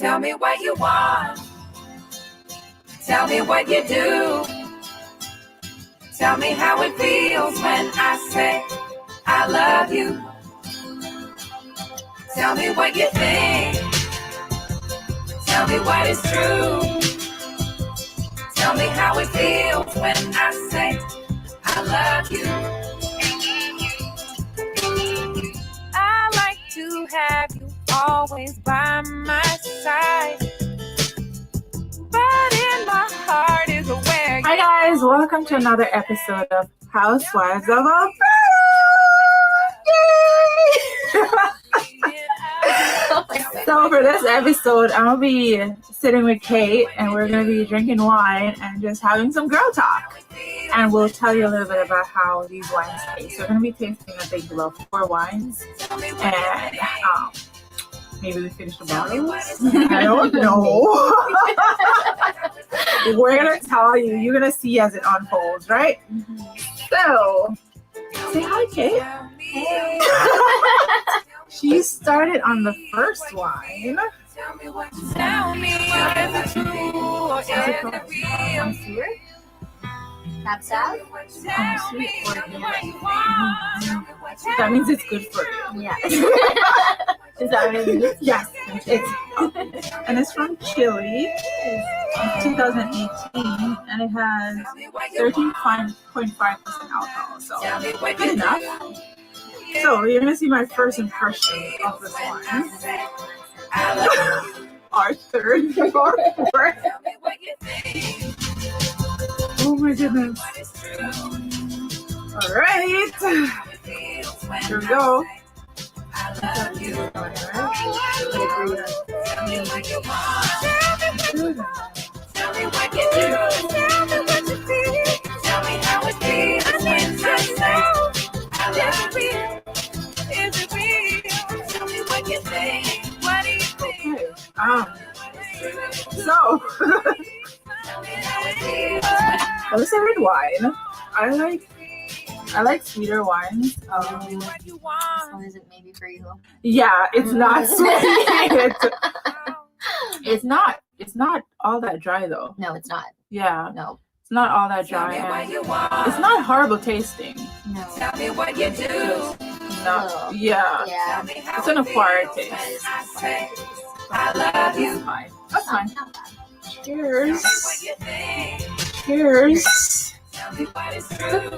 Tell me what you want. Tell me what you do. Tell me how it feels when I say I love you. Tell me what you think. Tell me what is true. Tell me how it feels when I say I love you. I like to have you always by my side, but in my heart is where you. Hi guys, welcome to another episode of Housewives of Alfredo. So for this episode, I'm gonna be sitting with Kate, and we're gonna be drinking wine and just having some girl talk. And we'll tell you a little bit about how these wines taste. We're gonna be tasting, I think, about 4 wines, and maybe we finish the bottles. I don't know. We're gonna tell you. You're gonna see as it unfolds, right? Mm-hmm. So, say hi, Kate. Hey. She started on the first wine. Tell me what is true or is it real? That's sad? That means it's good for you. Yeah. Is that what it means? Yes. And it's from Chile. It's 2018, and it has 13.5% alcohol. So good enough. So you're gonna see my first impression of this wine. Our third or fourth. Oh my goodness. All right. Here we go. So, that was a red wine. I like sweeter wines. So is it maybe for you? Yeah, it's not sweet. It's not all that dry though. No, it's not. Yeah. No. It's not all that dry. And it's not horrible tasting. No. Tell me what you do. No. Yeah. Yeah. It's an acquired taste. I love you. That's fine. That's fine. Not bad. Cheers. Cheers.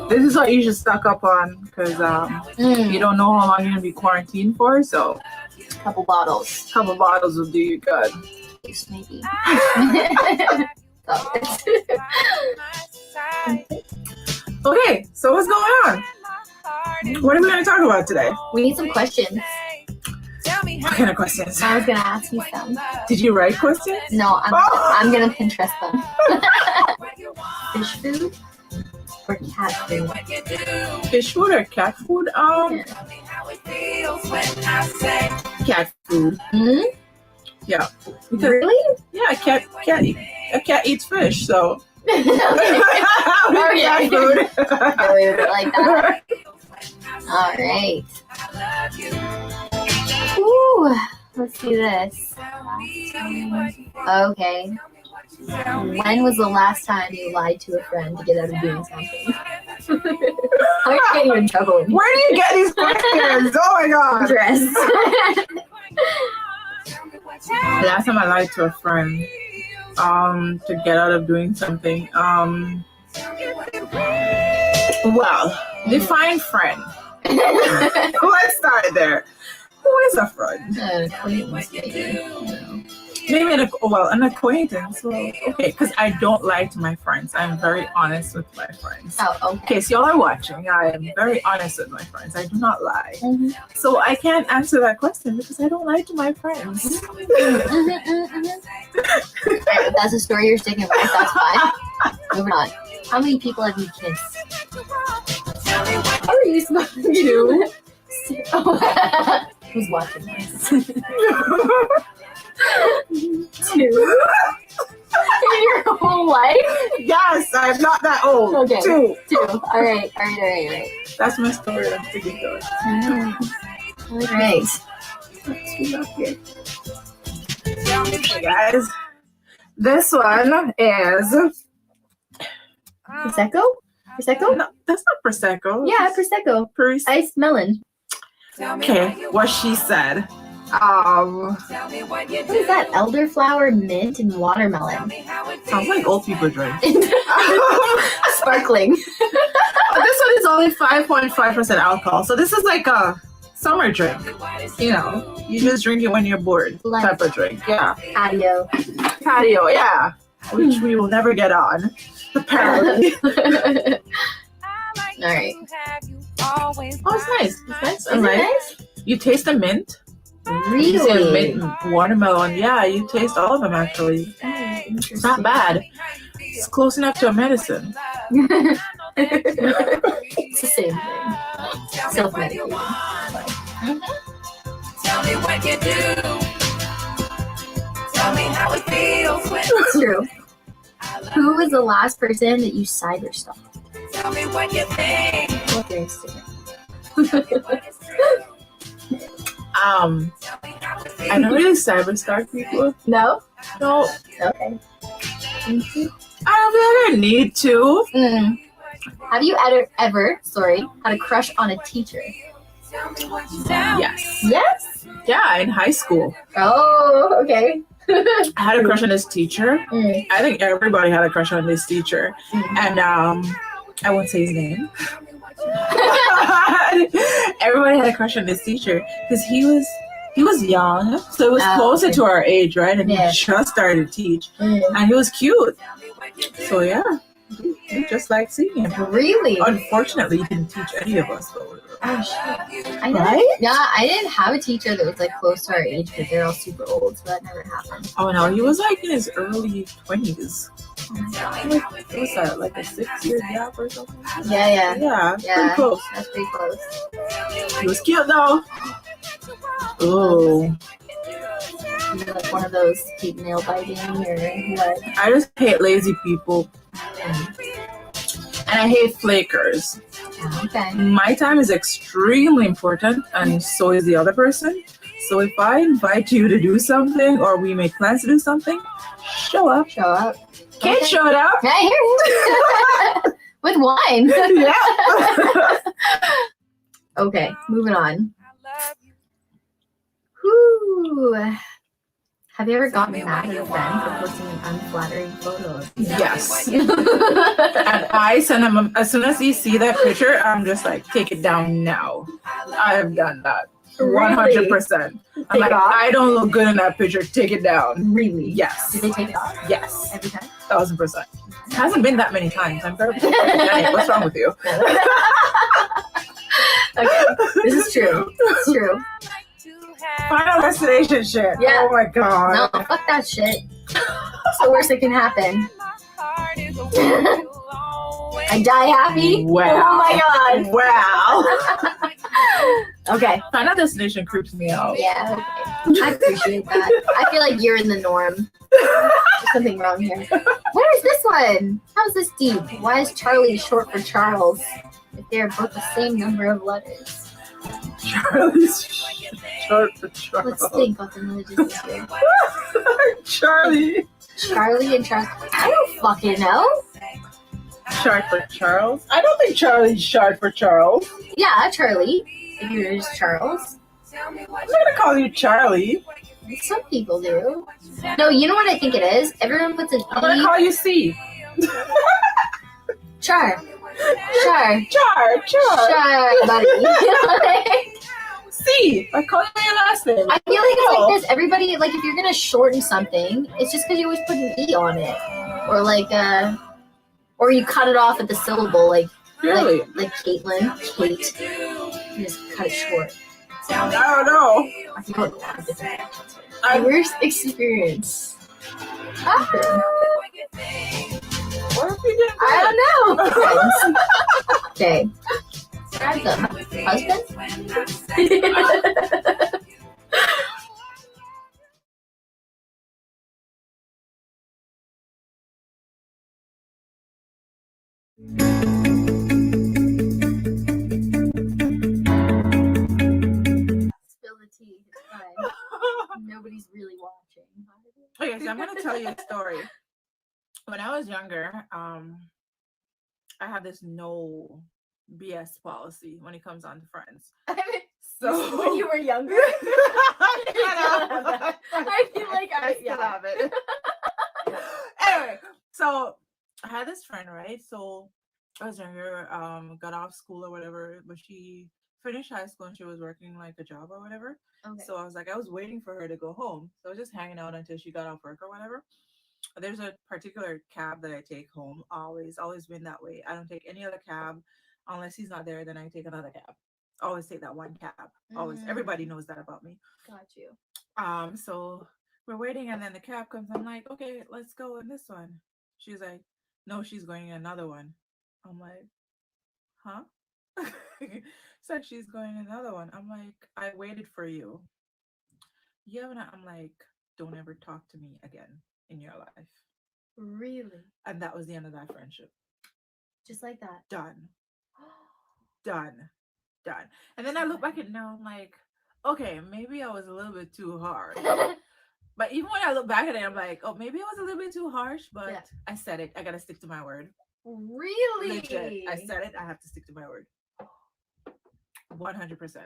This is what you should stock up on because you don't know how long you're gonna be quarantined for. So A couple bottles. a couple bottles will do you good. Maybe. Okay, so what's going on? What are we gonna talk about today? We need some questions. What kind of questions? I was gonna ask you some. Did you write questions? No, I'm gonna Pinterest them. Fish food or cat food? Fish food or cat food? Cat food. Hmm? Yeah. Because, Really? yeah, a cat eats fish, so. Okay. Cat food. Really like that. All right. Ooh, let's do this. Okay. When was the last time you lied to a friend to get out of doing something? I'm getting in trouble. Where do you get these questions? Oh my god. Dress. The last time I lied to a friend to get out of doing something. Well, define friend. Let's start there. Who is a friend? Acquaintance, maybe. Maybe an acquaintance. Well, okay, because I don't lie to my friends. I'm very honest with my friends. Oh, okay. Okay, so y'all are watching. I am very honest with my friends. I do not lie. Mm-hmm. So I can't answer that question because I don't lie to my friends. Alright, if that's a story you're sticking with, that's fine. Moving on. How many people have you kissed? How are you smoking? Two. Who's watching this? 2. In your whole life? Yes, I'm not that old. Okay. 2. Alright. That's my story. I'm sticking to it. Alright. Let's see up here. Tell Okay, guys. This one is Prosecco? Prosecco? no, that's not prosecco. Yeah, Prosecco. Iced melon. Okay, what she said. What is that? Elderflower, mint, and watermelon. Sounds like old people drink. Sparkling. This one is only 5.5% alcohol, so this is like a summer drink. You know, you just drink it when you're bored. Light. Type of drink. Yeah. Patio. Patio, yeah. Which we will never get on. Apparently. Alright. Oh, it's nice. It's nice. Is it nice? You taste the mint? You said Really? mint, watermelon. Yeah, you taste all of them actually. It's not bad. It's close enough to a medicine. It's the same thing. Self-medicating. Tell me what you do. Tell me how it feels when It's true. Who was the last person that you cyberstalked? tell me what you think. What's your Instagram? What is true. I Tell me how it feels. don't really cyberstalk people. No? No, Okay. I don't feel like I need to. Have you ever, had a crush on a teacher? Tell me what you tell Yes. Yes? Yeah, in high school. Oh, okay. I had a crush on this teacher. Mm. I think everybody had a crush on this teacher. And I won't say his name. Everybody had a crush on this teacher because he was young, so it was Oh, closer okay. to our age, right? And Yeah. he just started to teach, Mm. and he was cute. So yeah, we just like seeing him. Really? Unfortunately, he didn't teach any of us though. Oh, shit. I know. Right? Yeah, I didn't have a teacher that was like close to our age, but they're all super old, so that never happened. Oh no, he was like in his early 20s. What was that, like a 6-year gap or something? Yeah. Yeah, Yeah. pretty close. That's pretty close. He was cute though. Oh, You're like one of those hate nail biting or what? I just hate lazy people. And I hate flakers. Okay. My time is extremely important, and so is the other person. So if I invite you to do something or we make plans to do something, show up. Show up. Kid Okay. showed up. Yeah, here. With wine. Yeah. Okay, moving on. Whew. Have you ever gotten mad at a friend for posting an unflattering photo of you? Yes. And I send him, as soon as you see that picture, I'm just like, take it down now. I have done that. 100%. I'm Take like, it off? I don't look good in that picture. Take it down. Really? Yes. Did they take it off Yes. every time? 1000%. It hasn't been that many times. I'm very pathetic. What's wrong with you? Okay, this is true. It's true. Final destination shit. Yeah. Oh my god. No, fuck that shit. It's the worst that can happen. I die happy? Wow. Oh my Wow. god. Okay. Final destination creeps me out. Yeah, okay. I appreciate that. I feel like you're in the norm. There's something wrong here. Where is this one? How's this deep? Why is Charlie short for Charles if they're both the same number of letters? Charlie's short for Charles. Let's think about the religious here. Charlie. Charlie and Charles. I don't fucking know. Short for Charles? I don't think Charlie's short for Charles. Yeah, Charlie. If you're just Charles. I'm not gonna call you Charlie. Some people do. No, you know what I think it is? Everyone puts an I'm gonna E. call you C. Char. Char. buddy. C. I call you your last name. I feel like it's like this. Everybody, like, if you're gonna shorten something, it's just because you always put an E on it, or like or you cut it off at the syllable, like Really? like Caitlin, Kate. You just cut it short. I don't know. I think a lot of different options. I- Worst experience. Often. What if you did I don't know. Friends. Okay. Describe them. Husband? Spill the tea. It's fine. Nobody's really watching. tell you a story. When I was younger, I had this no BS policy when it comes on to friends. So when you were younger, I feel like I still have it. Anyway, so I had this friend, right? So I was younger, got off school or whatever, but she finished high school and she was working like a job or whatever. Okay. So I was waiting for her to go home. So I was just hanging out until she got off work or whatever. There's a particular cab that I take home. Always been that way. I don't take any other cab unless he's not there. Then I take another cab. Always take that one cab. Always. Everybody knows that about me. Got you. So we're waiting, and then the cab comes. I'm like, okay, let's go in this one. She's like, no, she's going in another one. I'm like, huh? So she's going in another one. I'm like, I waited for you. Yeah, I'm like, don't ever talk to me again in your life. Really? And that was the end of that friendship. Just like that. Done. And then I look back at it now, I'm like, okay, maybe I was a little bit too hard. But even when I look back at it, I'm like, oh, maybe I was a little bit too harsh, but Yeah. I said it. I gotta stick to my word. Really? Legit. I said it. I have to stick to my word. 100%.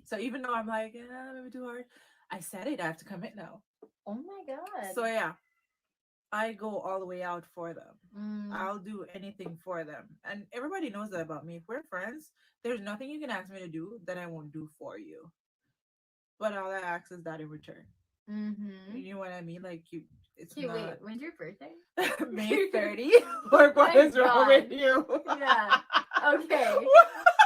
So even though I'm like, yeah, maybe too hard, I said it. I have to commit now. Oh my god. So yeah, I go all the way out for them. I'll do anything for them. And everybody knows that about me. If we're friends, there's nothing you can ask me to do that I won't do for you. But all I ask is that in return. You know what I mean? Like it's Wait, not when's your birthday? May 30. Like, what My is wrong God. with you? Yeah. Okay.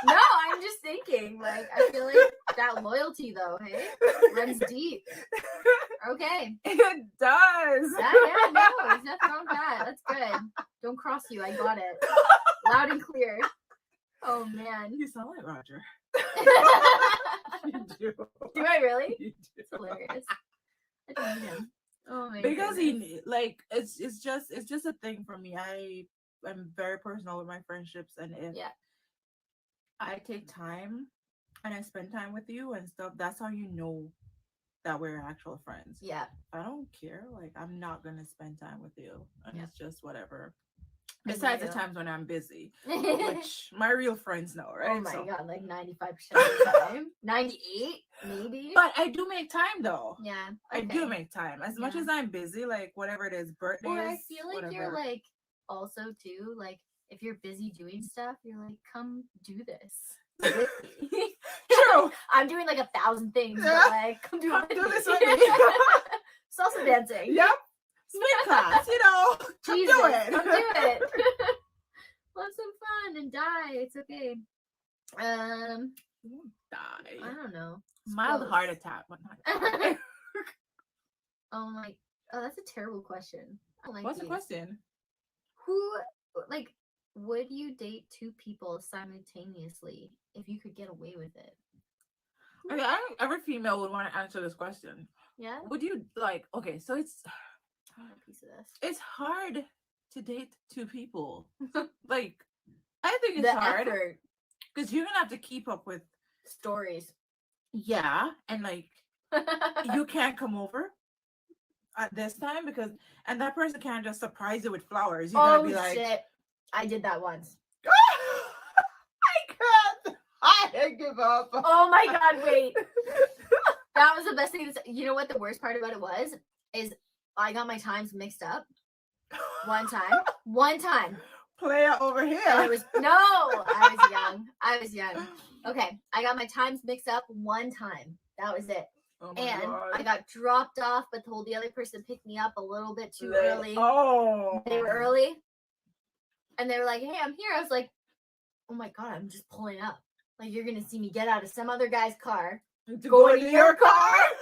No, I'm just thinking. Like, I feel like that loyalty, though, hey, runs deep. Okay. It does. Yeah, no, there's nothing wrong with that. That's good. Don't cross you. I got it. Loud and clear. Oh man. You sound like Roger. You do. Do I really? You do. It's hilarious. I don't need him. Oh my Because goodness. he like it's just a thing for me. I'm very personal with my friendships, and if Yeah. I take time and I spend time with you and stuff, that's how you know that we're actual friends. Yeah. I don't care. Like, I'm not gonna spend time with you, and Yeah. it's just whatever. I Besides the know. times when I'm busy, which my real friends know, right? Oh my So- god, like 95% of the time. 98 maybe. But I do make time though. Yeah. I do okay. make time. As much Yeah. as I'm busy, like whatever it is, birthdays, Or I feel like you're whatever. like also too like if you're busy doing stuff, you're like, come do this. with me." True. I'm doing like 1,000 things, Yeah. but like come do Come it with do me. this with me. Salsa dancing. Yep. Swing class, you know. Come Jesus, do it. come do it. Have some fun and die. It's okay. You won't die. I don't know. Mild Close. heart attack, but not die. Oh my. Oh, that's a terrible question. I don't like What's the these. question? Who, like, would you date 2 people simultaneously if you could get away with it? Okay, I think every female would want to answer this question. Yeah. Would you like? Okay, so I want a piece of this. it's hard to date 2 people. Like, I think it's The hard effort because you're gonna have to keep up with. stories. Yeah, and like you can't come over at this time and that person can't just surprise you with flowers. You gotta Oh be like, shit! I did that once. I can't. I give up. Oh my god! Wait, that was the best thing. You know what the worst part about it was? Is I got my times mixed up one time. Player over here. And it was no, I was young. Okay, I got my times mixed up one time. That was it. Oh my And God. I got dropped off, but told the other person to pick me up a little bit too early. Oh. They were early. And they were like, hey, I'm here. I was like, oh my God, I'm just pulling up. Like, you're going to see me get out of some other guy's car. To Go go into in your your car. I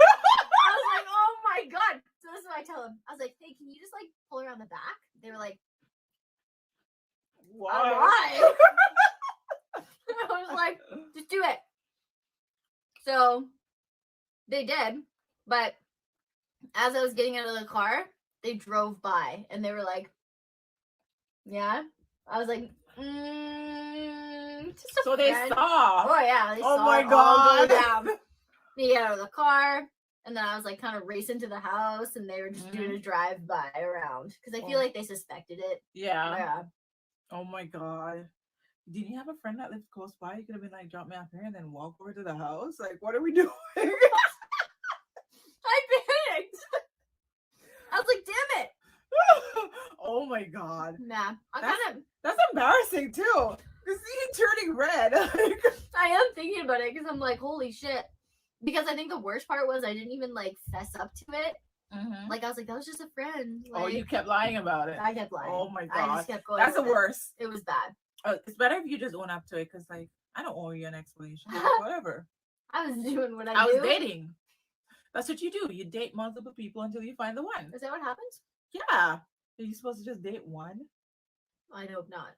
was like, oh my God. So this is what I tell them. I was like, hey, can you just like pull around the back? They were like, why? I was like, just do it. So they did. But as I was getting out of the car, they drove by and they were like, yeah. I was like, just a So they friend. saw. Oh yeah, they Oh saw my it all go God. down. They get out of the car, And then I was like kind of racing to the house, and they were just doing a drive-by around because I feel like they suspected it. Yeah. Oh my god. Didn't you have a friend that lived close by? You could have been like, drop me off here and then walk over to the house. Like, what are we doing? I panicked. I was like, damn it. Oh my god. Nah, That's embarrassing too. Cause see you turning red. I am thinking about it because I'm like, holy shit. Because I think the worst part was I didn't even like fess up to it. Like I was like, that was just a friend. Like, oh, you kept lying about it. I kept lying. Oh my I god. just kept going. That's the with it. worst. It was bad. It's better if you just own up to it, because like I don't owe you an explanation. Like, whatever. I was doing what I do. was dating. That's what you do. You date multiple people until you find the one. Is that what happens? Yeah. Are you supposed to just date one? I hope not.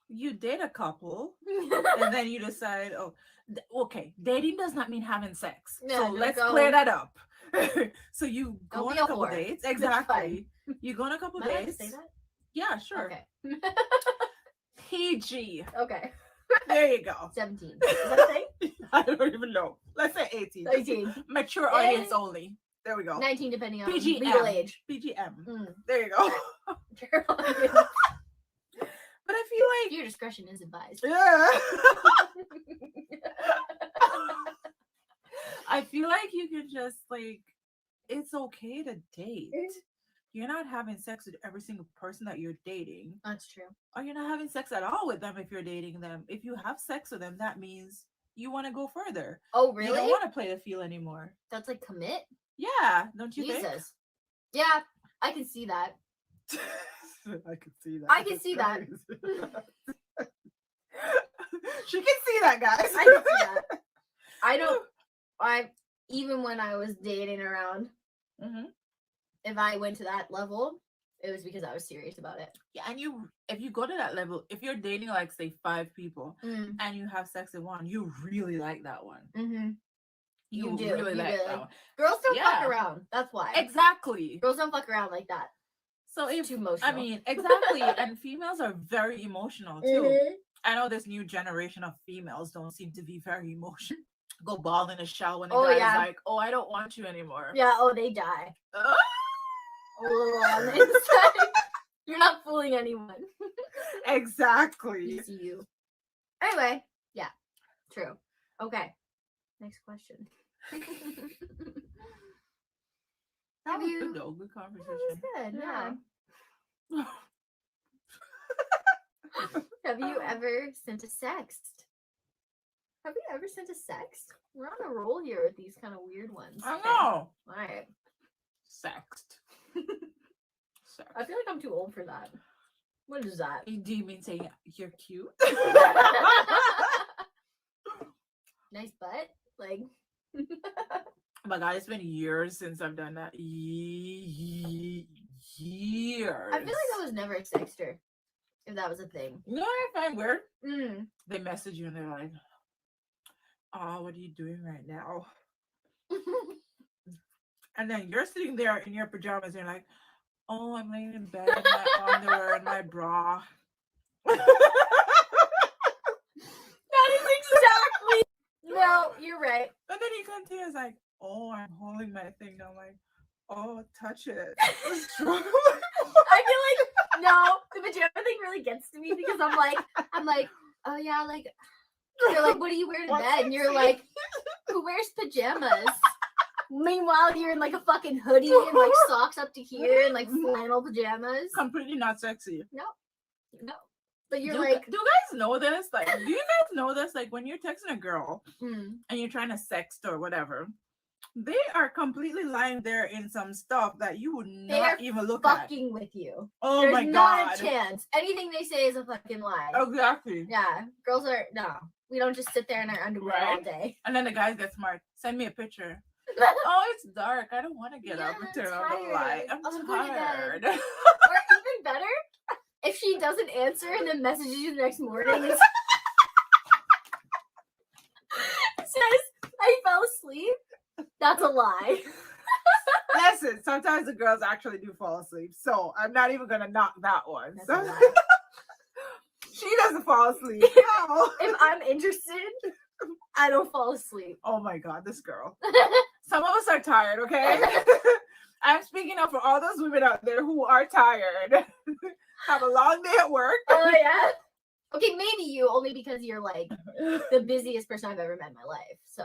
You date a couple, and then you decide, oh, okay, dating does not mean having sex. Yeah, so no, let's go. clear that up. So you go Don't on be a a couple whore. dates. That's Exactly. You go on a couple Am I allowed to dates. say that? Yeah, sure. Okay. PG. Okay. There you go. 17. Is that a thing? I don't even know. Let's say 18. 18. Mature Yay. audience only. There we go. 19 depending on PGM. legal age. PGM. Mm. There you go. But I feel like Your discretion is advised. yeah. I feel like you can just like it's okay to date. You're not having sex with every single person that you're dating. That's true. Or you're not having sex at all with them if you're dating them. If you have sex with them, that means you want to go further. Oh, You really? don't want to play the feel anymore. That's like commit? Yeah, don't you think? Jesus. Yeah, I can see that. I can see that. I can see that. She can see that, guys. I can see that. Even when I was dating around, if I went to that level, it was because I was serious about it. Yeah, and if you go to that level, if you're dating like say 5 people Mm. and you have sex with one, you really like that one. Mm-hmm. You You do, really you like do. that one. Girls don't Yeah. fuck around. That's why. Exactly. Girls don't fuck around like that. So It's if too emotional. I mean, exactly, and females are very emotional too. Mhm. I know this new generation of females don't seem to be very emotional. Go ball in the shower when the Oh, guy's yeah. like, "Oh, I don't want you anymore." Yeah, oh, they die. Ah! Oh, on the inside. You're not fooling anyone. Exactly. Easy you. Anyway, yeah, true. Okay, next question. That Have was you? good though. Good That was conversation. good. Yeah. Yeah. Have you ever sent a sext? Have you ever sent a sext? We're on a roll here with these kind of weird ones. I Okay. know. All right. Sext. Sext. I feel like I'm too old for that. What is that? Do you mean saying you're cute? Nice butt? Like, Oh my god, it's been years since I've done that. Years. I feel like I was never a sexter, if that was a thing. You know what I find weird? Mm. They message you and they're like, "Oh, what are you doing right now?" And then you're sitting there in your pajamas and you're like, "Oh, I'm laying in bed in my underwear and my bra." That is exactly. No, you're right. And then he continues like, "Oh, I'm holding my thing." I'm like, "Oh, touch it." What's wrong? I feel like no, the pajama thing really gets to me because I'm like, oh yeah, like you're like, what do you wear to What's bed? And you're like, who wears pajamas? Meanwhile, you're in like a fucking hoodie and like socks up to here and like flannel pajamas. Completely not sexy. No, but you're do, like, do you guys know this? Like, do you guys know this? Like, when you're texting a girl mm, and you're trying to sext or whatever, they are completely lying there in some stuff that you would They are not even look at. fucking with you. Oh There's my not god! a chance. Anything they say is a fucking lie. Exactly. Yeah, girls are no. We don't just sit there in our underwear all Right? day. And then the guys get smart. Send me a picture. Oh, it's dark. I don't want to get up Yeah, and turn I'm on the light. tired. I'm I'm going to bed. tired. Or even better, if she doesn't answer and then messages you the next morning and says, I fell asleep, that's a lie. Listen, sometimes the girls actually do fall asleep, so I'm not even gonna knock that one. That's So- a lie. She doesn't fall asleep. No. If I'm interested, I don't fall asleep. Oh my god, this girl. Some of us are tired, okay? I'm speaking up for all those women out there who are tired. Have a long day at work. Oh yeah. Okay, maybe you only because you're like the busiest person I've ever met in my life. So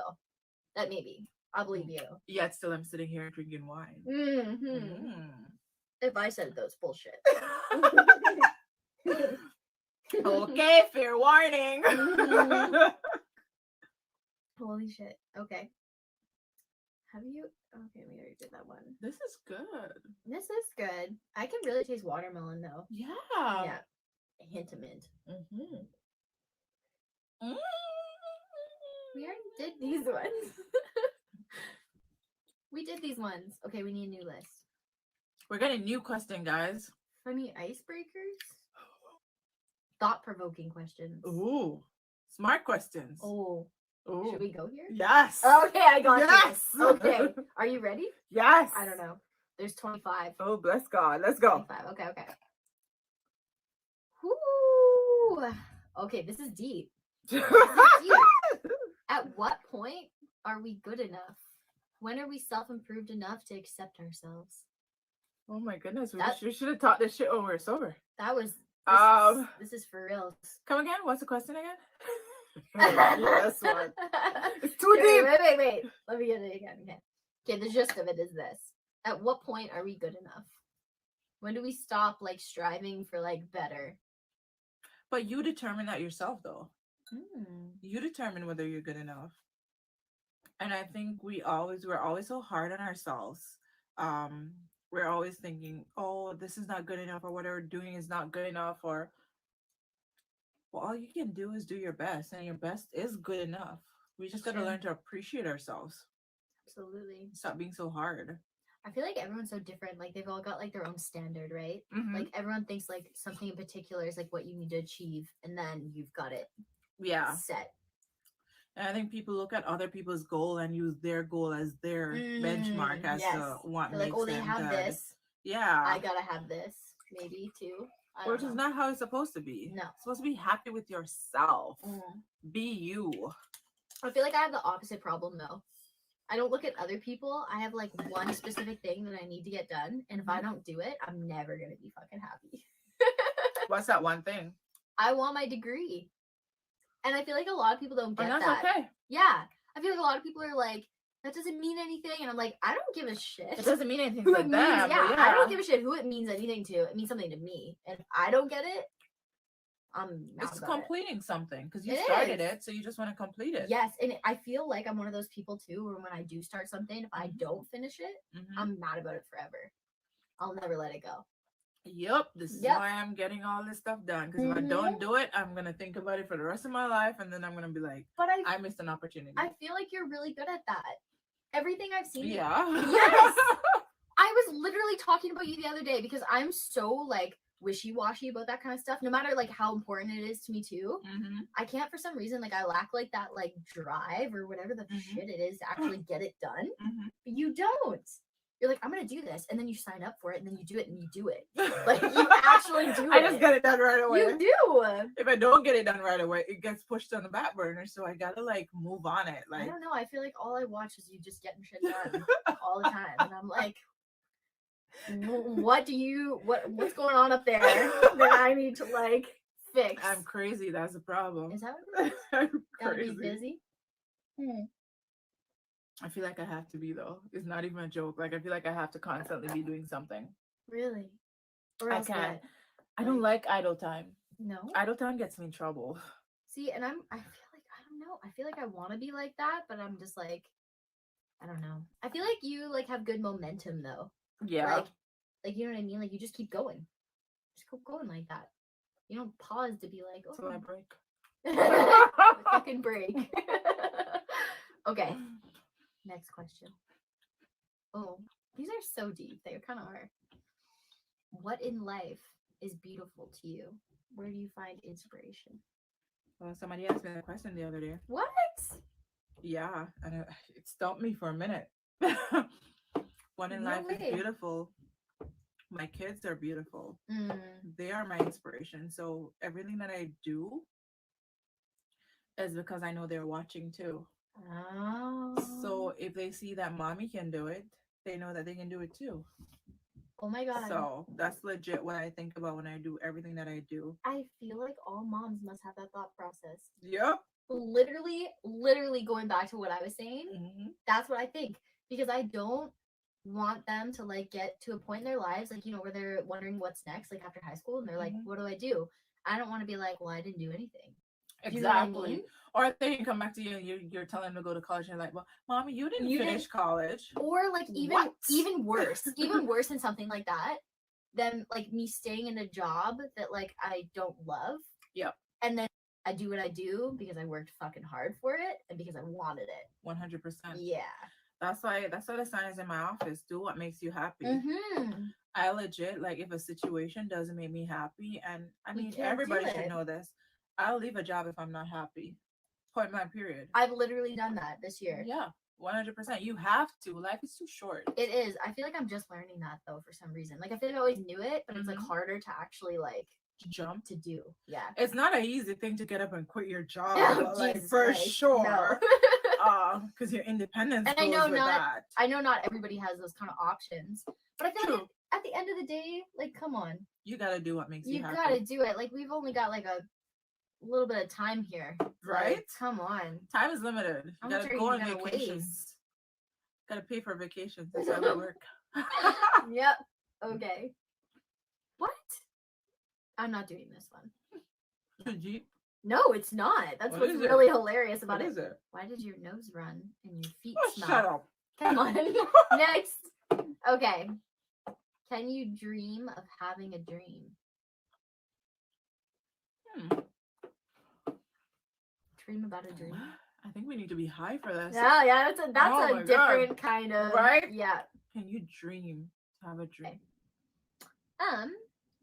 that maybe I'll believe you. Yet still I'm sitting here drinking wine. Mm-hmm. If I said those bullshit. Okay, fair warning. Holy shit. Okay. Have you? Okay, we already did that one. This is good. This is good. I can really taste watermelon though. Yeah. Yeah. A hint of mint. Mm-hmm. We already did these ones. We did these ones. Okay, we need a new list. We're getting a new question, guys. Funny icebreakers? Thought-provoking questions. Ooh. Smart questions. Oh. Ooh. Should we go here? Yes. Okay, I got Yes. you. Okay. Are you ready? Yes. I don't know. There's 25. Oh, bless God. Let's go. 25. Okay. Whoo. Okay, this is deep. This is deep. At what point are we good enough? When are we self-improved enough to accept ourselves? Oh my goodness. That- We should have taught this shit when we were sober. That was this is for real. Come again? What's the question again? Yes, one. It's too Okay, deep. wait. Let me get it again. Okay, the gist of it is this. At what point are we good enough? When do we stop like striving for like better? But you determine that yourself, though. Hmm. You determine whether you're good enough. And I think we're always so hard on ourselves. We're always thinking, oh, this is not good enough, or whatever we're doing is not good enough, or well, all you can do is do your best, and your best is good enough. We just got to Sure. learn to appreciate ourselves. Absolutely. Stop being so hard. I feel like everyone's so different. Like they've all got like their own standard, right? Mhm. Like everyone thinks like something in particular is like what you need to achieve, and then you've got it Yeah. set. And I think people look at other people's goal and use their goal as their benchmark as yes. to what They're makes like, oh, they them have good. this. Yeah. I gotta have this, maybe too. I don't Which is know. not how it's supposed to be. No. It's supposed to be happy with yourself. Be you. I feel like I have the opposite problem though. I don't look at other people. I have like one specific thing that I need to get done, and if I don't do it, I'm never gonna be fucking happy. What's that one thing? I want my degree, and I feel like a lot of people don't get And that's that. okay. Yeah, I feel like a lot of people are like, that doesn't mean anything, and I'm like, I don't give a shit. It doesn't mean anything Who to it them. means, but yeah, I don't give a shit who it means anything to. It means something to me, and if I don't get it, I'm mad It's about it. completing something because you It started is. it, so you just want to complete it. Yes, and I feel like I'm one of those people too, where when I do start something, if I Mhm. don't finish it, Mhm. I'm mad about it forever. I'll never let it go. Yep. This is Yep. why I'm getting all this stuff done. Because if I Mhm. don't do it, I'm gonna think about it for the rest of my life, and then I'm gonna be like, But I missed an opportunity. I feel like you're really good at that. Everything I've seen. Yeah. Yes. I was literally talking about you the other day because I'm so like wishy-washy about that kind of stuff. No matter like how important it is to me too. hmm I can't for some reason like I lack like that like drive or whatever the Mhm. shit it is to actually get it done. hmm But you don't. You're like, I'm gonna do this, and then you sign up for it, and then you do it, and you do it. Like you actually do I just it. get it done right away. You do. If I don't get it done right away, it gets pushed on the back burner. So I gotta like move on it. I Like don't know. I feel like all I watch is you just getting shit done all the time, and I'm like, what's going on up there that I need to like fix? I'm crazy. That's the problem. Is that what it is? I'm Gotta be crazy. busy. I feel like I have to be though. It's not even a joke. Like I feel like I have to constantly be doing something. Really? Or I else can't. what? I don't like idle time. No. Idle time gets me in trouble. See, and I feel like I don't know. I feel like I want to be like that, but I'm just like, I don't know. I feel like you like have good momentum though. Yeah. Like you know what I mean? Like you just keep going. Just keep going like that. You don't pause to be like, Till I oh, break. fucking break. Okay, next question. Oh, these are so deep. They kind of are. What in life is beautiful to you? Where do you find inspiration? Well, somebody asked me that question the other day. What? Yeah, and it stumped me for a minute. What in No life way. is beautiful? My kids are beautiful. Mm, They are my inspiration. So everything that I do is because I know they're watching too. Oh. So if they see that mommy can do it, they know that they can do it too. Oh my god. So that's legit what I think about when I do everything that I do. I feel like all moms must have that thought process. Yep. Literally going back to what I was saying, Mm-hmm. that's what I think. Because I don't want them to like get to a point in their lives, like, you know, where they're wondering what's next, like after high school, and they're like, Mhm. what do I do? I don't want to be like, well, I didn't do anything. Do you know what I Exactly. mean? Or they can come back to you and you're telling them to go to college and you're like, well, mommy, you didn't You finish college. Or like What? even worse than something like that, than like me staying in a job that like I don't love. Yep. And then I do what I do because I worked fucking hard for it and because I wanted it. 100%. Yeah. That's why the sign is in my office. Do what makes you happy. Mm-hmm. I legit, like, if a situation doesn't make me happy, and I You mean, can't everybody do should it. know this. I'll leave a job if I'm not happy. Point blank, period. I've literally done that this year. Yeah, 100%. You have to. Life is too short. It is. I feel like I'm just learning that though for some reason. Like I feel like I always knew it, but it's like Mhm. harder to actually like Jump. to do. Yeah. It's not an easy thing to get up and quit your job, Oh, like, Jesus for Christ, sure. no. Because your independence And goes I know with not- that. I know not everybody has those kind of options, but I feel True. like at the end of the day, like, come on, You gotta do what makes you you happy. gotta do it. Like we've only got like a little bit of time here, Right? Like, come on. Time is limited. You How much gotta are go you on gonna vacations. waste? Gotta pay for vacations. That's how we work. Yep. Okay. What? I'm not doing this one. Jeep. No, it's not. That's What what's is it? really hilarious about What it. is it? Why did your nose run and your feet Oh, smell? shut up. Come on. Next. Okay. Can you dream of having a dream? Dream about a dream? I think we need to be high for this. Yeah, that's Oh a my different kind of Right? Yeah. Can you dream to have a dream?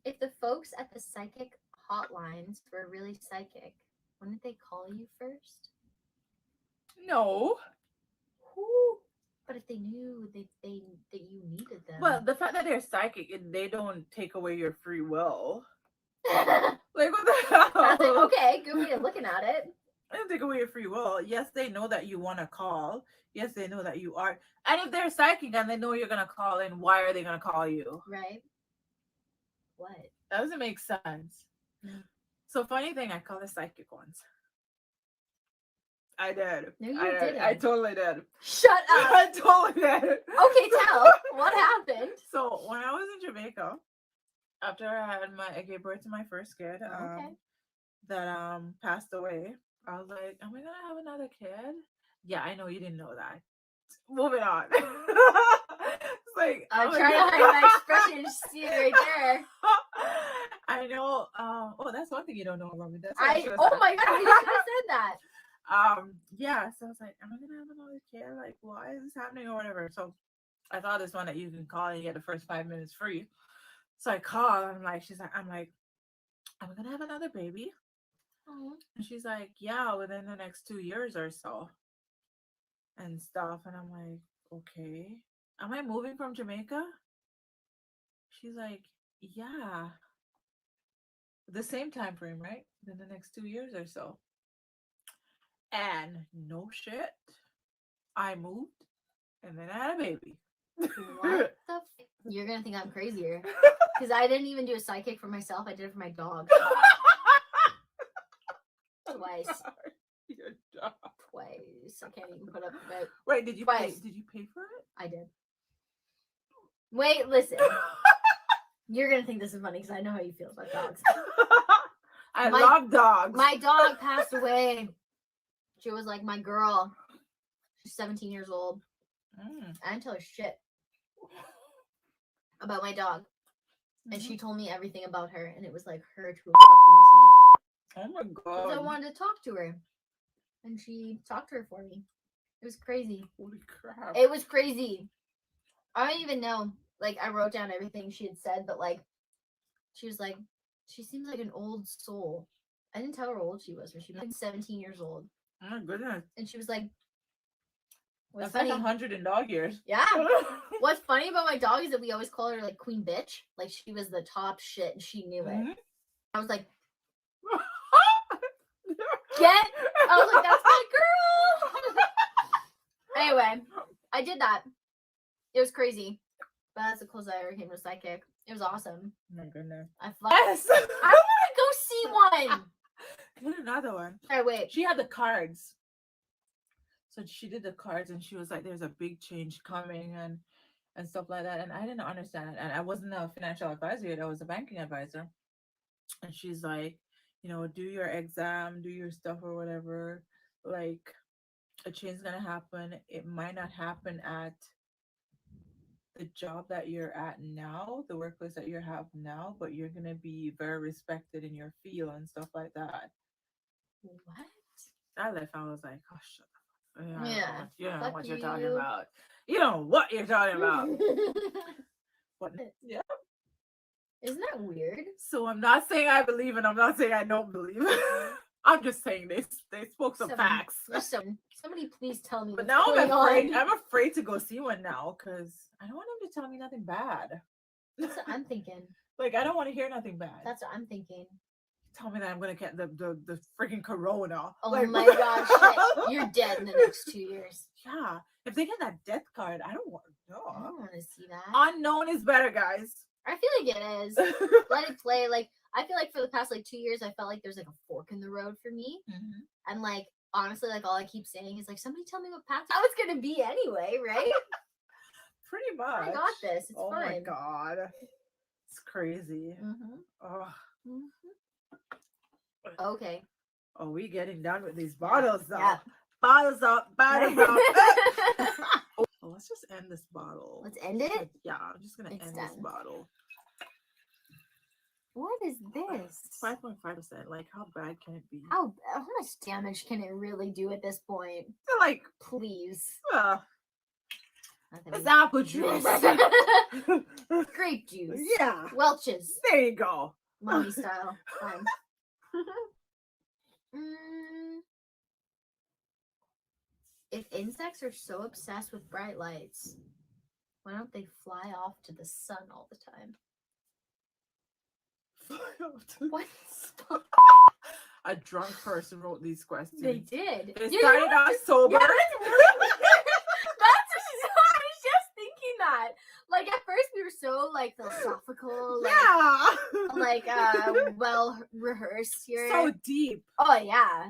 If the folks at the psychic hotlines were really psychic, wouldn't they call you first? No. Who? But if they knew that you needed them. Well, the fact that they're psychic, they don't take away your free will. That's Like, what the hell? like, okay, good way of looking at it. They don't take away your free will. Yes, they know that you want to call. Yes, they know that you are. And if they're psychic and they know you're going to call in, why are they going to call you? Right? What? That doesn't make sense. No. So, funny thing, I call the psychic ones. I did. No, you I did. didn't. I totally did. Shut up. I totally did. Okay, tell. What happened? So, when I was in Jamaica, after I gave birth to my first kid, Okay. that passed away, I was like, am I gonna have another kid? Yeah, I know you didn't know that. Moving on. It's like, I'm oh my trying to God. hide my expression. You see it right there. I know. Oh, that's one thing you don't know about me. That's what I should've Oh said. my god, you should have said that. Yeah. So I was like, am I gonna have another kid? Like, why is this happening or whatever? So I thought this one that you can call and you get the first 5 minutes free. So I call. And I'm like, am I gonna have another baby? And she's like, yeah, within the next 2 years or so. And stuff. And I'm like, okay. Am I moving from Jamaica? She's like, yeah. The same time frame, right? Within the next 2 years or so. And no shit. I moved and then I had a baby. What the You're gonna think I'm crazier. Because I didn't even do a psychic for myself, I did it for my dog. Twice. Your dog. Twice. I can't even put up with it. Wait, did you pay Twice. for it? I did. Wait, listen. You're gonna think this is funny because I know how you feel about dogs. I My- love dogs. My dog passed away. She was like my girl. She's 17 years old. I didn't tell her shit about my dog. And she told me everything about her, and it was like her to a fucking T. Oh my Because I god. wanted to talk to her. And she talked to her for me. It was crazy. Holy crap. It was crazy. I don't even know. Like, I wrote down everything she had said, but like, she was like, she seems like an old soul. I didn't tell her how old she was, but she was like 17 years old. Oh my goodness. And she was like, what's That's funny? like 100 in dog years. Yeah. What's funny about my dog is that we always call her like Queen Bitch. Like, she was the top shit and she knew it. Mhm. I was like, I was like, that's my girl. Anyway, I did that. It was crazy. But that's the closest I ever came to a psychic. It was awesome. Oh my goodness. I fly. Yes. I want to go see one. Get another one. All right, wait. She had the cards. So she did the cards and she was like, there's a big change coming and stuff like that. And I didn't understand it. And I wasn't a financial advisor yet. I was a banking advisor. And she's like, you know, do your exam, do your stuff or whatever. Like, a change is going to happen. It might not happen at the job that you're at now, the workplace that you have now, but you're going to be very respected in your field and stuff like that. What? I left. I was like, oh, shut up. Yeah, You don't know fuck what you're talking you. about. You don't know what you're talking about. What? Yeah. Isn't that weird? So I'm not saying I believe and I'm not saying I don't believe. I'm just saying they spoke some facts. Somebody please tell me But what's now going on. I'm afraid to go see one now because I don't want them to tell me nothing bad. That's what I'm thinking. Like, I don't want to hear nothing bad. That's what I'm thinking. Tell me that I'm gonna get the freaking corona. Oh Like, my god, shit. You're dead in the next 2 years. Yeah. If they get that death card, I don't want I no. don't want to see that. Unknown is better, guys. I feel like it is. Let it play. Like, I feel like for the past, 2 years, I felt like there's, a fork in the road for me. Mhm. And, honestly, all I keep saying is, somebody tell me what path I was going to be anyway, right? Pretty much. I got this. It's Oh fine. my god. It's crazy. Mm-hmm. Oh. Okay. Oh, we getting done with these bottles though. Yeah. Bottles up, bottles up. Oh, let's just end this bottle. Let's end it? Yeah, I'm just gonna It's end this done. bottle. What is this? 5.5%. Like, how bad can it be? How much damage can it really do at this point? So, like, Please. it's apple juice. Grape juice. Yeah. Welch's. There you go. Mommy style. Fine. If insects are so obsessed with bright lights, why don't they fly off to the sun all the time? What? A drunk person wrote these questions. They did. They You started know off what? sober. Yeah, that's really that's I was just thinking that. At first we were so philosophical, well rehearsed here. So deep. Oh yeah.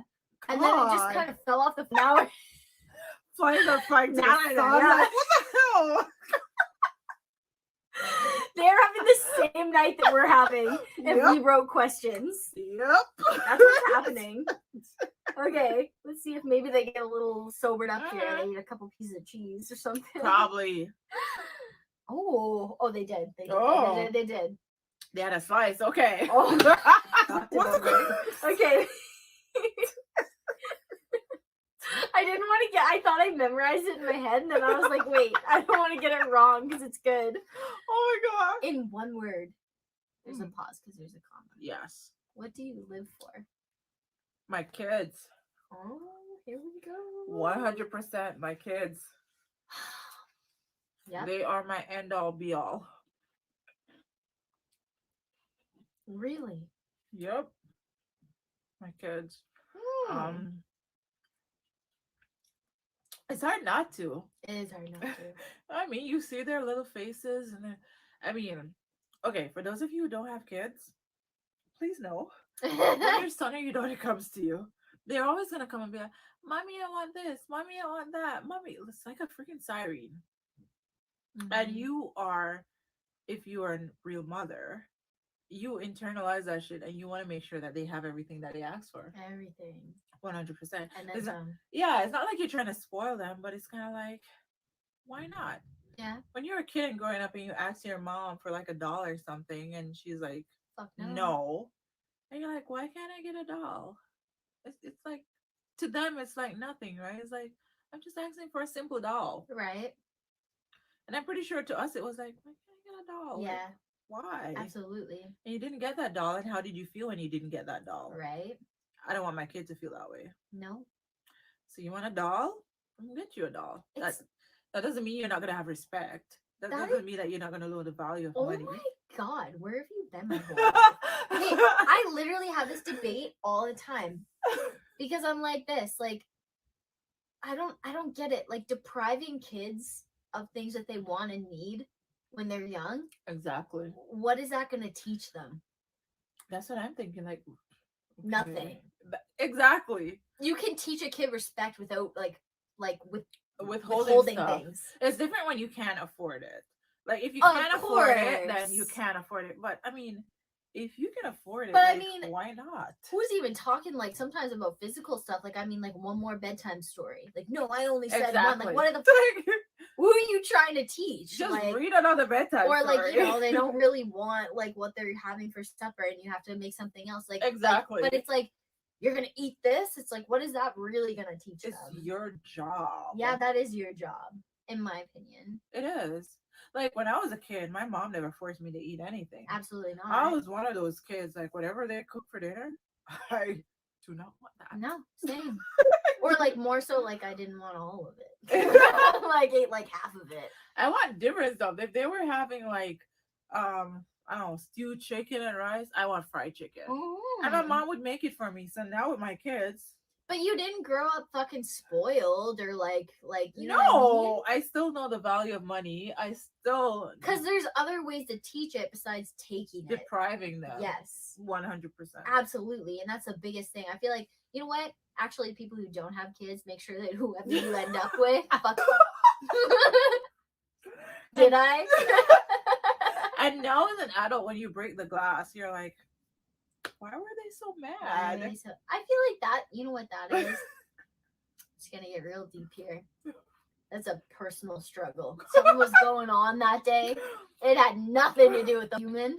And then it just God. kind of fell off the flower. Flying up fighting to the Nah, sun. nah, I'm nah. like, what the hell? They're having the same night that we're having if we wrote questions. Yep. That's what's happening. Okay, let's see if maybe they get a little sobered up here. They eat a couple pieces of cheese or something. Probably. Oh, they did. They did. Oh. They did. They had a slice. Okay. Oh. What's going Okay. I didn't want to I thought I memorized it in my head, and then I was like, wait, I don't want to get it wrong because it's good. Oh my god. In one word. There's a pause because there's a comma. Yes. What do you live for? My kids. Oh, here we go. 100% my kids. Yep. They are my end all be all. Really? Yep. My kids. It's hard not to. It is hard not to. I mean, you see their little faces, and okay, for those of you who don't have kids, please know when your son or your daughter comes to you, they're always gonna come and be like, "Mommy, I want this. Mommy, I want that. Mommy," it's like a freaking siren. And you are, if you are a real mother, you internalize that shit, and you want to make sure that they have everything that they ask for. Everything. 100%. And then It's not- some. Yeah, it's not like you're trying to spoil them, but it's kind of like, why not? Yeah. When you're a kid and growing up and you ask your mom for like $1 or something and she's like, Fuck no. no. And you're like, why can't I get a doll? It's like, to them, it's like nothing, right? It's like, I'm just asking for a simple doll. Right. And I'm pretty sure to us, it was like, why can't I get a doll? Like, Yeah. why? Absolutely. And you didn't get that doll. And how did you feel when you didn't get that doll? Right. I don't want my kid to feel that way. No. So you want a doll? I'll get you a doll. That doesn't mean you're not gonna have respect. That doesn't mean that you're not gonna know the value of Oh money. my god, where have you been my whole life? Hey, I literally have this debate all the time because I'm like this, I don't get it. Like depriving kids of things that they want and need when they're young. Exactly. What is that going to teach them? That's what I'm thinking. Like Nothing. Exactly. You can teach a kid respect without Withholding stuff. things. It's different when you can't afford it. Like if you Of can't afford it, then course. you can't afford it. But I mean, if you can afford it, But I like, mean, why not? Who's even talking like sometimes about physical stuff? Like I mean, like one more bedtime story. Like no, I only said one. Like what are the who are you trying to teach? Just like, read another bedtime or story. like, you know, they don't really want like what they're having for supper and you have to make something else. Like Exactly. but it's like you're gonna eat this. It's like what is that really gonna teach It's them? your job. Yeah, that is your job, in my opinion. It is. Like when I was a kid, my mom never forced me to eat anything. Absolutely not. I was one of those kids, like whatever they cook for dinner, I do not want that. No, same. Or like more so like I didn't want all of it. Like ate like half of it. I want different stuff. If they were having like I don't know, stewed chicken and rice, I want fried chicken. And my mom would make it for me. So now with my kids. But you didn't grow up fucking spoiled or like you know No, what I mean? I still know the value of money. I still Because there's other ways to teach it besides taking it. depriving them. Yes. 100%. Absolutely. And that's the biggest thing. I feel like, you know what? Actually, people who don't have kids, make sure that whoever you end up with, fuck. Did I? And now as an adult, when you break the glass, you're like, why were they so mad? I feel like that, you know what that is? It's going to get real deep here. That's a personal struggle. Something was going on that day. It had nothing to do with the human.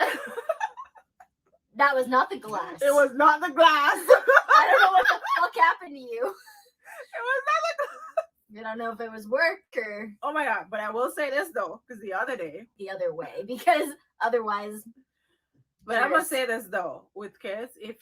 That was not the glass. It was not the glass. I don't know what the fuck happened to you. It was not the glass. I don't know if it was work or Oh my god! But I will say this though, because the other day. the other way, because otherwise. But I'm gonna say this though, with kids, if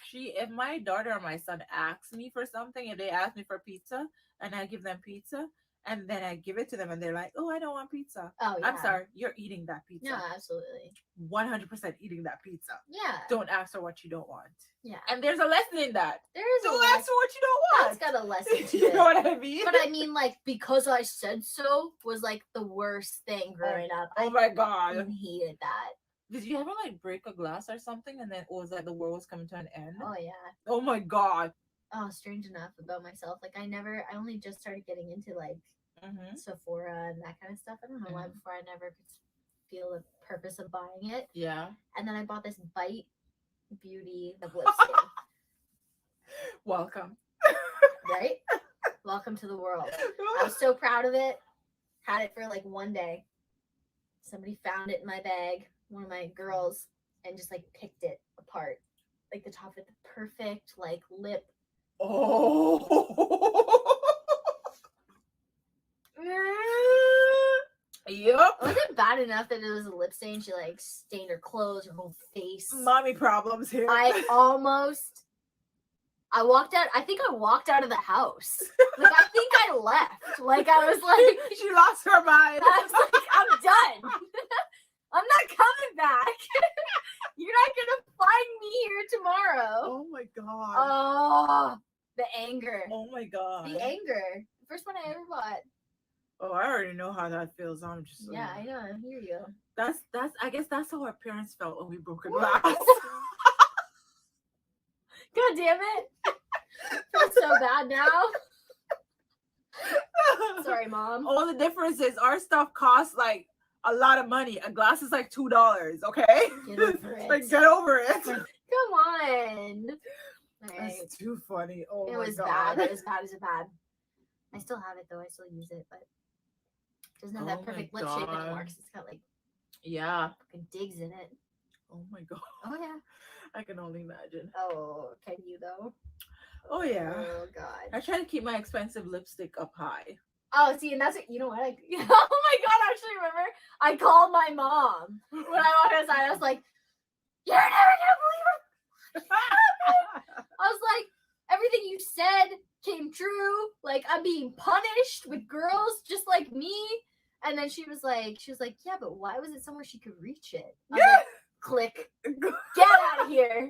my daughter or my son asks me for something, and they ask me for pizza, and I give them pizza, and then I give it to them, and they're like, "Oh, I don't want pizza." Oh yeah. I'm sorry, you're eating that pizza. No, absolutely. 100% eating that pizza. Yeah. Don't ask for what you don't want. Yeah. And there's a lesson in that. There is Don't ask for what you don't want. That's got a lesson to You it. know what I mean? But I mean, like, because I said so was like the worst thing growing up. Oh my god. I hated that. Did you ever like break a glass or something and then it was like the world was coming to an end? Oh yeah. Oh my god. Oh, strange enough about myself. Like I only just started getting into like Sephora and that kind of stuff. I don't know why before I never could feel the purpose of buying it. Yeah. And then I bought this Bite Beauty the lipstick. Welcome. Right? Welcome to the world. I was so proud of it. Had it for like one day. Somebody found it in my bag, one of my girls, and just like picked it apart. Like the top of the perfect like lip. Oh. Yup. It wasn't bad enough that it was a lip stain. She like stained her clothes, her whole face. Mommy problems here. I walked out. I think I walked out of the house. Like I think I left. Like I was like, she lost her mind. I was like, I'm done. I'm not coming back. You're not gonna find me here tomorrow. Oh my god. Oh, the anger. Oh my god. The anger. First one I ever bought. Oh, I already know how that feels. I'm just Yeah, I know. I hear you. That's I guess that's how our parents felt when we broke a glass. God damn it. Feels so bad now. Sorry, Mom. All the difference is our stuff costs like a lot of money. A glass is like $2, okay? Get over it. Like get over it. Come on. All right. That's too funny. Oh It my was god. bad. It was bad as a bad. I still have it though. I still use it, but it doesn't have Oh that my perfect lip shape God. anymore because it's got like Yeah. fucking digs in it. Oh my god. Oh yeah. I can only imagine. Oh, can you though? Oh yeah. Oh god. I try to keep my expensive lipstick up high. Oh, see, and that's what you know what? Oh my god! I actually remember I called my mom when I walked outside. I was like, "You're never gonna believe it." I was like, "Everything you said came true. Like I'm being punished with girls just like me." And then she was like, "Yeah, but why was it somewhere she could reach it?" I was like, click, get out of here.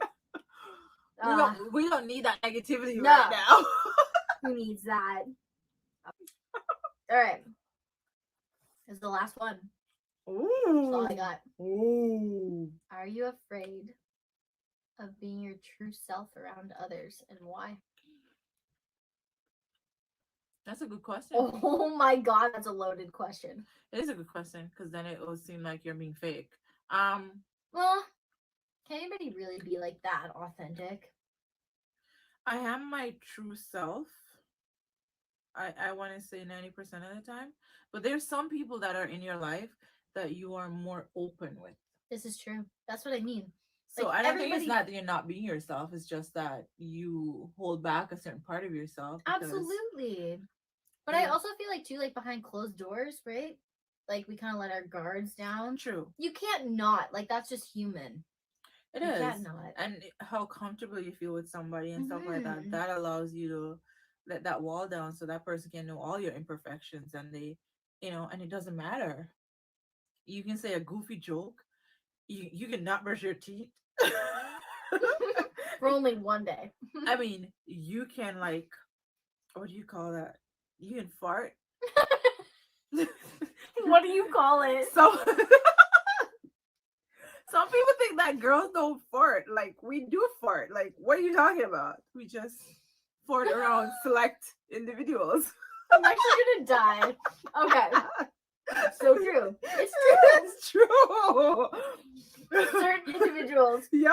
We don't need that negativity No. right now. Who needs that? All right. This is the last one. That's all I Ooh. got. Ooh. Are you afraid of being your true self around others, and why? That's a good question. Oh my god, that's a loaded question. It is a good question because then it will seem like you're being fake. Well, can anybody really be like that authentic? I am my true self. I want to say 90% of the time, but there's some people that are in your life that you are more open with. This is true. That's what I mean. So Like, I don't think it's everybody- not that you're not being yourself. It's just that you hold back a certain part of yourself. because- Absolutely. But I Yeah. also feel like too, like behind closed doors, right? Like we kind of let our guards down. True. You can't not. Like that's just human. It You is. can't not. And how comfortable you feel with somebody and stuff like that. Mhm. That allows you to let that wall down so that person can know all your imperfections and they, and it doesn't matter. You can say a goofy joke. You can not brush your teeth. For only one day. I mean, you can like, what do you call that? You can fart. What do you call it? So some people think that girls don't fart. Like we do fart. Like what are you talking about? We just fart around select individuals. I'm actually gonna die. Okay. So true. It's true. It's true. Certain individuals. Yep.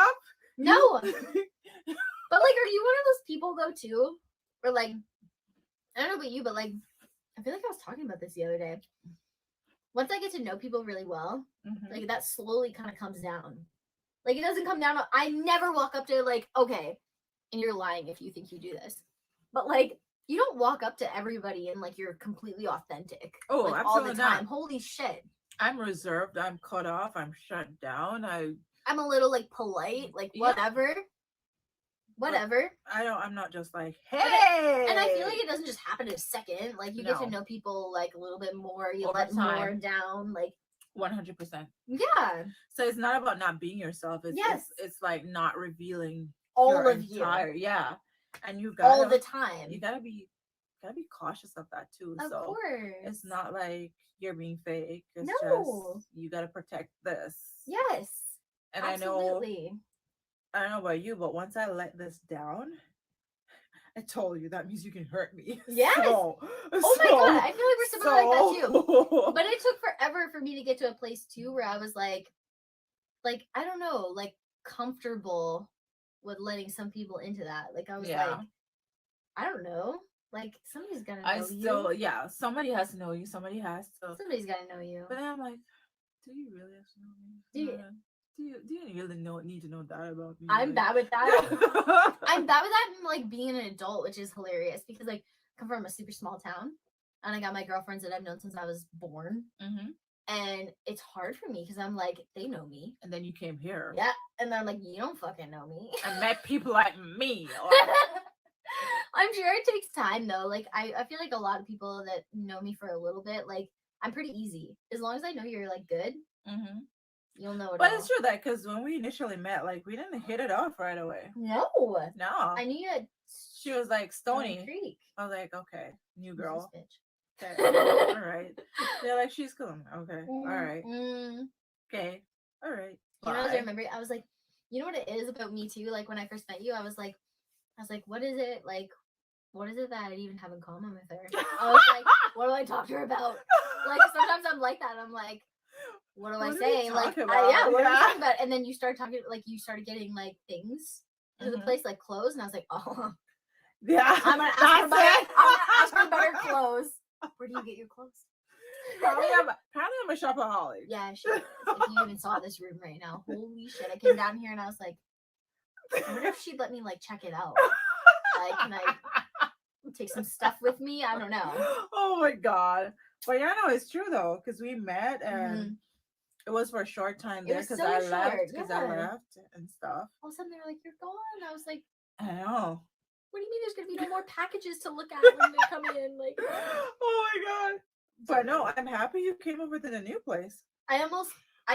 No. But like, are you one of those people though too? Or like, I don't know about you, but like, I feel like I was talking about this the other day. Once I get to know people really well, Mhm. like that slowly kind of comes down. Like it doesn't come down. I never walk up to like, okay, and you're lying if you think you do this, but like you don't walk up to everybody and like you're completely authentic. Oh, like, all the absolutely time. not. Holy shit. I'm reserved. I'm cut off. I'm shut down. I'm a little like polite, like Yeah. whatever. I'm not just like, But hey. And I feel like it doesn't just happen in a second. Like you get to No. know people like a little bit more. You Over let more time. down. Like 100%. yeah, So it's not about not being yourself. It's Yes. it's like not revealing all your of you, entire, yeah. And you gotta all the time. you gotta be cautious of that too. Of so course, it's not like you're being fake. It's No. just you gotta protect this. Yes, And absolutely. I don't know about you, but once I let this down, I told you that means you can hurt me. Yes. So, Oh my god, I feel like we're similar like that too. too. But it took forever for me to get to a place too where I was like I don't know, like comfortable with letting some people into that. Like I was Yeah. like, I don't know, like somebody's gotta know I you. still, yeah, somebody has to know you. Somebody has to. Somebody's gotta know you. But then I'm like, do you really have to know me? Do you- Do you really need to know that about me? I'm Like- bad with that. I'm bad with that and like being an adult, which is hilarious because like I come from a super small town and I got my girlfriends that I've known since I was born. Mhm. And it's hard for me because I'm like, they know me. And then you came here. Yeah. And then I'm like, you don't fucking know me. And met people like me. I'm sure it takes time though. Like I feel like a lot of people that know me for a little bit, like I'm pretty easy. As long as I know you're like good, Mhm. you'll know it But all. it's true that because when we initially met, like we didn't hit it off right away. No. No. I knew you had She was like Stony Stony. Creek. I was like, okay, new Who's girl. this bitch? Okay, all right. They're like, she's cool. Okay, all right. Mm. Okay, all right. You know, as I Bye. remember, I was like, you know what it is about me too? Like when I first met you, I was like, what is it? Like, what is it that I even have in common with her? I was like, what do I talk to her about? Like sometimes I'm like that. I'm like, what do I What do we say? Like, talk about? yeah, what are we Yeah. talking about? And then you start talking, like you started getting like things into the Mhm. place, like clothes, and I was like, oh, Yeah, I'm gonna ask her that's better. it. I'm gonna ask her better clothes. Where do you get your clothes? Apparently I'm a shopaholic. Yeah, she is. If you even saw this room right now, holy shit! I came down here and I was like, I wonder if she'd let me like check it out. Like, can I take some stuff with me? I don't know. Oh my god. But yeah, no, it's true though, because we met and Mhm. it was for a short time It there was because so I short, left. Because I yeah. left and stuff. All of a sudden they were like, "You're gone." I was like, I know. "What do you mean? There's gonna be no more packages to look at when they come in?" Like, Oh my god. But no, I'm happy you came over to the new place. I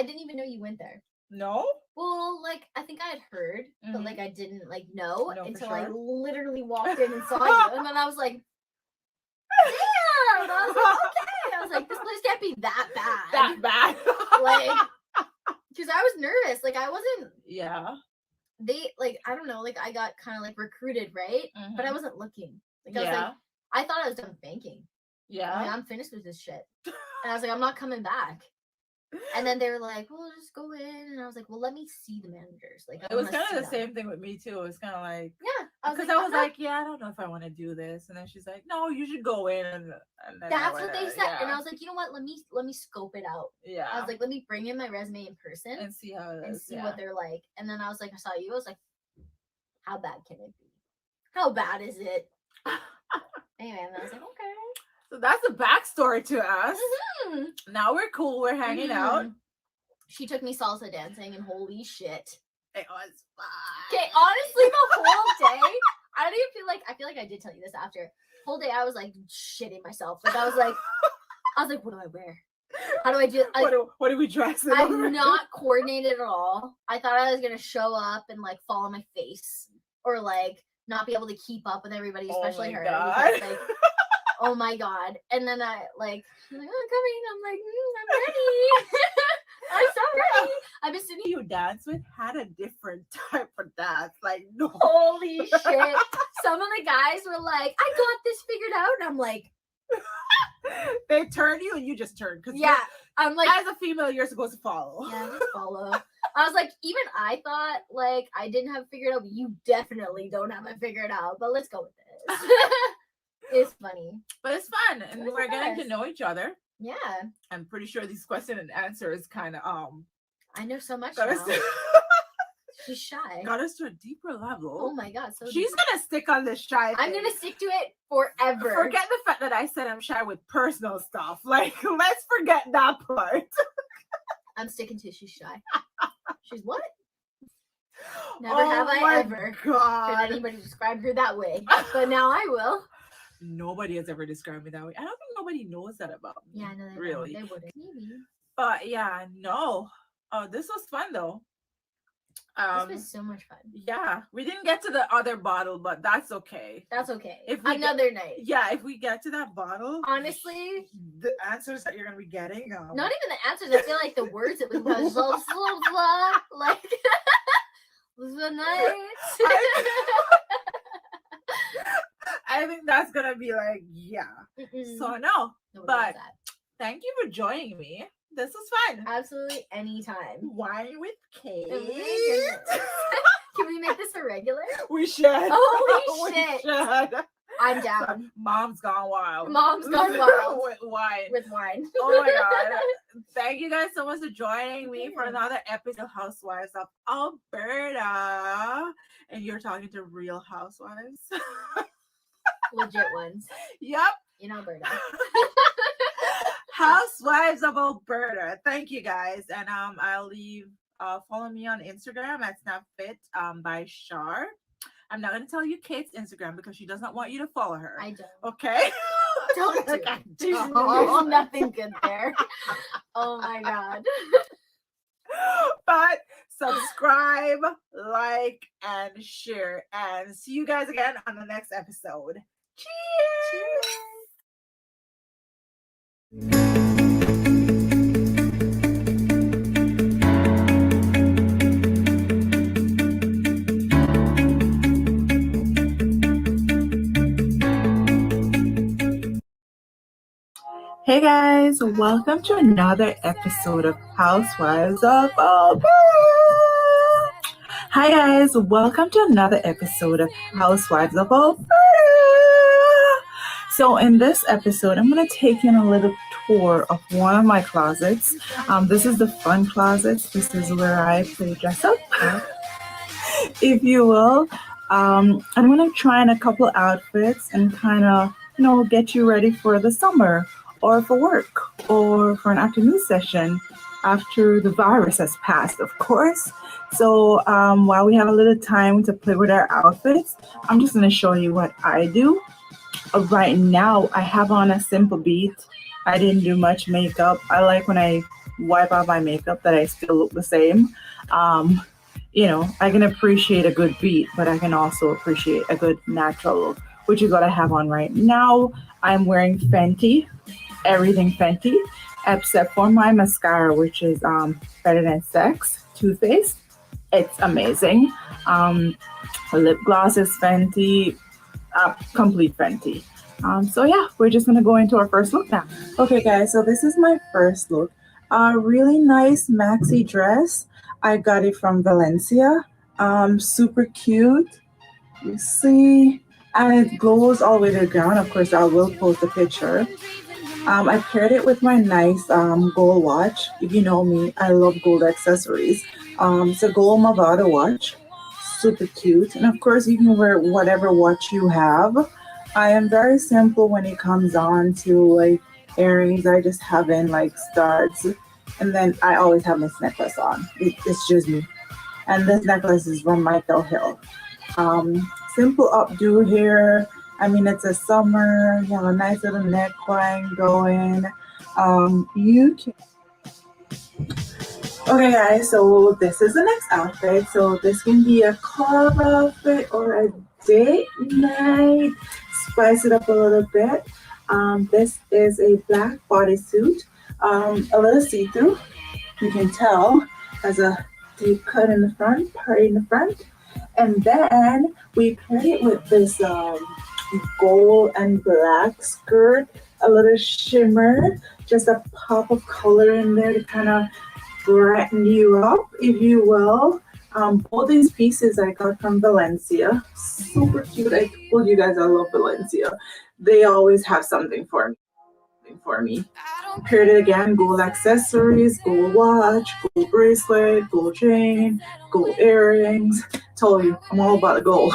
didn't even know you went there. No? Well, like I think I had heard, but Mhm. like I didn't like know Know for until I sure? literally walked in and saw you, and then I was like, "Damn!" And I was like, can't be that bad. That bad. Like, because I was nervous. Like, I wasn't. Yeah. I don't know. Like, I got kind of like recruited, right? But I wasn't looking. Like, I was like, I thought I was done with banking. Yeah. I'm like, I'm finished with this shit. And I was like, I'm not coming back. And then they were like, well, just go in. And I was like, well, let me see the managers. Like, it was kind of the same thing with me too. It was kind of like, yeah, because I was like, yeah, I don't know if I want to do this. And then she's like, no, you should go in. And then that's what they said. And I was like, you know what? Let me scope it out. Yeah. I was like, let me bring in my resume in person and see how it is. And see what they're like. And then I was like, I saw you. I was like, how bad can it be? How bad is it? Anyway, and I was like, okay. So that's the backstory to us. Mm-hmm. Now we're cool. We're hanging out. She took me salsa dancing, and holy shit, it was fun. Okay, honestly, the whole day, I don't even feel like I did tell you this after. Whole day, I was like shitting myself. Like I was like, what do I wear? How do I do? What do we dress in? I'm not coordinated at all. I thought I was gonna show up and like fall on my face or like not be able to keep up with everybody, especially her. Because, like, oh my god! And then I'm like, oh, I'm coming. I'm like, I'm ready. I'm so ready. I've been sitting. You dance with had a different type of dance. Like, no. Holy shit! Some of the guys were like, I got this figured out, and I'm like, they turn you and you just turn. Yeah, I'm like, as a female, you're supposed to follow. Yeah, just follow. I was like, even I thought like I didn't have it figured out, but you definitely don't have it figured out. But let's go with this. It's funny, but it's fun, and we're getting to know each other. Yeah, I'm pretty sure these question and answers kind of I know so much now. She's shy. Got us to a deeper level. Oh my god! So she's gonna stick on this shy. I'm gonna stick to it forever. Forget the fact that I said I'm shy with personal stuff. Like, let's forget that part. I'm sticking to she's shy. She's what? Never have I ever heard anybody describe her that way. But now I will. Nobody has ever described me that way. I don't think nobody knows that about me. Yeah, I know they really. They wouldn't. Maybe. But yeah, no. This was fun though. This was so much fun. Yeah, we didn't get to the other bottle, but that's okay. That's okay. If another night. Yeah, if we get to that bottle, honestly, the answers that you're gonna be getting. Not even the answers. I feel like the words that we use. Like the night. I think that's gonna be like, yeah. So no, but thank you for joining me. This was fun. Absolutely, anytime. Wine with Kate. Can we make this a regular? We should. Holy shit! Should. I'm down. So, Mom's gone wild. Mom's gone wild with wine. With wine. Oh my god! Thank you guys so much for joining me for another episode of Housewives of Alberta. And you're talking to real housewives. Legit ones. Yep. In Alberta. Housewives of Alberta. Thank you guys. And I'll leave follow me on Instagram at snapfit by Shar. I'm not gonna tell you Kate's Instagram because she does not want you to follow her. I don't. Okay. Don't do it. There's nothing good there. Oh my god. But subscribe, like, and share. And see you guys again on the next episode. Cheers! Hey guys, welcome to another episode of Housewives of Alberta. Hi guys, welcome to another episode of Housewives of Alberta. So in this episode, I'm going to take you on a little tour of one of my closets. This is the fun closet. This is where I play dress up, if you will. I'm going to try on a couple outfits and kind of, get you ready for the summer or for work or for an afternoon session after the virus has passed, of course. So while we have a little time to play with our outfits, I'm just going to show you what I do. Right now, I have on a simple beat. I didn't do much makeup. I like when I wipe out my makeup that I still look the same. I can appreciate a good beat, but I can also appreciate a good natural look, which is what I have on right now. I'm wearing Fenty, everything Fenty. except for my mascara, which is Better Than Sex Too Faced. It's amazing. Lip gloss is Fenty, complete Fenty. So yeah, we're just gonna go into our first look now. Okay guys, so this is my first look. A really nice maxi dress. I got it from Valencia. Super cute. You see, and it glows all the way to the ground. Of course, I will post a picture. I paired it with my nice gold watch. If you know me, I love gold accessories. It's a gold Movado watch. Super cute. And of course, you can wear whatever watch you have. I am very simple when it comes on to like earrings. I just have in like studs. And then I always have this necklace on. It's just me. And this necklace is from Michael Hill. Simple updo here. I mean, it's a summer. You have a nice little neckline going. You can. Okay, guys. So this is the next outfit. So this can be a club outfit or a date night. Spice it up a little bit. This is a black bodysuit. A little see-through. You can tell has a deep cut in the front, part in the front, and then we paired it with this gold and black skirt, a little shimmer, just a pop of color in there to kind of brighten you up, if you will. Both these pieces I got from Valencia. Super cute. I told you guys I love Valencia. They always have something for me. Paired it again, gold accessories, gold watch, gold bracelet, gold chain, gold earrings. Told you, I'm all about the gold.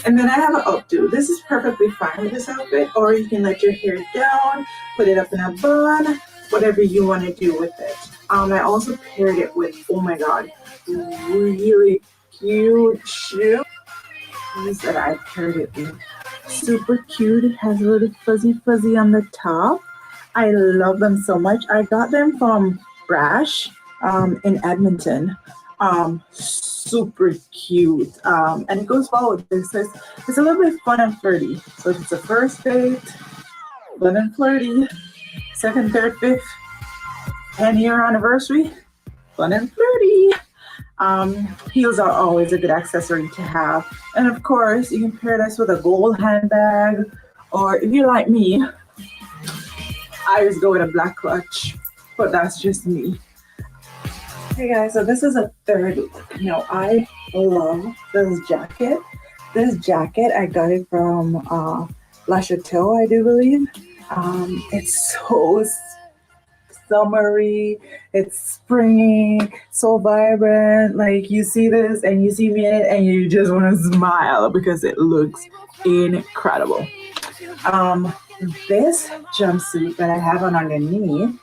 And then I have an updo. This is perfectly fine with this outfit, or you can let your hair down, put it up in a bun, whatever you want to do with it. I also paired it with, oh my god, really cute shoes that I paired it with. Super cute. It has a little fuzzy on the top. I love them so much. I got them from Brash in Edmonton. Super cute. And it goes well with this. It's a little bit fun and flirty. So if it's a first date, fun and flirty. Second, third, fifth, 10-year anniversary, fun and flirty. Heels are always a good accessory to have. And of course, you can pair this with a gold handbag, or if you're like me, I just go with a black clutch, but that's just me. Hey guys, so this is a third look. Now, I love this jacket. This jacket, I got it from La Chateau, I do believe. It's so summery, it's springy, so vibrant. Like, you see this and you see me in it and you just want to smile because it looks incredible. This jumpsuit that I have on underneath,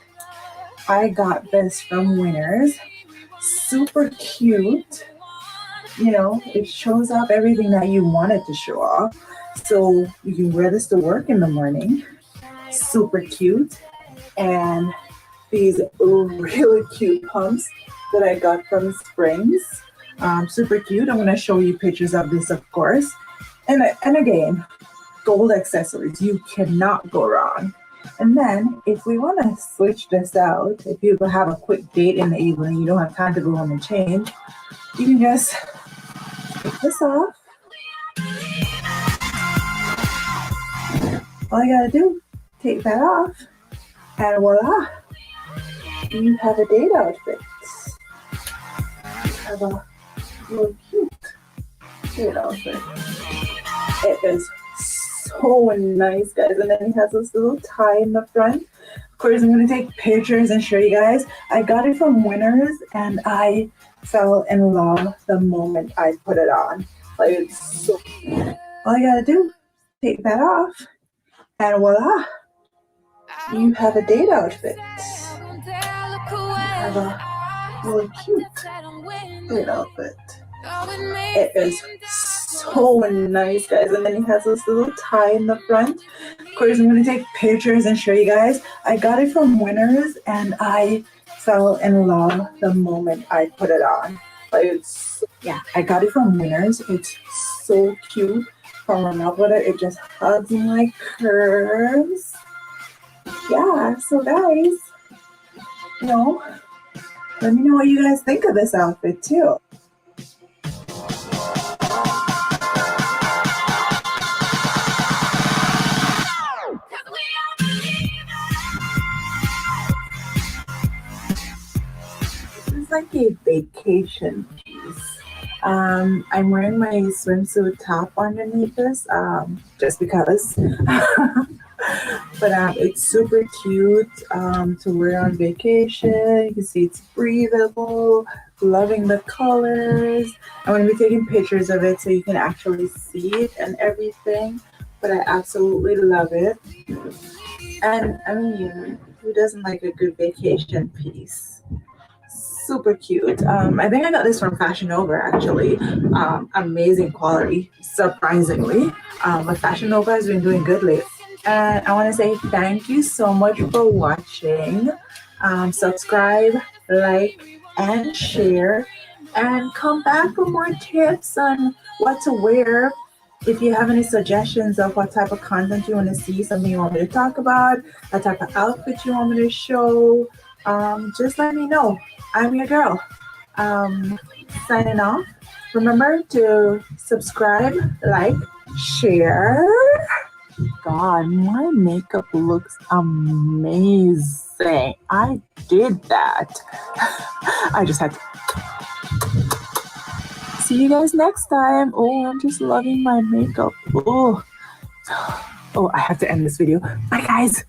I got this from Winners. Super cute. You know, it shows off everything that you want it to show off. So you can wear this to work in the morning. Super cute. And these really cute pumps that I got from Springs. Super cute. I'm going to show you pictures of this, of course. And again, gold accessories. You cannot go wrong. And then if we want to switch this out, if you have a quick date in the evening, you don't have time to go home and change, you can just take this off. All you got to do, take that off, and voila. You have a date outfit. You have a really cute date outfit. It is so nice, guys. And then it has this little tie in the front. Of course, I'm going to take pictures and show you guys. I got it from Winners, and I fell in love the moment I put it on. Like, it's so cute. All you got to do, take that off, and voila. You have a date outfit. Have a really cute date outfit. It is so nice, guys. And then it has this little tie in the front. Of course, I'm going to take pictures and show you guys. I got it from Winners, and I fell in love the moment I put it on. Like, it's, yeah, I got it from Winners. It's so cute. Falling in love with it. It just hugs my curves. Yeah, so guys, Let me know what you guys think of this outfit too. This is like a vacation piece. I'm wearing my swimsuit top underneath this, just because. But it's super cute to wear on vacation. You can see it's breathable, loving the colors. I'm going to be taking pictures of it so you can actually see it and everything. But I absolutely love it. And I mean, who doesn't like a good vacation piece? Super cute. I think I got this from Fashion Nova actually. Amazing quality, surprisingly. But Fashion Nova has been doing good lately. And I want to say thank you so much for watching. Subscribe, like, and share. And come back for more tips on what to wear. If you have any suggestions of what type of content you want to see, something you want me to talk about, a type of outfit you want me to show, just let me know. I'm your girl. Signing off. Remember to subscribe, like, share. God, my makeup looks amazing. I did that. I just had to. See you guys next time. Oh, I'm just loving my makeup. Oh, I have to end this video. Bye, guys.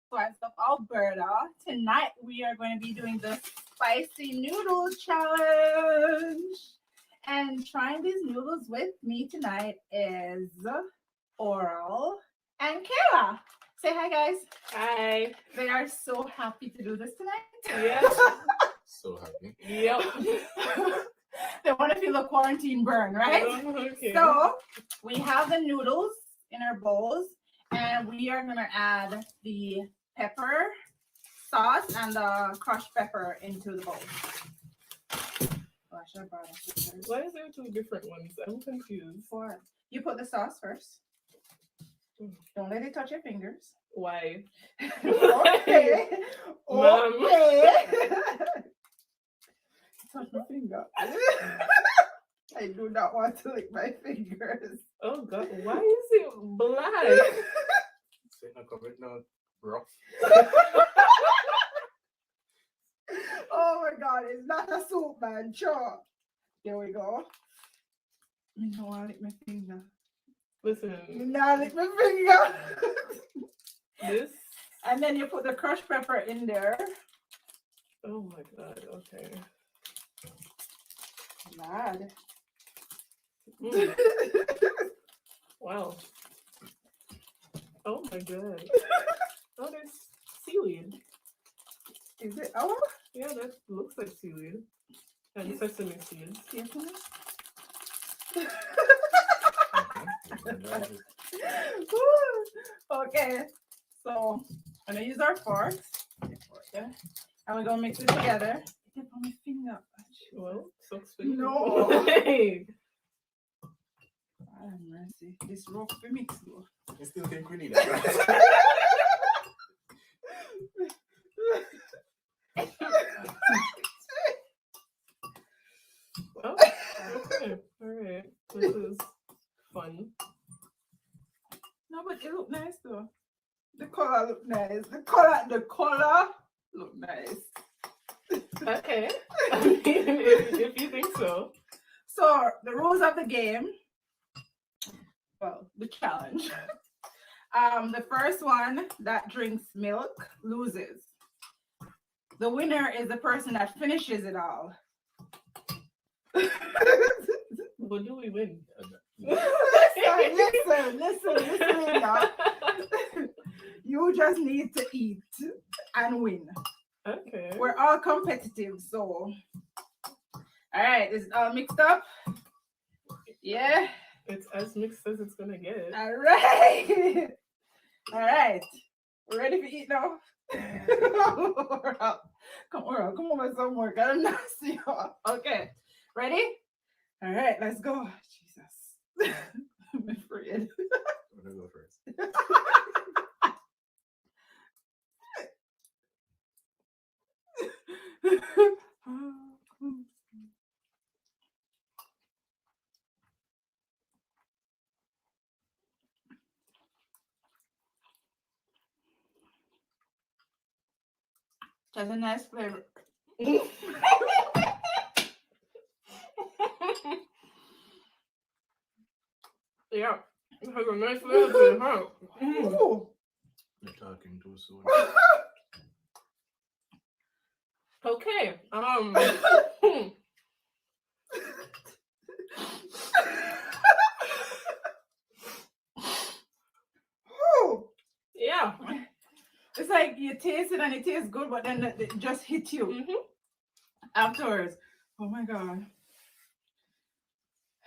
Slice of Alberta. Tonight we are going to be doing the spicy noodles challenge. And trying these noodles with me tonight is Oral and Kayla. Say hi, guys. Hi. They are so happy to do this tonight. Yeah. So happy. Yep. They want to feel the quarantine burn, right? Okay. So we have the noodles in our bowls, and we are going to add the pepper sauce and the crushed pepper into the bowl. Why is there two different ones? I'm confused. Four. You put the sauce first. Don't let it touch your fingers. Why? Okay. Mom. Okay. Touch my finger. I do not want to lick my fingers. Oh God, why is it black? Say no comment no, bro. Oh my God, it's not a soup, man. Sure. There we go. You know I lick my finger. Listen, Now lick my finger. this. And then you put the crushed pepper in there. Oh my God. Okay. Mad. Mm. Wow. Oh my God. Oh, there's seaweed. Is it? Oh, Yeah, that looks like seaweed. And sesame seeds. carefully. Okay, so I'm gonna use our forks. And we're gonna mix it together. Get on my finger. Well, sucks for No. Hey. Oh, mercy. This rough for mix though. I still think we need that. Oh, okay. All right. This is fun. No, but it look nice though. The color look nice. The color look nice. Okay. I mean, if you think so. So the rules of the game, well, the challenge. The first one that drinks milk loses. The winner is the person that finishes it all. What do we win? Listen now. You just need to eat and win. Okay. We're all competitive, so. All right, is it all mixed up? Yeah. It's as mixed as it's gonna get. All right. All right. We're ready for eat now? Come over somewhere. Gotta not see you. Okay. Ready? All right, let's go. Jesus. I'm afraid. I'm gonna go first. That's a nice flavor. Yeah. It has a nice flavor to it, huh? Ooh. You're talking too soon. Okay. Ooh. Yeah. It's like you taste it and it tastes good, but then it just hit you Mm-hmm. afterwards. Oh my god.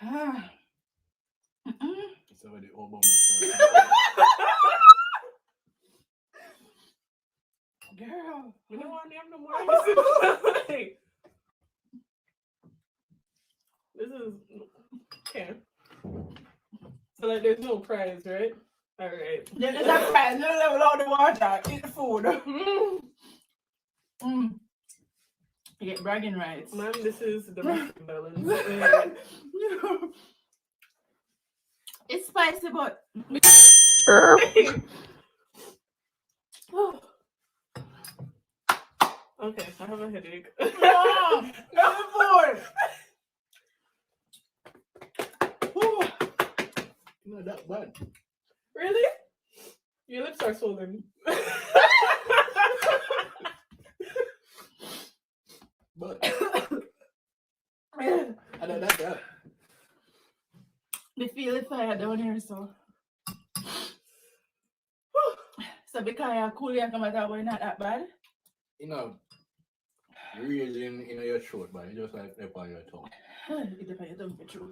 Ah. Mm-mm. It's already Obama. Girl. You know what? I'm no more. Like, this is okay. So like, there's no prize, right? All right. Then it's not right. No level out the water. Eat the food. Mm. Mm. You get bragging rights. Man, this is the domestic balance. It's spicy, but Okay, I have a headache. no, not the food. Not that bad. Really? Your lips are swollen. But other than that, They feel the fire down here, so. So because you're cool, you come out way not that bad. you know, reason in your throat, but it's just like up on your tongue. It depends on your tongue for true.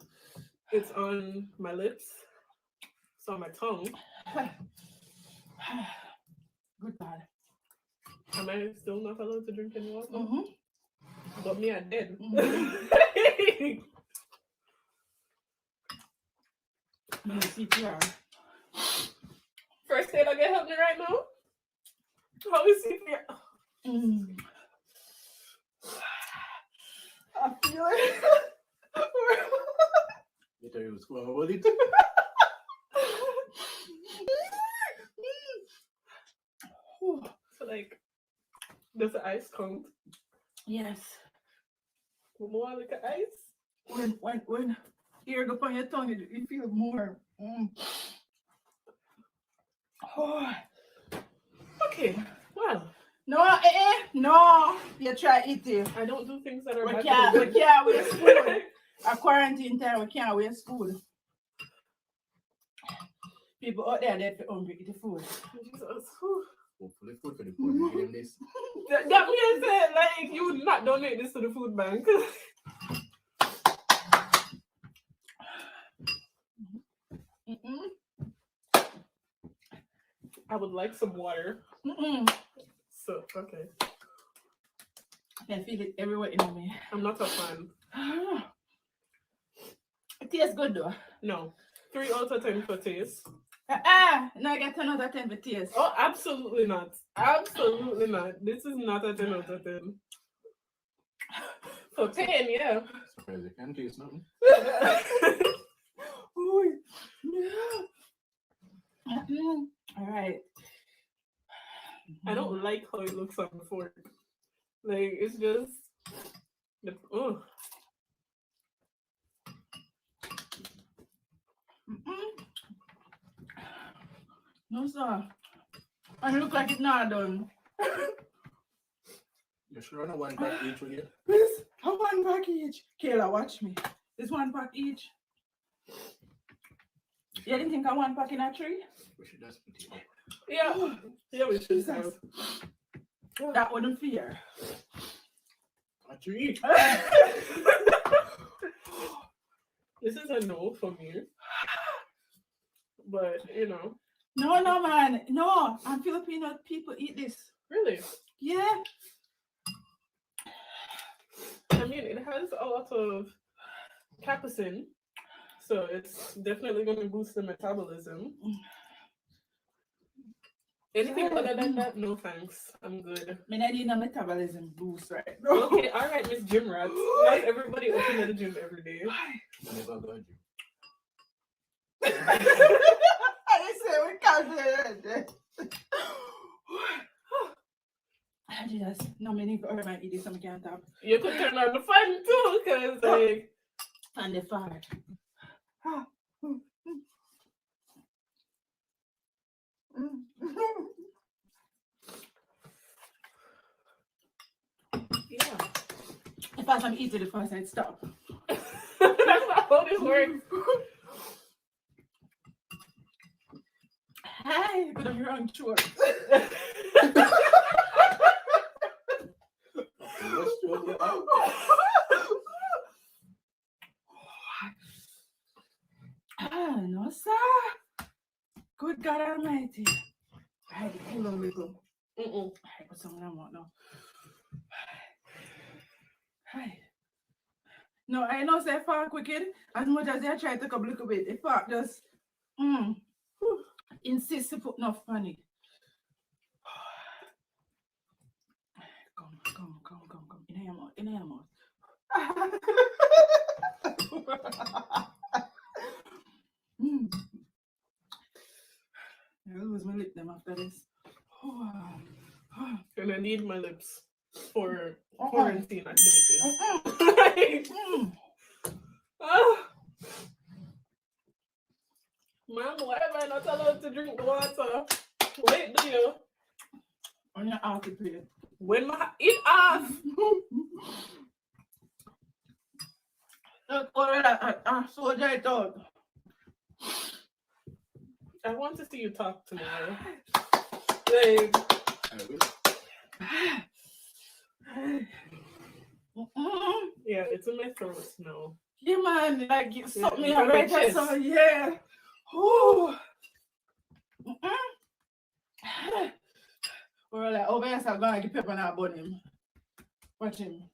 It's on my lips. It's on my tongue. Good God. Am I still not allowed to drink any water? Mm-hmm. But me, I did. CPR. First aid, I get help me right now. How is CPR? Mm. I feel it. You tell you school about it. So like, does the ice count? Yes. More like an ice? When air go on your tongue, you feel more. Mm. Oh. Okay, well, No. You try eating. I don't do things that are We bad can't for the waste food. A quarantine time, we can't waste food. People out there, they're hungry, eat the food. Jesus. Whew. Hopefully, food for the poor. You give them this. That means that, like, you would not donate this to the food bank. Mm-mm. I would like some water. Mm-mm. So, okay. I can feel it everywhere in me. I'm not a fan. It tastes good though. No. 3 out of 10 for taste. No, I get 10 out of 10 for taste. Oh, absolutely not. Absolutely not. This is not a 10 out of 10. For 10, yeah. Surprise, you can't taste nothing. Ooh, yeah. All right. I don't like how it looks on the fork. Like, it's just. Oh. No, sir. And it look like it's not done. You sure on a one pack each with you? This, a one pack each. Kayla, watch me. This one pack each. You didn't think I one pack in a tree? We should just put it up. Yeah. Yeah, we should Jesus. have. That wouldn't fear. A tree. This is a no for me. But, you know. No, man. No. And Filipino people eat this. Really? Yeah. has a lot of capsaicin, so it's definitely going to boost the metabolism. Anything other than that, no thanks. I'm good. I need a metabolism boost right now. Okay, all right, Miss Gym Rat. Not everybody open at the gym every day. Never got you. I say we can't do it. I just no meaning or my eating some can't tap. You could turn on the fan too, cause like And the fire. yeah. If I eat it the first I'd stop. That's not how this works. Hey, but I'm wrong short. Let's do it. No, sir. Good God Almighty. Hey, hold on, little. Hey, put some of them out now. Hey. No, I know say fuck wicked. As much as they try to take a little bit, the fuck just insist to put enough funny. Come. In your mouth. I'll lose my lip them after this. And I need my lips for quarantine activities. Mom, why am I not allowed to drink water? Wait, do you? On your off the plate. When my it off. Look, all that soldier it out. I want to see you talk tomorrow. Like, yeah, it's in my throat now. Yeah, man, like you stop me from my right chest. so yeah. Ooh. Or like over here, so I'm gonna get pepper and I'll burn him. Watch him.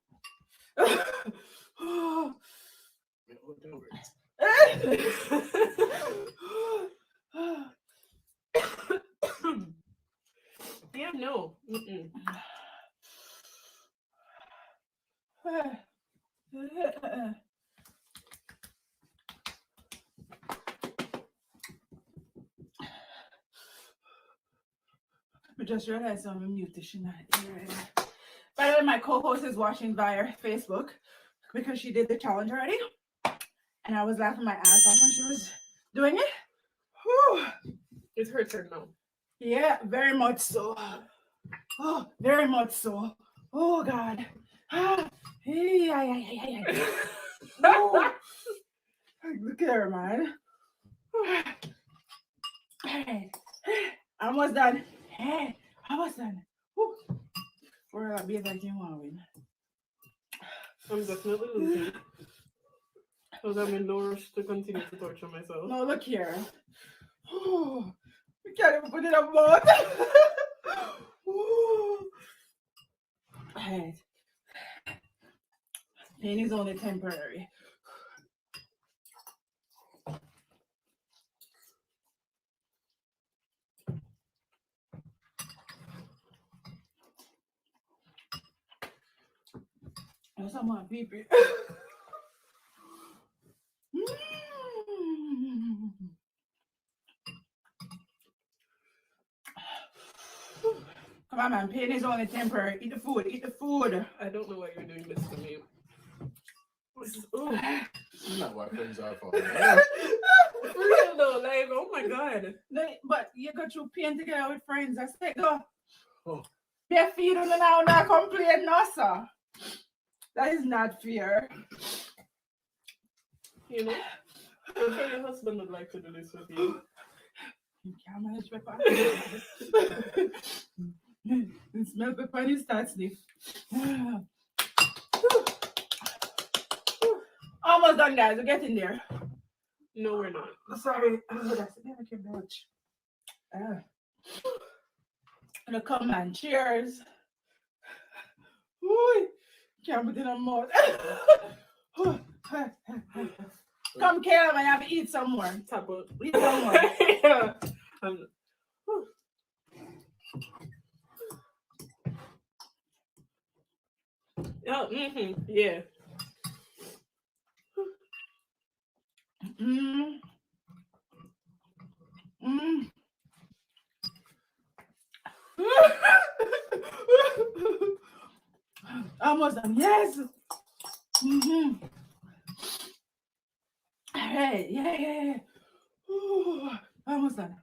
Yeah, no. We just realized I'm muted. She's not here. By the way, my co-host is watching via Facebook because she did the challenge already. And I was laughing my ass off when she was doing it. Whew. It's her turn now. Yeah, very much so. Oh, very much so. Oh, God. Hey. Oh. Look at her, man. Hey. Almost done. Hey, almost done. Whew. We're gonna be like you want win. I'm definitely losing. Because I'm in no rush to continue to torture myself. No, look here. Oh, we can't even put it up mouth. Hey. Pain is only temporary. That's not my baby. Come on, man. Pain is only temporary. Eat the food. Eat the food. I don't know why you're doing this to me. This is, oh. This is not what friends are for. For real though, like, oh my god. No, but you got through pain together with friends. That's it. Go. Oh. Bare feet on the now, not complain, no, sir. That is not fair. You know? I'm sure your husband would like to do this with you. You can't manage pepper. You smell pepper and you start sniff. Almost done, guys. We're getting there. No, we're not. Sorry. Oh, that's a never came much. Come on. Cheers. Ooh. Can't put it in a mouth. Come, Caleb, I have to eat some more. Tap out. Eat some more. Yeah. Oh, yeah. Mm. Mm. Almost done. Yes. Mm-hmm. All right. Yeah. Ooh, almost done.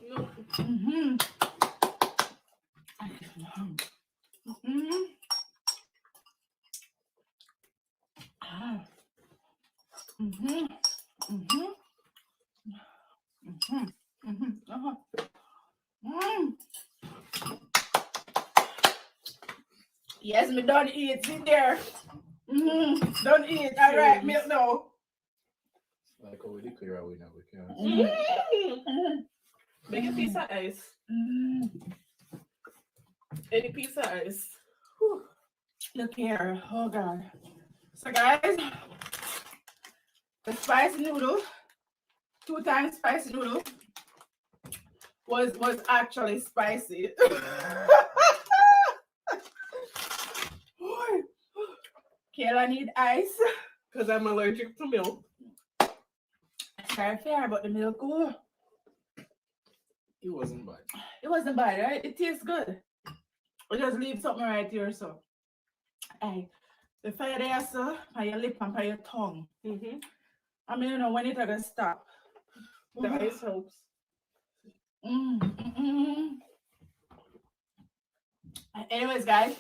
No. Mm-hmm. Mm-hmm. Mm-hmm. Mm-hmm. Mm-hmm. Mm-hmm. Uh-huh. Mm. Yes, me done eat. Sit there. Mm-hmm. Done eat. All right, milk now. Like how we declare a winner, we can't. Mm-hmm. Make a piece of ice. Mm. Any piece of ice. Whew. Look here. Oh God. So guys, the spicy noodle, 2 times spicy noodle, was actually spicy. Kayla need ice. Because I'm allergic to milk. Sorry, fair, but the milk, oh, It wasn't bad. it wasn't bad, right? It tastes good. We just leave something right here, so. Hey, the fire there, so, by your lip and by your tongue. Mm-hmm. I mean, you know, when it's gonna stop. The ice helps. Anyways, guys,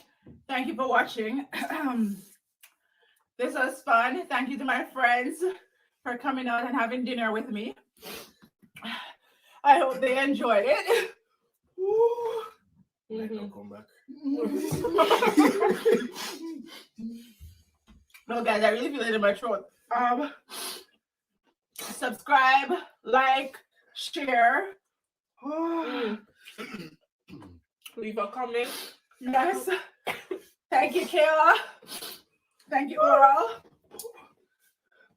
thank you for watching. This was fun. Thank you to my friends for coming out and having dinner with me. I hope they enjoyed it. Woo. Might not come back. No, guys, I really feel it in my throat. Subscribe, like, share. Leave a comment. Yes. Thank you, Kayla. Thank you, Oral.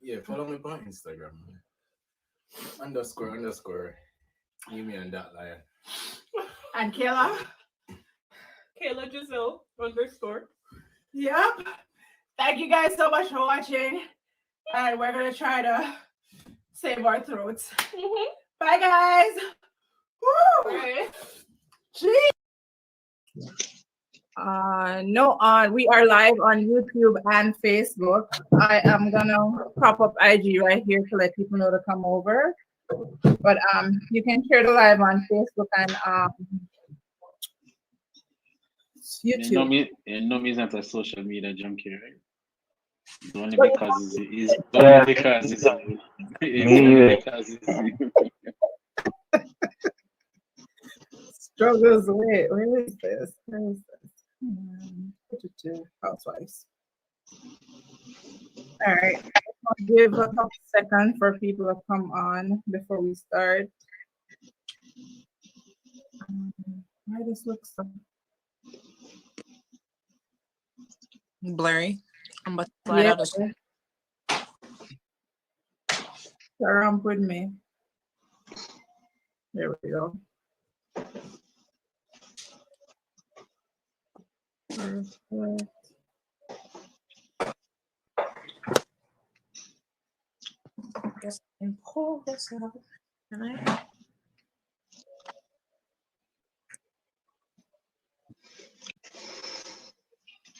Yeah, follow me on Instagram. __ Give me on that lion. And Kayla. Kayla Giselle _. Yep. Thank you guys so much for watching. And we're going to try to save our throats. Bye, guys. Woo. Bye. We are live on YouTube and Facebook. I am gonna pop up IG right here to let people know to come over. But you can share the live on Facebook and YouTube. You know me is not a social media junkie, right? It's only because it's only because it's Struggles. Where is this? Housewives. All right. I'll give a couple seconds for people to come on before we start. Why this looks so blurry? I'm about to slide out of around with me. There we go. Perfect. Guess I can pull this out. Can I?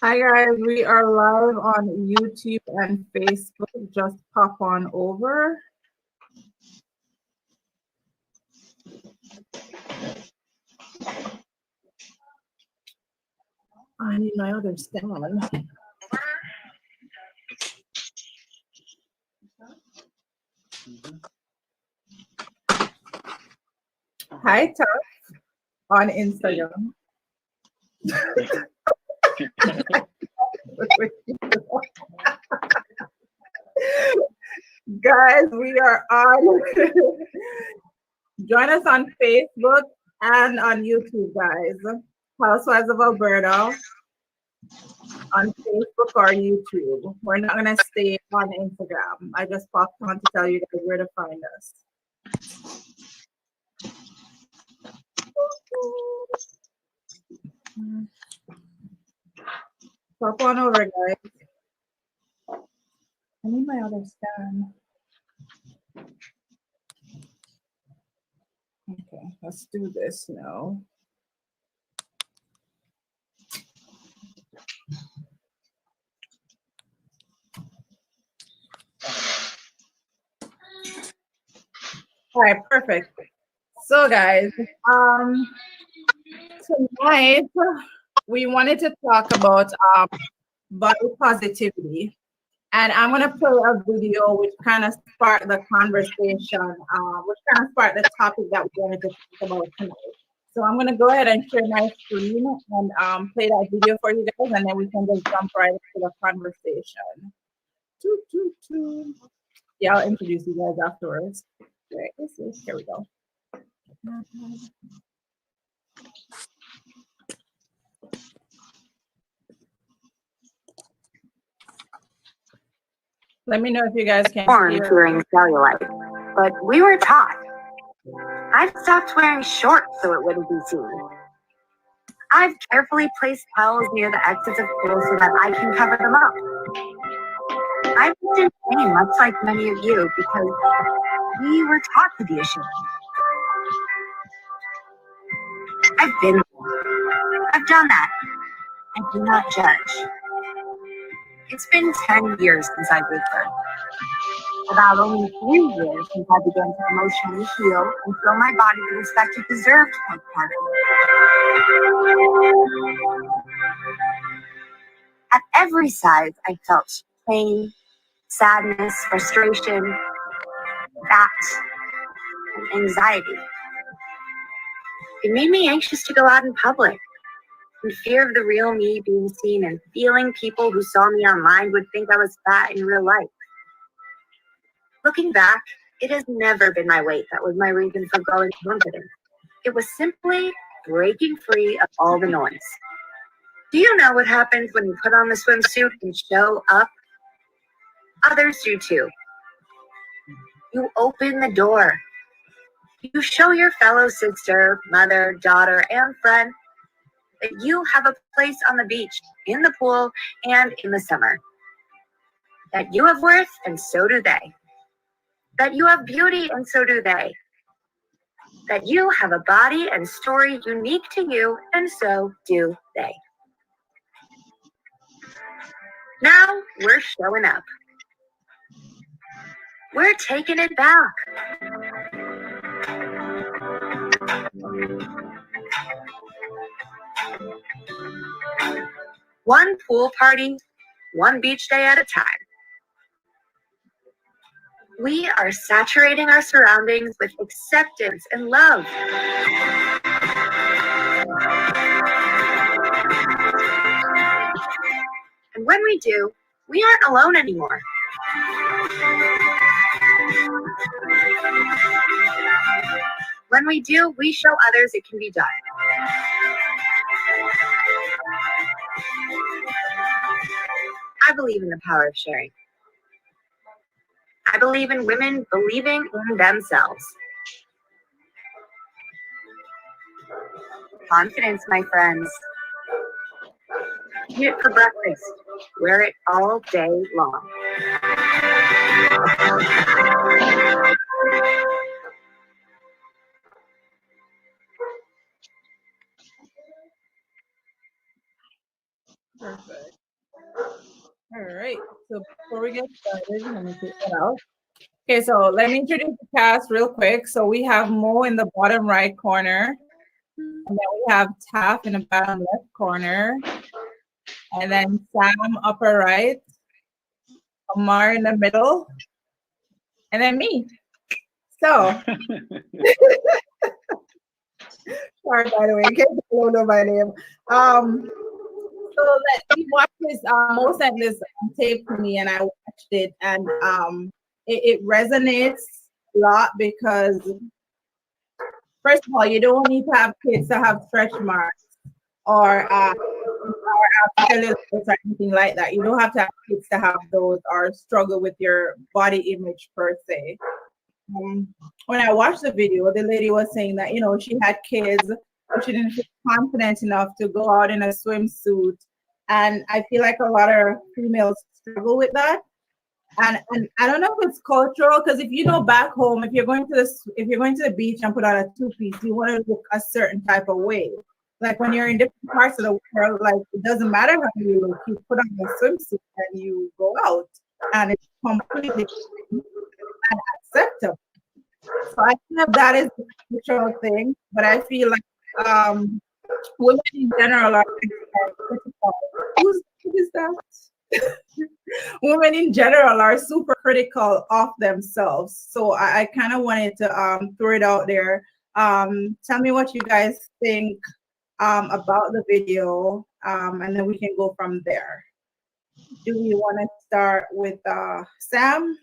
Hi guys, we are live on YouTube and Facebook. Just pop on over. I need my other stand. Hi, Tuff on Instagram. Guys, we are on. Join us on Facebook and on YouTube, guys. Housewives of Alberta on Facebook or YouTube. We're not gonna stay on Instagram. I just popped on to tell you guys where to find us. Pop on over, guys. I need my other stand. Okay, let's do this now. All right, perfect. So guys, tonight we wanted to talk about body positivity. And I'm gonna play a video which kind of sparked the conversation, which kind of sparked the topic that we wanted to talk about tonight. So I'm gonna go ahead and share my screen and play that video for you guys, and then we can just jump right into the conversation. Yeah, I'll introduce you guys afterwards. Right, here we go. Let me know if you guys can hear. Wearing cellulite, but we were taught. I've stopped wearing shorts so it wouldn't be seen. I've carefully placed towels near the exits of pools so that I can cover them up. I've been in pain, much like many of you, because we were taught to be ashamed. I've been there. I've done that. I do not judge. It's been 10 years since I gave birth. About only 3 years since I began to emotionally heal and fill my body the respect it deserved postpartum. At every size, I felt pain, sadness, frustration, fat, and anxiety. It made me anxious to go out in public, in fear of the real me being seen and feeling people who saw me online would think I was fat in real life. Looking back, it has never been my weight that was my reason for growing confidence. It was simply breaking free of all the noise. Do you know what happens when you put on the swimsuit and show up? Others do too. You open the door. You show your fellow sister, mother, daughter, and friend that you have a place on the beach, in the pool, and in the summer. That you have worth, and so do they. That you have beauty, and so do they. That you have a body and story unique to you, and so do they. Now we're showing up. We're taking it back. One pool party, one beach day at a time. We are saturating our surroundings with acceptance and love. And when we do, we aren't alone anymore. When we do, we show others it can be done. I believe in the power of sharing. I believe in women believing in themselves. Confidence, my friends. Eat it for breakfast. Wear it all day long. Perfect. All right. So before we get started, let me take that out. Okay, so let me introduce the cast real quick. So we have Mo in the bottom right corner. And then we have Taff in the bottom left corner. And then Sam upper right. Amar in the middle. And then me. So sorry, by the way, in case you don't know my name. So he watched this, Mo sent this tape to me, and I watched it, and it resonates a lot because first of all, you don't need to have kids to have stretch marks or cellulite or anything like that. You don't have to have kids to have those or struggle with your body image per se. When I watched the video, the lady was saying that, you know, she had kids, but she didn't feel confident enough to go out in a swimsuit. And I feel like a lot of females struggle with that. And I don't know if it's cultural, because if you know back home, if you're going to the beach and put on a two-piece, you want to look a certain type of way. Like when you're in different parts of the world, like it doesn't matter how you look, you put on a swimsuit and you go out, and it's completely unacceptable. So I feel that is a cultural thing, but I feel like women in general are critical. Who is that? Women in general are super critical of themselves. So I kind of wanted to throw it out there. Tell me what you guys think about the video, and then we can go from there. Do we want to start with Sam?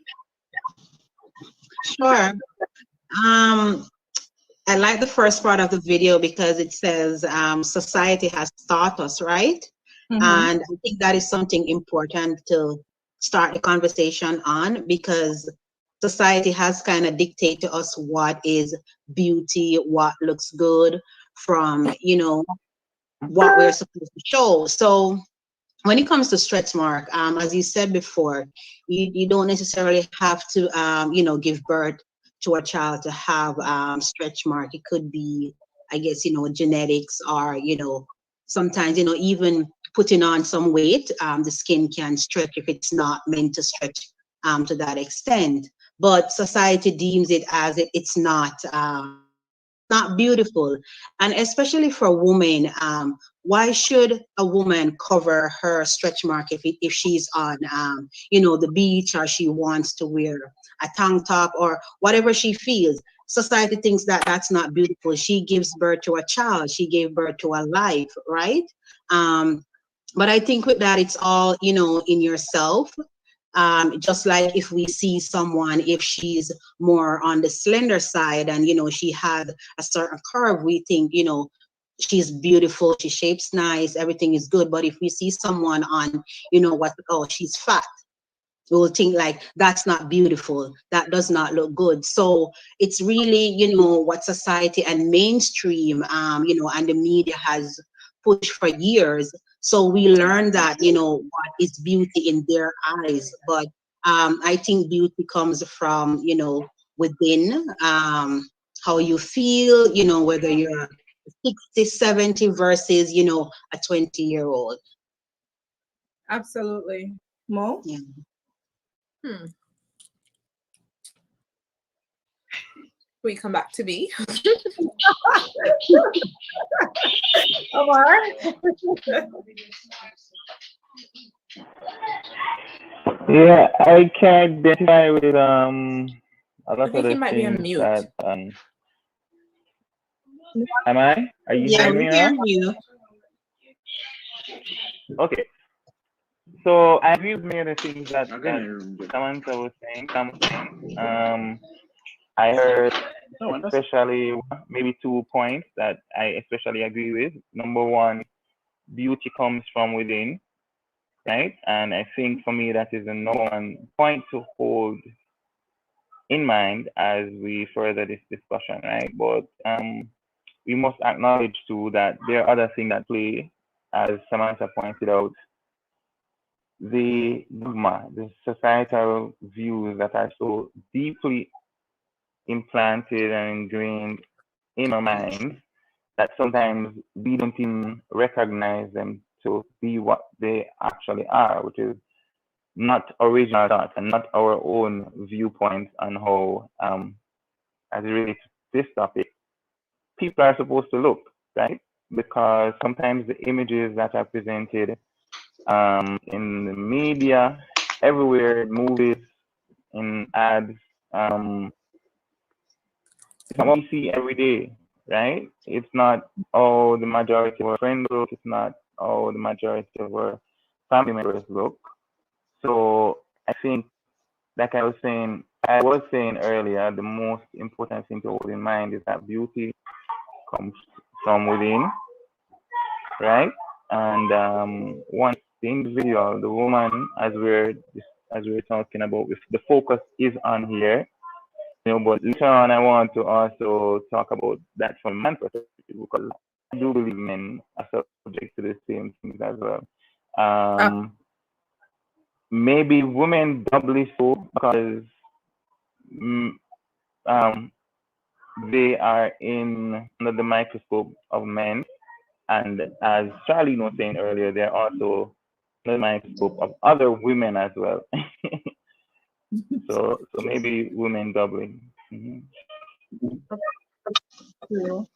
Sure. I like the first part of the video because it says society has taught us, right? Mm-hmm. And I think that is something important to start the conversation on, because society has kind of dictated to us what is beauty, what looks good, from, you know, what we're supposed to show. So when it comes to stretch mark, as you said before, you don't necessarily have to, you know, give birth to a child to have stretch mark. It could be, I guess, you know, genetics, or, you know, sometimes, you know, even putting on some weight, the skin can stretch if it's not meant to stretch to that extent. But society deems it as it's not beautiful. And especially for women, why should a woman cover her stretch mark if she's on you know, the beach, or she wants to wear a tank top or whatever she feels? Society thinks that that's not beautiful. She gives birth to a child, she gave birth to a life, right? But I think with that, it's all, you know, in yourself. Just like if we see someone, if she's more on the slender side and, you know, she had a certain curve, we think, you know, she's beautiful, she shapes nice, everything is good. But if we see someone on, you know, what, oh, she's fat, we'll think like that's not beautiful, that does not look good. So it's really, you know, what society and mainstream, you know, and the media has pushed for years. So we learn that, you know, what is beauty in their eyes. But I think beauty comes from, you know, within, how you feel, you know, whether you're 60, 70 versus, you know, a 20-year-old. Absolutely. Mo? Yeah. We come back to me. Omar? Yeah, I can identify with a lot I of think he the might be on things mute. that am I? Are you Yeah, hearing we me hear now? you. Okay. So I agree with many of the things that I can hear him good. Samantha was saying. I heard especially maybe 2 points that I especially agree with. Number one, beauty comes from within, right? And I think for me that is the number one point to hold in mind as we further this discussion, right? But we must acknowledge too that there are other things that play, as Samantha pointed out. The dogma, the societal views that are so deeply implanted and ingrained in our minds that sometimes we don't even recognize them to be what they actually are, which is not original thoughts and not our own viewpoints on how, as it relates to this topic, people are supposed to look, right? Because sometimes the images that are presented in the media, everywhere, movies, in ads, it's not what we see every day, right? It's not, oh, the majority of our friends look. It's not, oh, the majority of our family members look. So I think, like I was saying earlier, the most important thing to hold in mind is that beauty comes from within, right? And once the individual, the woman, as we're talking about, if the focus is on here, but later on, I want to also talk about that from man's perspective because I do believe men are subject to the same things as well. Um, Maybe women doubly so because mm, um, they are under the microscope of men, and as Charlie was saying earlier, they're also under the microscope of other women as well. so maybe women doubly. Mhm. Cool.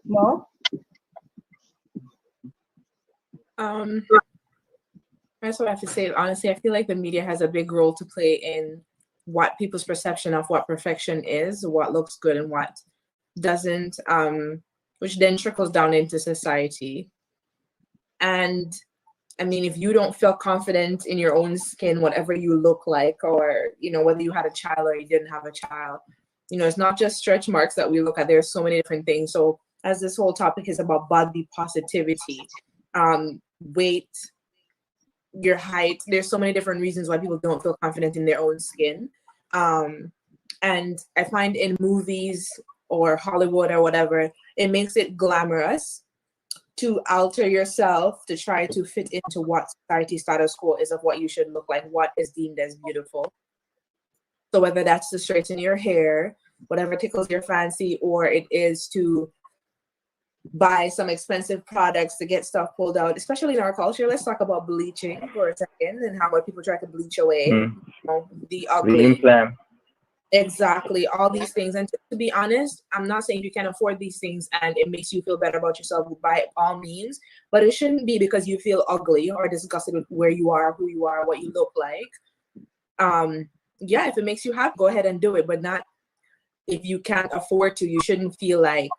Mo? That's what I have to say. Honestly, I feel like the media has a big role to play in what people's perception of what perfection is, what looks good and what doesn't, which then trickles down into society. And I mean, if you don't feel confident in your own skin, whatever you look like, or, you know, whether you had a child or you didn't have a child, you know, it's not just stretch marks that we look at. There's so many different things. So as this whole topic is about body positivity, weight, your height, there's so many different reasons why people don't feel confident in their own skin. And I find in movies or Hollywood or whatever, it makes it glamorous to alter yourself to try to fit into what society status quo is of what you should look like, what is deemed as beautiful. So whether that's to straighten your hair, whatever tickles your fancy, or it is to buy some expensive products to get stuff pulled out, especially in our culture. Let's talk about bleaching for a second and how people try to bleach away the ugly. The implant. Exactly, all these things. And to be honest, I'm not saying you can afford these things and it makes you feel better about yourself by all means, but it shouldn't be because you feel ugly or disgusted with where you are, who you are, what you look like. Yeah, if it makes you happy, go ahead and do it, but not if you can't afford to. You shouldn't feel like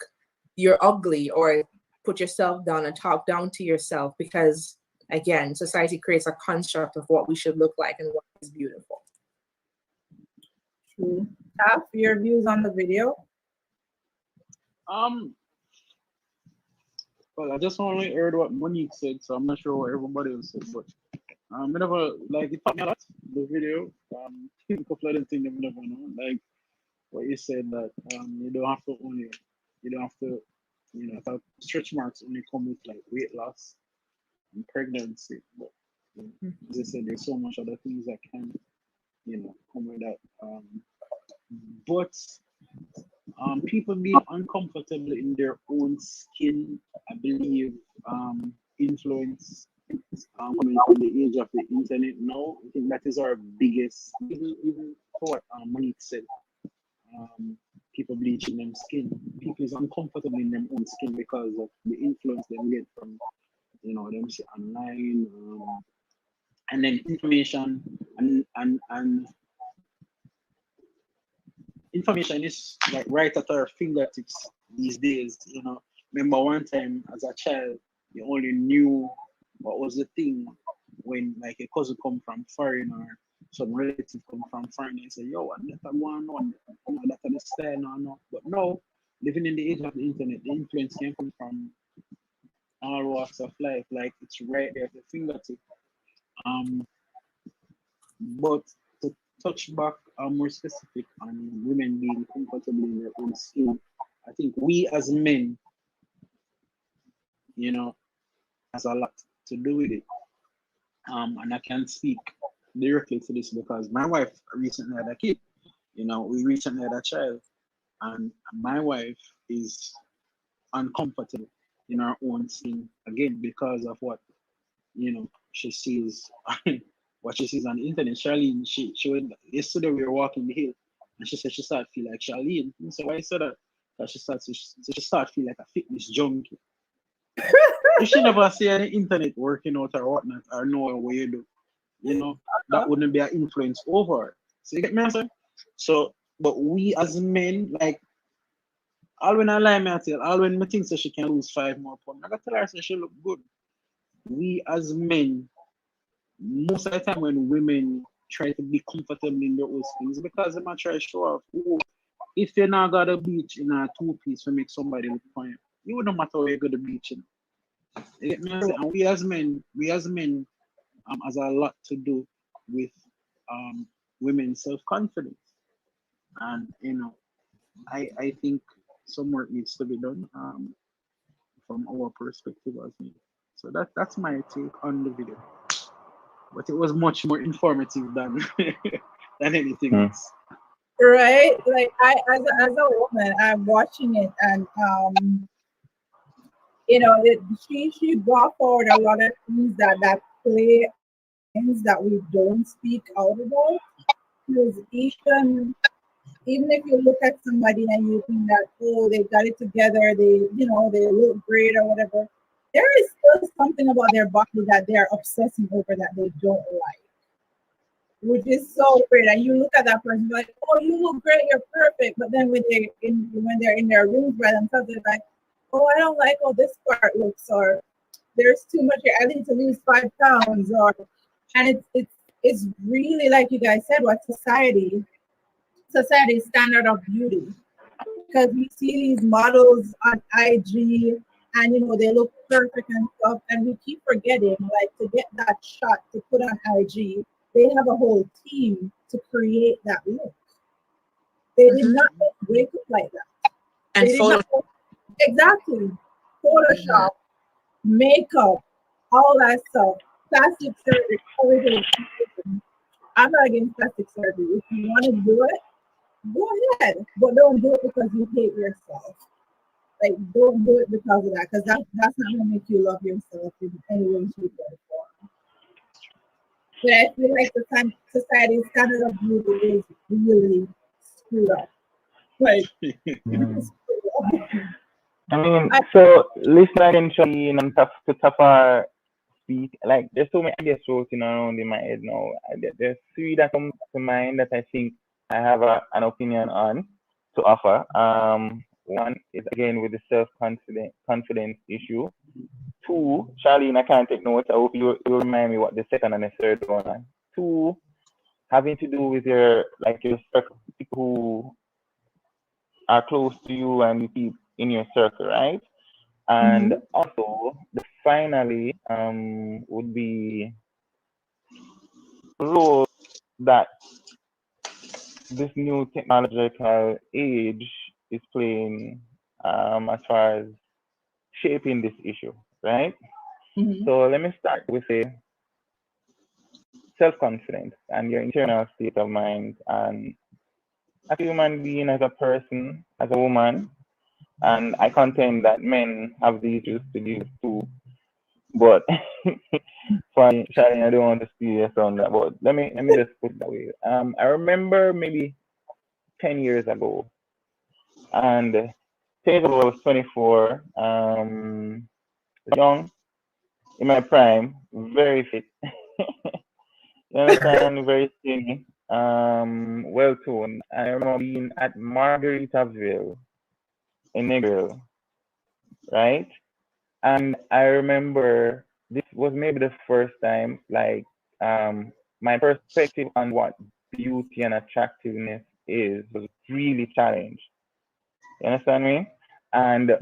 you're ugly or put yourself down and talk down to yourself because, again, society creates a construct of what we should look like and what is beautiful. Tap, your views on the video? Well, I just only heard what Monique said, so I'm not sure what everybody else said, but whenever, like, it taught me a lot, the video. A couple of the things I never know, like what you said, that you don't have to, you know, that stretch marks only come with like weight loss and pregnancy, but you know, as I said, there's so much other things that can, you know, come with that. But people being uncomfortable in their own skin, I believe, influence coming from the age of the internet now. I think that is our biggest, even for what Monique said. People bleaching them skin. People is uncomfortable in their own skin because of the influence they get from, you know, them see online, and then information and information is like right at our fingertips these days. You know, remember one time as a child, you only knew what was the thing when like a cousin come from foreign or some relative come from foreign and say, yo, what that going on? You know, that's the style no. But now, living in the age of the internet, the influence can come from all walks of life. Like it's right there at the fingertip. But to touch back more specific on women being comfortable in their own skin, I think we as men, you know, has a lot to do with it. And I can speak directly to this because my wife recently had a kid. You know, we recently had a child, and my wife is uncomfortable in her own skin again because of what, you know, she sees. What she sees on the internet. Charlene, she went yesterday. We were walking the hill, and she said she started to feel like Charlene. And so why you said that? Because she started to feel like a fitness junkie. If she never see any internet working out or whatnot, or know what you do, you know, that wouldn't be an influence over her. So you get me answer? So, but we as men, like, all when I lie, I tell, all when I think so she can lose 5 more pounds, I got to tell her so she look good. We as men, most of the time when women try to be comfortable in their own skins, because they might try to show off, oh, if you're not got a beach in a two-piece to make somebody look fine, you wouldn't matter where you go to beach. You get me? And we as men, has a lot to do with women's self-confidence. And I think some work needs to be done from our perspective as men. So that's my take on the video. But it was much more informative than than anything else. Right? Like as a woman, I'm watching it, and she brought forward a lot of things that play things that we don't speak out about. Because even if you look at somebody and you think that, oh, they got it together, they look great or whatever, there is still something about their body that they're obsessing over that they don't like, which is so great. And you look at that person like, oh, you look great, you're perfect. But then when they're in their rooms by themselves, they're like, oh, I don't like how this part looks, or there's too much here, I need to lose 5 pounds, and it's really, like you guys said, what society's standard of beauty. Because we see these models on IG and they look perfect and stuff, and we keep forgetting, like, to get that shot to put on IG, they have a whole team to create that look. They did not wake up like that. And Exactly. Photoshop, makeup, all that stuff, plastic surgery, everything. I'm not against plastic surgery. If you want to do it, go ahead, but don't do it because you hate yourself. Like, don't do it because of that, because that's not going to make you love yourself in any way, shape, or form. But I feel like the society's standard of beauty is really screwed up. Like, I mean, so listener can try and tougher speak. Like, there's so many ideas floating around in my head now. There's 3 that come to mind that I think I have an opinion on to offer. One is, again, with the self-confidence issue. 2, Charlene, I can't take notes. I hope you remind me what the second and the third one are. 2, having to do with your circle, people who are close to you and you keep in your circle, right? And also, finally, would be role that this new technological age is playing as far as shaping this issue, right? So let me start with self-confidence and your internal state of mind. And as a human being, as a person, as a woman, and I contend that men have these issues to deal with too. But fine, Shani, I don't want to steal your on that. But let me just put it that way. I remember maybe 10 years ago, and 10 years ago I was 24, young, in my prime, very fit. You understand? Very skinny, well toned. I remember being at Margaritaville in Negril, right? And I remember this was maybe the first time, like, my perspective on what beauty and attractiveness was really challenged. You understand me? And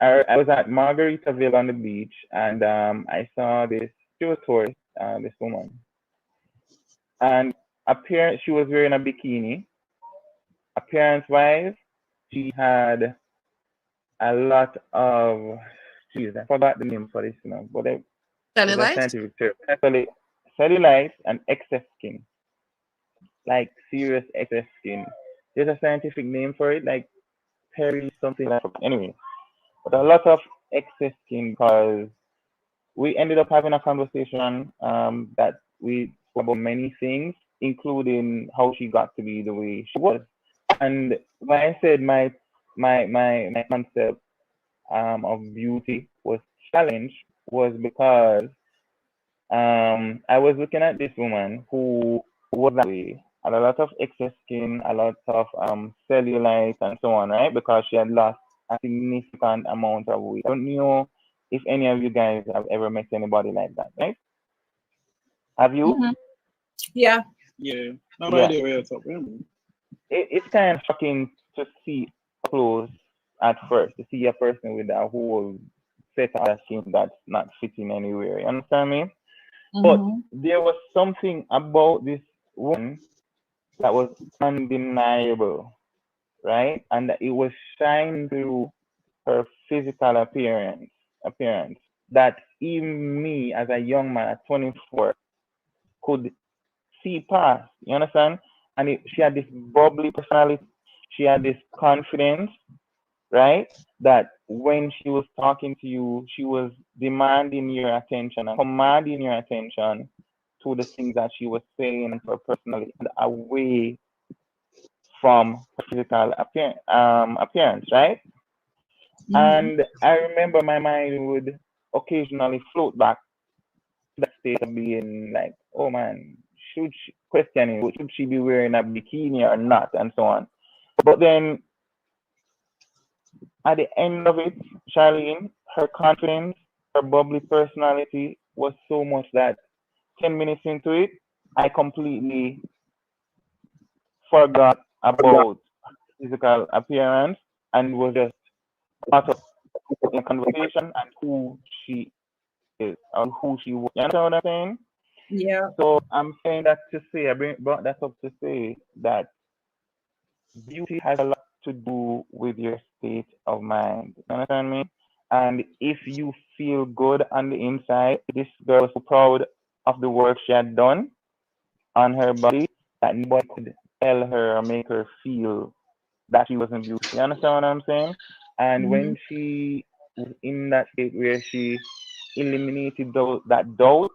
I was at Margaritaville on the beach, and I saw this. She was tourist, this woman, and she was wearing a bikini. Appearance-wise, she had a lot of, geez, I forgot the name for this, but Cellulite? Scientific term. Cellulite and excess skin, like serious excess skin. There's a scientific name for it, like peri something like that. Anyway, but a lot of excess skin, because we ended up having a conversation that we spoke about many things, including how she got to be the way she was. And when I said my concept of beauty was challenged, was because I was looking at this woman who was that way, had a lot of excess skin, a lot of cellulite and so on, right? Because she had lost a significant amount of weight. I don't know if any of you guys have ever met anybody like that, right? Have you? Yeah. Yeah. No idea where it's up. It's kind of shocking to see up close at first, to see a person with a whole set of skin that's not fitting anywhere. You understand me? But Mhm. there was something about this woman that was undeniable, right? And that it was shining through her physical appearance that even me as a young man at 24 could see past. You understand? And she had this bubbly personality. She had this confidence, right? That when she was talking to you, she was demanding your attention and commanding your attention to the things that she was saying and her personality and away from her physical appearance, right? Mhm. And I remember my mind would occasionally float back to that state of being like, oh man, should she questioning, should she be wearing a bikini or not, and so on. But then at the end of it, Charlene, her confidence, her bubbly personality was so much that 10 minutes into it, I completely forgot about physical appearance and was just caught up in conversation and who she is or who she was. You understand what I'm saying? Yeah. So I'm saying that to say, brought that up to say that beauty has a lot to do with your state of mind. You understand me? And if you feel good on the inside, this girl was so proud of the work she had done on her body that nobody could tell her or make her feel that she wasn't beautiful. You understand what I'm saying? And when she was in that state where she eliminated that doubt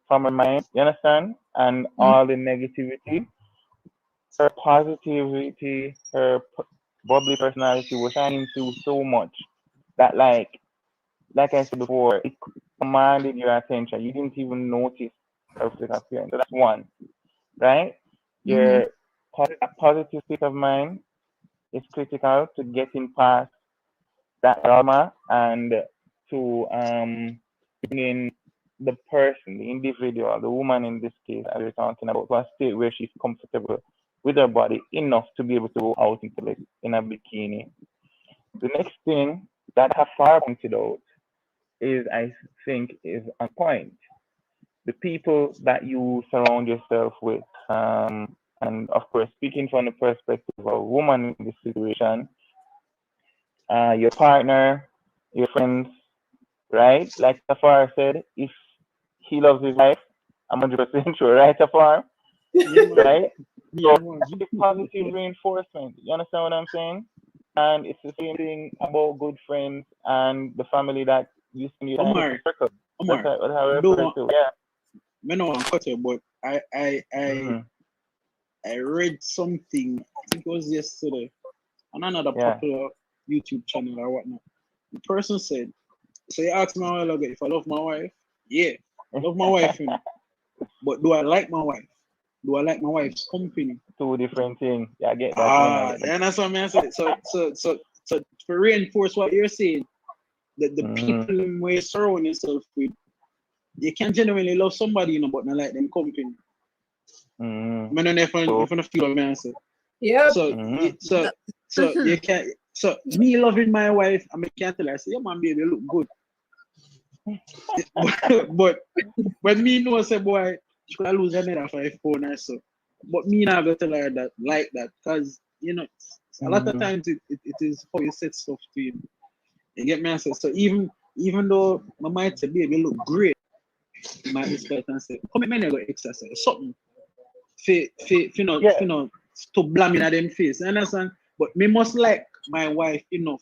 from her mind, you understand? And all the negativity, her positivity, her bubbly personality was shining through so much that like I said before, it commanded your attention. You didn't even notice her physical appearance. So that's one, right? Your positive state of mind is critical to getting past that trauma and to bring in the person, the individual, the woman in this case, as we're talking about, to a state where she's comfortable with her body enough to be able to go out into it in a bikini. The next thing that Hafar pointed out is, I think, is a point. The people that you surround yourself with, and of course, speaking from the perspective of a woman in this situation, your partner, your friends, right? Like Safar said, if he loves his wife, I'm 100% sure, right, Safar? Right? So give positive reinforcement. You understand what I'm saying? And it's the same thing about good friends and the family that you spend your time in circle. Omar, That's how I I refer to. Yeah. I know I'm cut you, but I read something, I think it was yesterday, on another popular YouTube channel or whatnot. The person said, so you asked me a while ago if I love my wife. Yeah, I love my wife, you know. But do I like my wife? Do I like my wife's company? Two different things. Yeah, I get that. And that's what I said. So to reinforce what you're saying, that the people where you surround yourself with, you can genuinely love somebody, you know, but not like them company. I mean, if I feel what I say. Yeah. So you can't. So me loving my wife, I can't tell her, I say, yeah, man, baby, you look good. but when me know, say, boy, she could lose another 5 pounds or so. But me not gonna tell her that like that, because you know, a lot of times it is how you set stuff to you. You get me? I say, so even though I might say, baby, you look great, you might respect and say, come here, go exercise something. You know, to blame at them face. You understand? But me must like my wife enough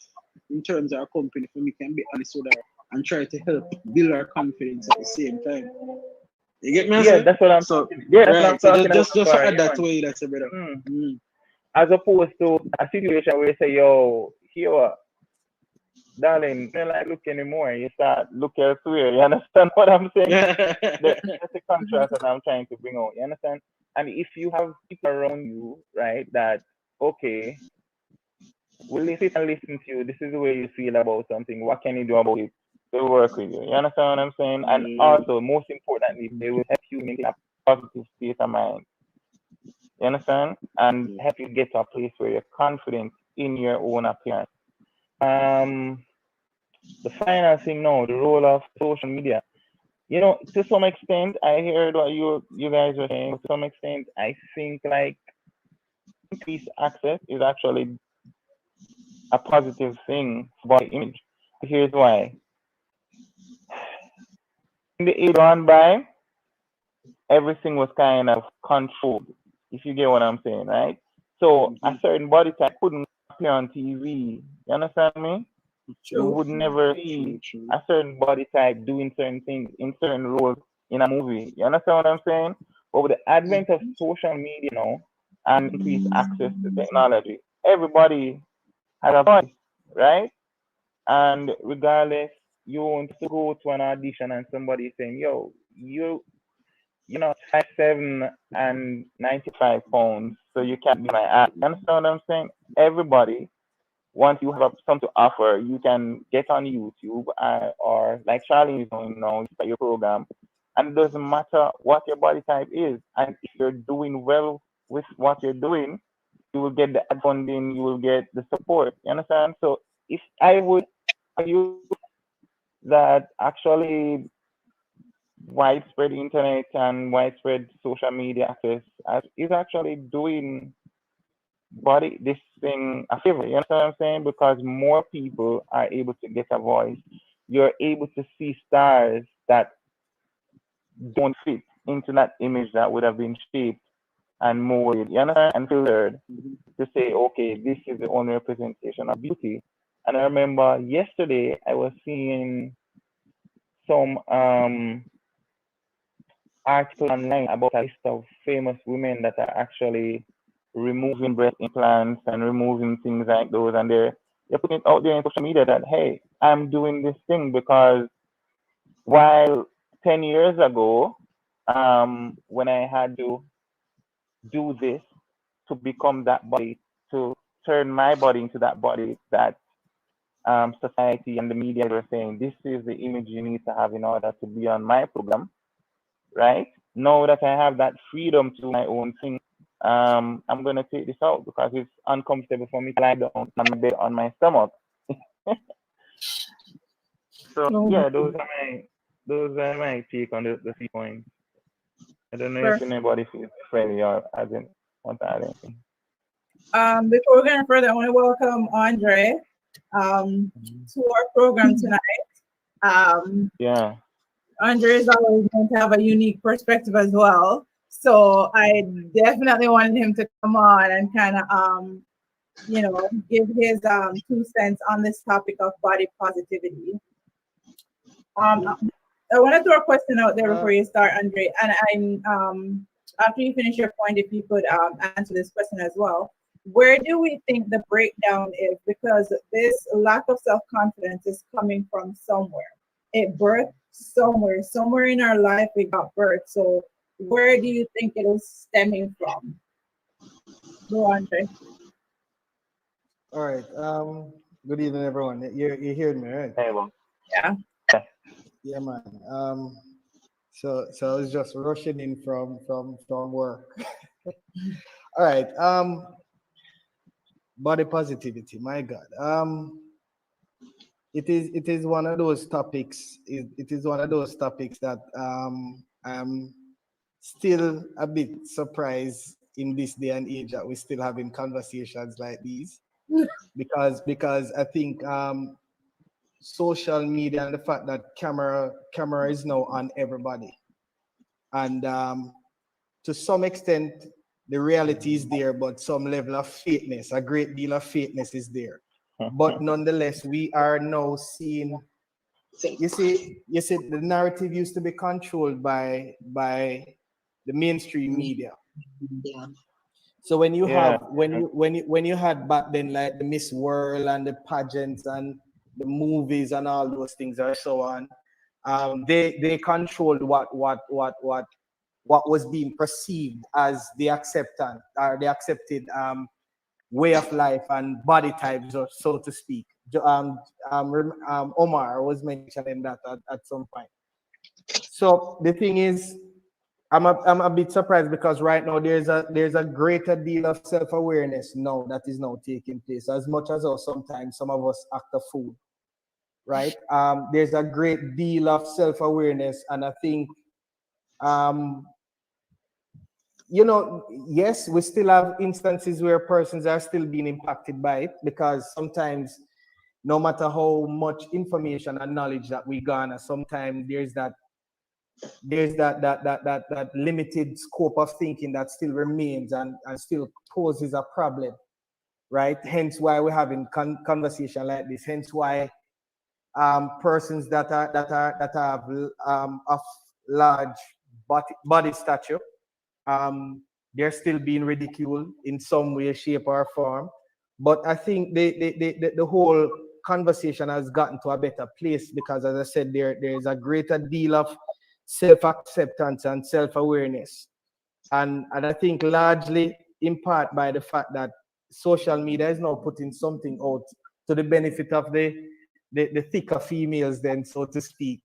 in terms of her company for me can be honest with her and try to help build her confidence at the same time. You get me? Yeah, that's what I'm. So yeah, that's what I'm talking just about. to add that way, that's a better. As opposed to a situation where you say, "Yo, here, darling, you don't like look anymore." You start look elsewhere. You understand what I'm saying? That's the contrast that I'm trying to bring out. You understand? And if you have people around you, right, that okay, will listen and listen to you. This is the way you feel about something. What can you do about it? They'll work with you. You understand what I'm saying? And also, most importantly, they will help you maintain a positive state of mind. You understand? And help you get to a place where you're confident in your own appearance. The final thing now, the role of social media. You know, to some extent, I heard what you guys were saying. To some extent, I think like increased access is actually a positive thing for body image. Here's why. In the age gone by, everything was kind of controlled, if you get what I'm saying, right? So a certain body type couldn't appear on TV. You understand me? You would never see a certain body type doing certain things in certain roles in a movie. You understand what I'm saying? But with the advent of social media now and increased access to technology, everybody has a voice, right? And regardless, you want to go to an audition and somebody is saying, "Yo, you're not 5'7" and 95 pounds, so you can't be my act." You understand what I'm saying? Everybody, once you have something to offer, you can get on YouTube or like Charlie is doing now, your program, and it doesn't matter what your body type is. And if you're doing well with what you're doing, you will get the funding, you will get the support. You understand? So if I would argue that actually widespread internet and widespread social media access is actually doing this thing a favor. You understand what I'm saying? Because more people are able to get a voice. You're able to see stars that don't fit into that image that would have been shaped and molded, you understand, and filtered to say, okay, this is the only representation of beauty. And I remember yesterday I was seeing some article online about a list of famous women that are actually removing breast implants and removing things like those, and they're putting it out there in social media that, hey, I'm doing this thing because while 10 years ago, when I had to do this to become that body, to turn my body into that body that society and the media were saying, this is the image you need to have in order to be on my program, right? Now that I have that freedom to do my own thing, I'm going to take this out because it's uncomfortable for me to lie down on my bed on my stomach. So yeah, those are my take on the 3 points. I don't know if anybody feels friendly or hasn't want to add anything. Before we go further, I want to welcome Andre to our program tonight. Yeah. Andre is always going to have a unique perspective as well. So I definitely wanted him to come on and kind of, give his 2 cents on this topic of body positivity. I want to throw a question out there before you start, Andre. And I'm after you finish your point, if you could answer this question as well. Where do we think the breakdown is? Because this lack of self-confidence is coming from somewhere. It birthed somewhere in our life we got birth. So where do you think it is stemming from? Go, Andre. All right. Good evening, everyone. You're hearing me, right? Hey, well. Yeah. Yeah, man. So I was just rushing in from work. All right. Body positivity. My God. It is one of those topics. It is one of those topics that I'm still a bit surprised in this day and age that we're still having conversations like these, because I think social media and the fact that camera is now on everybody, and to some extent the reality is there, but some level of fakeness, a great deal of fakeness is there. But nonetheless, we are now seeing, you see the narrative used to be controlled by the mainstream media. Yeah. So when you have when you had back then, like the Miss World and the pageants and the movies and all those things and so on, they controlled what was being perceived as the accepted way of life and body types, or so to speak. Omar was mentioning that at some point. So the thing is, I'm a bit surprised because right now there's a greater deal of self-awareness now that is now taking place. As much as sometimes some of us act a fool, right? There's a great deal of self-awareness, and I think, you know, yes, we still have instances where persons are still being impacted by it, because sometimes, no matter how much information and knowledge that we garner, sometimes there's that limited scope of thinking that still remains and still poses a problem, right? Hence why we're having conversation like this. Hence why persons that have of large body stature, they're still being ridiculed in some way, shape, or form. But I think the whole conversation has gotten to a better place because, as I said, there is a greater deal of self-acceptance and self-awareness. And I think largely in part by the fact that social media is now putting something out to the benefit of the thicker females, then, so to speak.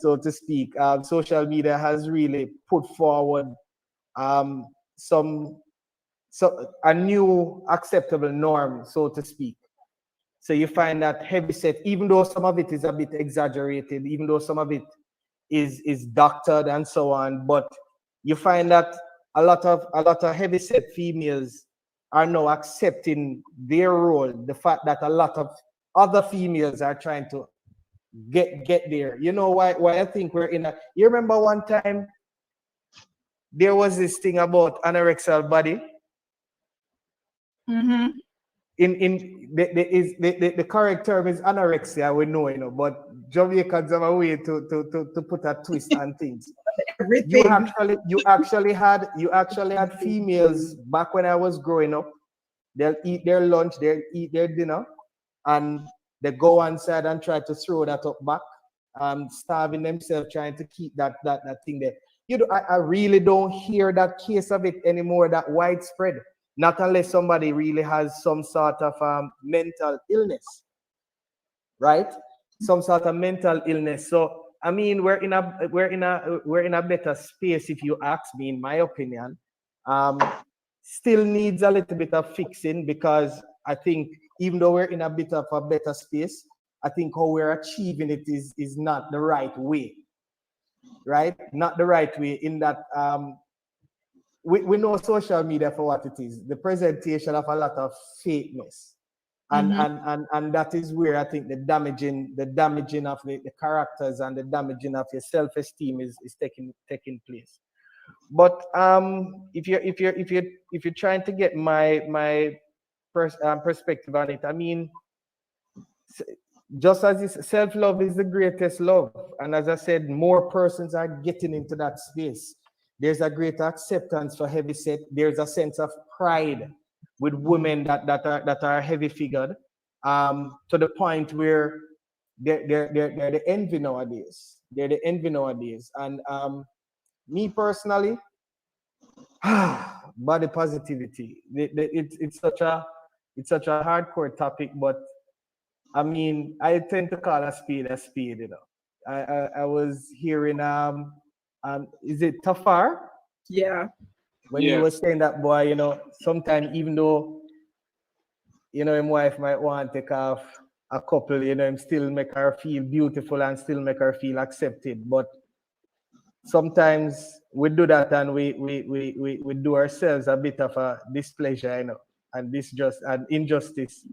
So to speak, social media has really put forward a new acceptable norm, so to speak. So you find that heavyset, even though some of it is a bit exaggerated, even though some of it is doctored and so on, but you find that a lot of heavyset females are now accepting their role. The fact that a lot of other females are trying to get there. You know why I think we're in a. You remember one time there was this thing about anorexical body. Mm-hmm. The correct term is anorexia, we know, you know, but Jamaicans have a way to put a twist on things. You actually had females back when I was growing up. They'll eat their lunch, they'll eat their dinner, and they go inside and try to throw that up back, starving themselves, trying to keep that thing there. You know, I really don't hear that case of it anymore, that widespread. Not unless somebody really has some sort of mental illness, right? Some sort of mental illness. So I mean, we're in a better space, if you ask me, in my opinion. Still needs a little bit of fixing, because I think even though we're in a bit of a better space, I think how we're achieving it is not the right way, right? Not the right way in that. We know social media for what it is, the presentation of a lot of fakeness. And that is where I think the damaging of the characters and the damaging of your self-esteem is taking place. But if you're trying to get my perspective on it, I mean, just as this, self-love is the greatest love, and as I said, more persons are getting into that space. There's a greater acceptance for heavyset. There's a sense of pride with women that are heavy figured, to the point where they're the envy nowadays. They're the envy nowadays. And me personally, body positivity. It's such a hardcore topic, but I mean, I tend to call a spade, you know. I was hearing is it Tafar? Yeah. When you were saying that, boy, you know, sometimes even though, you know, his wife might want to take off a couple, you know, him still make her feel beautiful and still make her feel accepted. But sometimes we do that and we do ourselves a bit of a displeasure, you know, and injustice.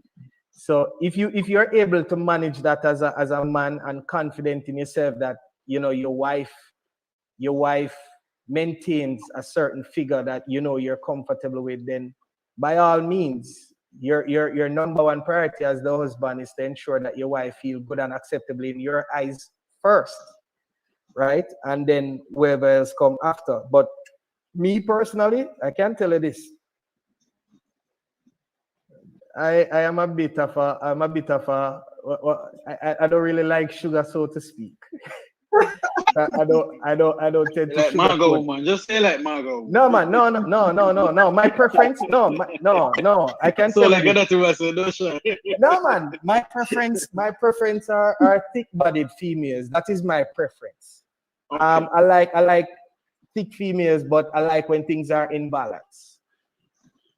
So if you're able to manage that as a man and confident in yourself that, you know, your wife maintains a certain figure that, you know, you're comfortable with, then by all means, your number one priority as the husband is to ensure that your wife feels good and acceptable in your eyes first, right? And then whoever else come after. But me personally, I can tell you this. I am a bit of a I don't really like sugar, so to speak. I don't tend to like Margot, man. Just say like Margot. No, man, no. My preference, no. I can't. So like that was no sure. No, man. My preference are thick-bodied females. That is my preference. Okay. I like thick females, but I like when things are in balance,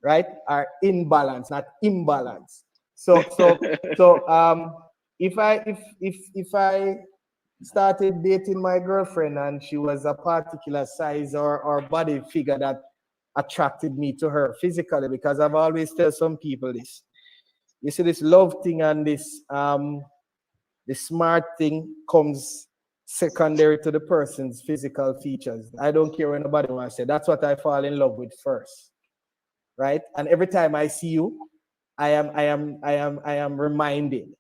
right? Are in balance, not imbalance. So if I started dating my girlfriend and she was a particular size or body figure that attracted me to her physically, because I've always tell some people this. You see, this love thing and this the smart thing comes secondary to the person's physical features. I don't care what anybody wants to say. That's what I fall in love with first, right? And every time I see you, I am reminded.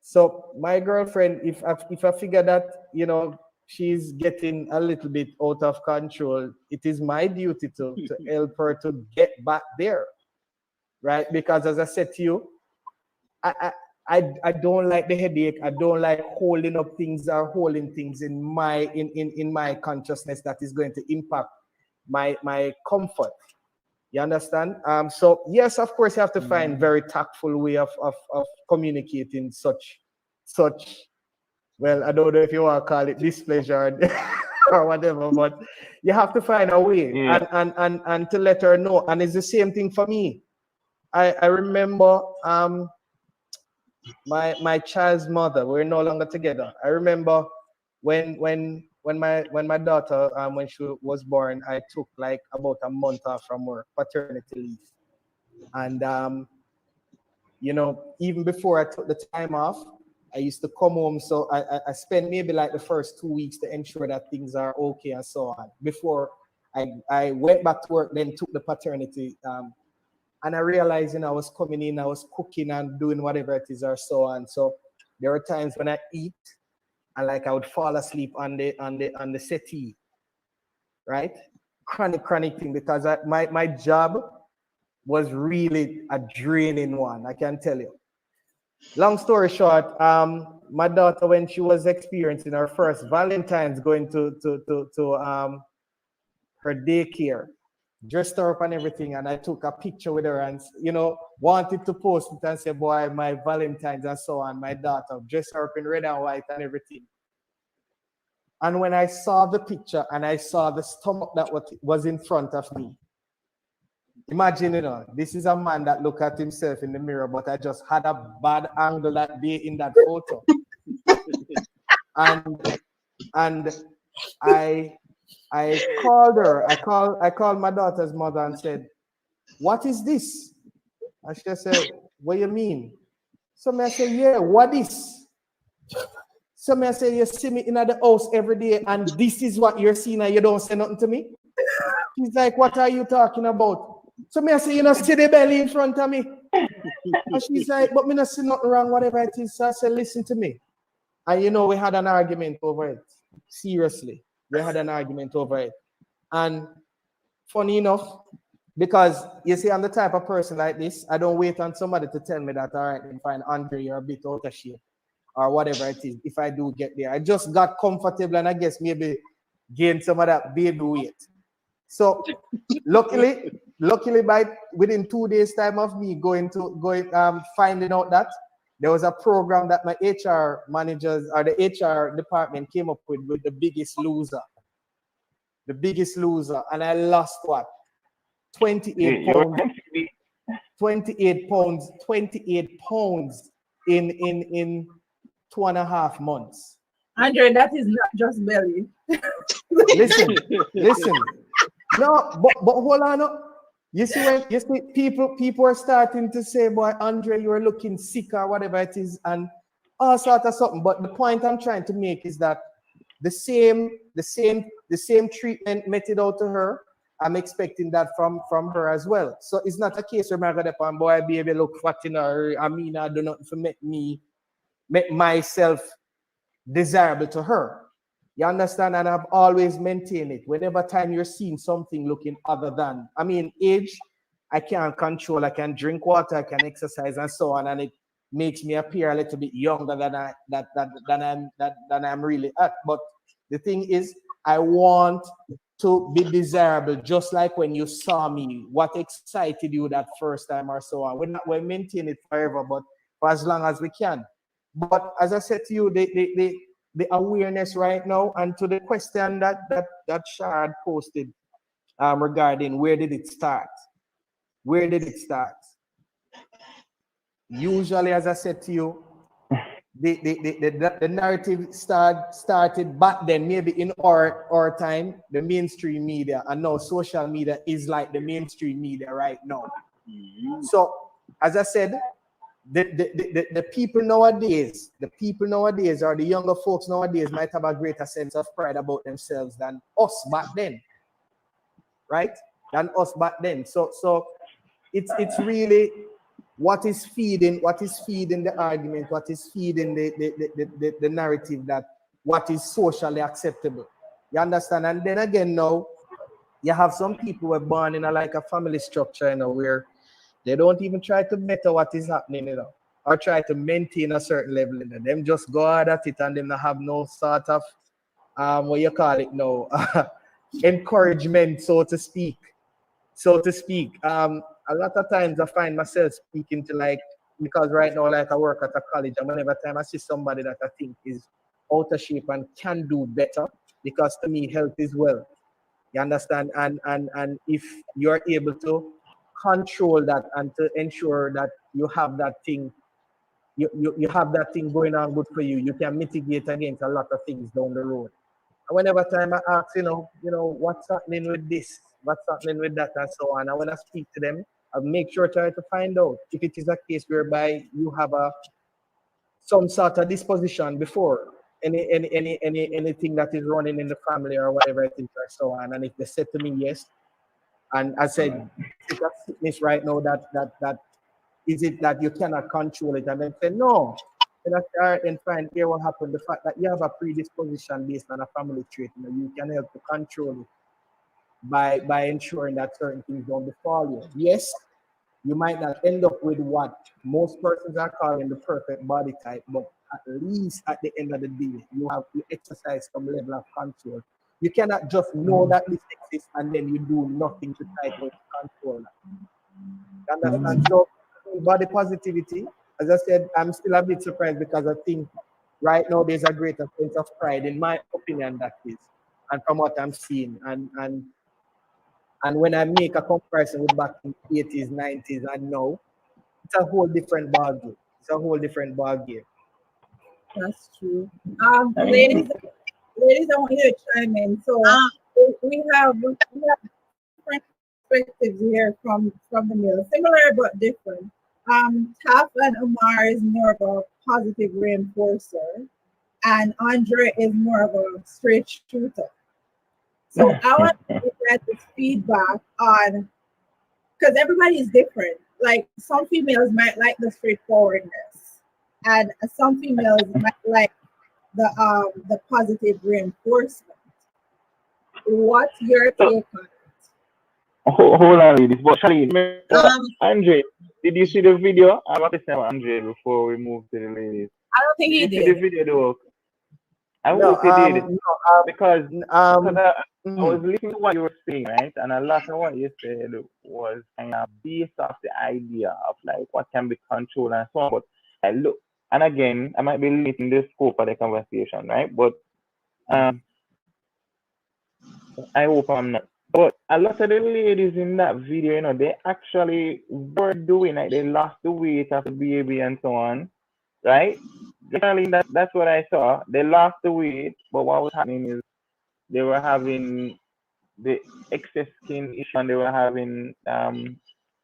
So my girlfriend, if I figure that, you know, she's getting a little bit out of control, it is my duty to help her to get back there, right? Because as I said to you, I don't like the headache. I don't like holding up things or holding things in my consciousness that is going to impact my comfort. You understand? So yes, of course, you have to find very tactful way of communicating such. Well, I don't know if you want to call it displeasure or whatever, but you have to find a way and to let her know. And it's the same thing for me. I remember my child's mother. We're no longer together. I remember when my daughter when she was born, I took like about a month off from work, paternity leave, and you know, even before I took the time off, I used to come home. So I spent maybe like the first 2 weeks to ensure that things are okay and so on before I went back to work, then took the paternity. And I realized, you know, I was coming in, I was cooking and doing whatever it is or so on. So there were times when I eat and like I would fall asleep on the settee, right? Chronic thing, because my job was really a draining one, I can tell you. Long story short, my daughter, when she was experiencing her first Valentine's, going to her daycare, dressed her up and everything, and I took a picture with her and, you know, wanted to post it and say, boy, my Valentine's and so on, my daughter, dressed her up in red and white and everything. And when I saw the picture and I saw the stomach that was in front of me, imagine, you know, this is a man that looked at himself in the mirror, but I just had a bad angle that day in that photo. and I called her. I called my daughter's mother and said, "What is this?" And she said, "What do you mean?" So I said, "Yeah, what is?" So I said, "You see me in the house every day, and this is what you're seeing, and you don't say nothing to me?" She's like, "What are you talking about?" So I say, "You know, see the belly in front of me." And she's like, "But me not see nothing wrong, whatever it is." So I said, "Listen to me." And you know, we had an argument over it. Seriously. We had an argument over it. And funny enough, because you see, I'm the type of person like this, I don't wait on somebody to tell me that, all right, then fine, Andre, you're a bit out of shape, or whatever it is, if I do get there. I just got comfortable and I guess maybe gained some of that baby weight. So luckily within 2 days time of me finding out that there was a program that my HR managers or the HR department came up with The Biggest Loser. The Biggest Loser. And I lost what? 28 pounds. 28 pounds in 2.5 months. Andre, that is not just belly. Listen. No, but hold on. You see, people are starting to say, "Boy, Andre, you're looking sick," or whatever it is, and all sorts of something. But the point I'm trying to make is that the same treatment meted out to her, I'm expecting that from her as well. So it's not a case where I'm gonna go, "Boy, baby, look fat in her. I mean, I do nothing to make myself desirable to her." You understand? And I've always maintained it. Whenever time you're seeing something looking other than, I mean, age, I can't control. I can drink water, I can exercise, and so on, and it makes me appear a little bit younger than I'm really at. But the thing is, I want to be desirable, just like when you saw me. What excited you that first time or so on? We'll maintain it forever, but for as long as we can. But as I said to you, the awareness right now. And to the question that Shard posted regarding where did it start? Where did it start? Usually, as I said to you, the narrative started back then, maybe in our time, the mainstream media, and now social media is like the mainstream media right now. So, as I said, the people nowadays, or the younger folks nowadays might have a greater sense of pride about themselves than us back then, right? Than us back then. So it's really what is feeding the argument, what is feeding the narrative that what is socially acceptable. You understand? And then again, now you have some people who are born in a family structure, where they don't even try to better what is happening, or try to maintain a certain level. Them just go out at it, and them have no sort of what you call it now, encouragement, so to speak. A lot of times I find myself speaking to because right now I work at a college, and whenever time I see somebody that I think is out of shape and can do better, because to me health is wealth. You understand? And if you're able to control that and to ensure that you have that thing, you have that thing going on good for you, you can mitigate against a lot of things down the road. And whenever time I ask, what's happening with this, what's happening with that, and so on, and when I speak to them, I make sure try to find out if it is a case whereby you have some sort of disposition before anything that is running in the family or whatever it is, or so on. And if they said to me yes, and I said, it's a sickness right now that is it that you cannot control it, and then say no. And I start and find here what happened. The fact that you have a predisposition based on a family trait, you can help to control it by ensuring that certain things don't befall you. Yes, you might not end up with what most persons are calling the perfect body type, but at least at the end of the day, you have to exercise some level of control. You cannot just know that this exists and then you do nothing to try to control that. You understand? So body positivity, as I said, I'm still a bit surprised because I think right now there's a greater sense of pride, in my opinion, that is, and from what I'm seeing, and when I make a comparison with back in the 80s, 90s, and now, it's a whole different ballgame. It's a whole different ballgame. That's true. Ladies, I want you to chime in. So we have different perspectives here from the male, similar but different. Taf and Omar is more of a positive reinforcer, and Andre is more of a straight shooter. So I want to get this feedback on, because everybody is different. Like some females might like the straightforwardness, and some females might like the positive reinforcement. What's your take on it? Hold on, ladies. But Charlene, Andre, did you see the video? I want to say Andre before we move to the ladies. I don't think he did. See the video though. I hope you did because I was listening to what you were saying, right? And a lot of what you said was kind of based off the idea of like what can be controlled and so on. But I look, and again, I might be limiting the scope of the conversation, right? But I hope I'm not. But a lot of the ladies in that video, they actually were doing like they lost the weight of the baby and so on, right? Generally, that's what I saw. They lost the weight, but what was happening is they were having the excess skin issue, and they were having the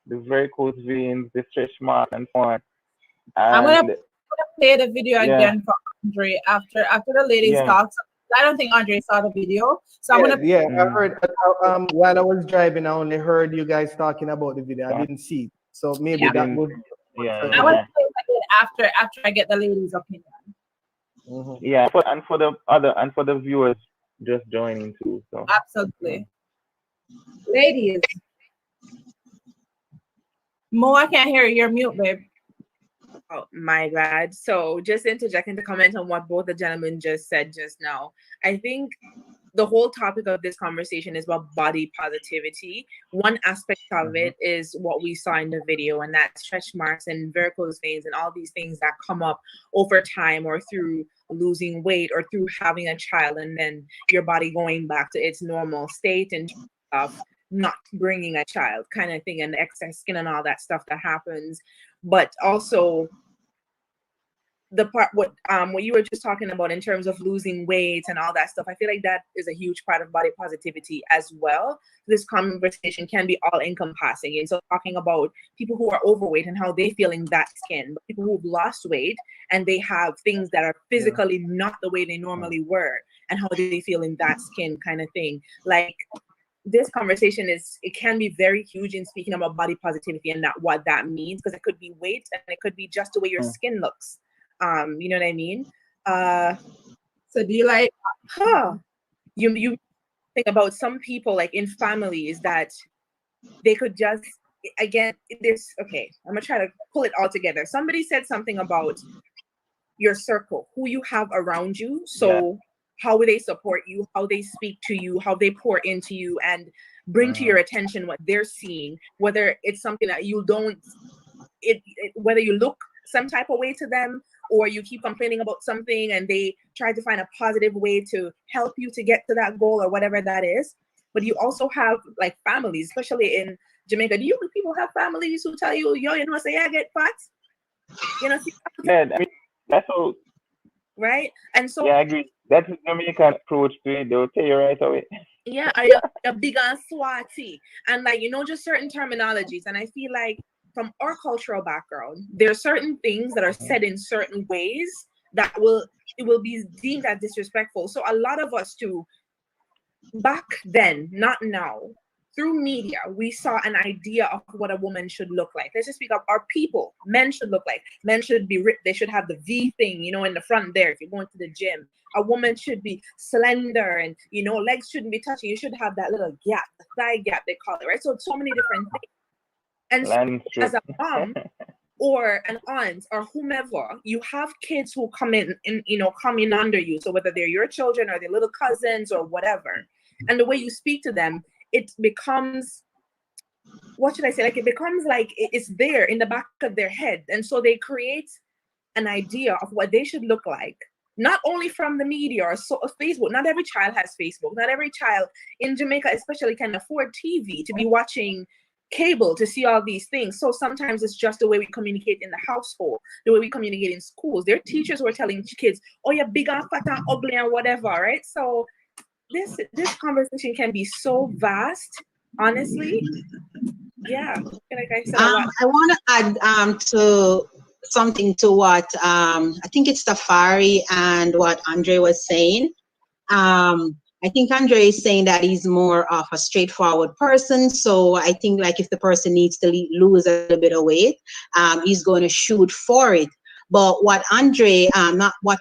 varicose veins, the stretch marks, and so on. And I'm gonna play the video again for Andre after the ladies talk. I don't think Andre saw the video, so I'm gonna. Yeah, I heard. While I was driving, I only heard you guys talking about the video. I didn't see it, so maybe that would. I want to play it after I get the ladies' opinion. Mm-hmm. Yeah, for the viewers just joining too. So absolutely, ladies. Mo, I can't hear you. You're mute, babe. Oh my God. So just interjecting to comment on what both the gentlemen just said just now. I think the whole topic of this conversation is about body positivity. One aspect of it is what we saw in the video, and that's stretch marks and varicose veins and all these things that come up over time or through losing weight or through having a child, and then your body going back to its normal state and of not bringing a child kind of thing, and the excess skin and all that stuff that happens. But also the part what you were just talking about in terms of losing weight and all that stuff, I feel like that is a huge part of body positivity as well. This conversation can be all encompassing, and so talking about people who are overweight and how they feel in that skin, but people who've lost weight and they have things that are physically not the way they normally were, and how they feel in that skin kind of thing. Like, this conversation it can be very huge in speaking about body positivity and that what that means, because it could be weight and it could be just the way your skin looks. You know what I mean? So do you like you think about some people like in families that they could just, again, this, okay, I'm gonna try to pull it all together. Somebody said something about your circle, who you have around you. So how will they support you, how they speak to you, how they pour into you and bring to your attention what they're seeing, whether it's something that you don't, whether you look some type of way to them or you keep complaining about something and they try to find a positive way to help you to get to that goal or whatever that is. But you also have like families, especially in Jamaica. Do you people have families who tell you, yo, you know, say, I get fat? You know, yeah, I mean, that's all. Right? And so yeah, I agree. That's the Jamaican approach to it. They'll tell you right away. Yeah, are you big and swatty? And like, you know, just certain terminologies. And I feel like from our cultural background, there are certain things that are said in certain ways that it will be deemed as disrespectful. So a lot of us too, back then, not now, through media, we saw an idea of what a woman should look like. Let's just speak of our people. Men should look like. Men should be ripped. They should have the V thing, you know, in the front there if you're going to the gym. A woman should be slender and, you know, legs shouldn't be touching. You should have that little gap, the thigh gap, they call it, right? So many different things. And so as a mom or an aunt or whomever, you have kids who come in under you. So whether they're your children or their little cousins or whatever, and the way you speak to them, it becomes, what should I say? Like, it becomes like it's there in the back of their head. And so they create an idea of what they should look like, not only from the media or Facebook. Not every child has Facebook. Not every child in Jamaica especially can afford TV to be watching cable to see all these things. So sometimes it's just the way we communicate in the household, the way we communicate in schools. There are teachers who are telling kids, oh, you're big and fat and ugly and whatever, right? So this conversation can be so vast, honestly. Yeah, like I said, I want to add to something to what I think it's Tafari and what Andre was saying. I think Andre is saying that he's more of a straightforward person. So I think like if the person needs to lose a little bit of weight, he's going to shoot for it. But what Andre, not what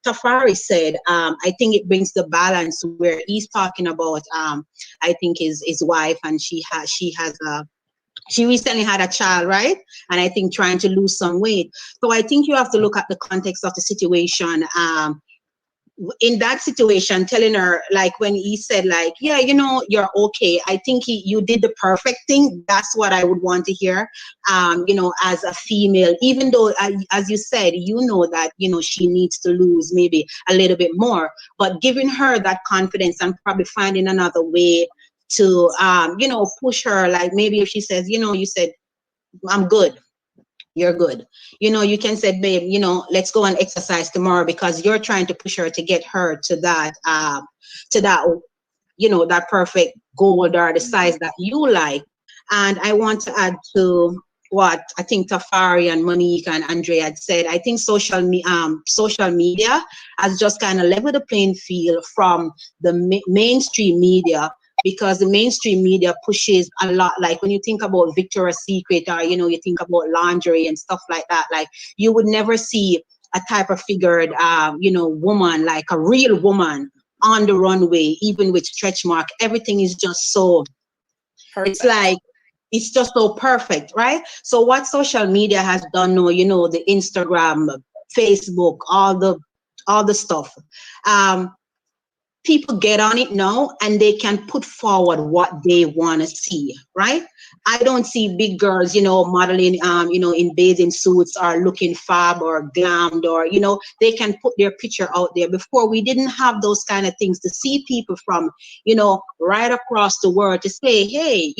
Tafari said, I think it brings the balance where he's talking about, I think his wife, and she recently had a child, right? And I think trying to lose some weight. So I think you have to look at the context of the situation. In that situation, telling her, like when he said like, yeah, you know, you're okay. I think you did the perfect thing. That's what I would want to hear, you know, as a female, even though, as you said, you know that, you know, she needs to lose maybe a little bit more, but giving her that confidence and probably finding another way to, you know, push her. Like maybe if she says, you know, you said, I'm good. You're good. You know, you can say, babe, you know, let's go and exercise tomorrow, because you're trying to push her to get her to that, you know, that perfect goal or the size that you like. And I want to add to what I think Tafari and Monique and Andre had said. I think social media has just kind of leveled the playing field from the mainstream media, because the mainstream media pushes a lot. Like when you think about Victoria's Secret, or, you know, you think about lingerie and stuff like that, like you would never see a type of figured, you know, woman, like a real woman on the runway, even with stretch mark. Everything is just so, it's like, it's just so perfect, right? So what social media has done now, you know, the Instagram, Facebook, all the stuff, people get on it now and they can put forward what they want to see, right? I don't see big girls, modeling, in bathing suits or looking fab or glammed, or, they can put their picture out there. Before, we didn't have those kind of things to see people from, right across the world to say, hey,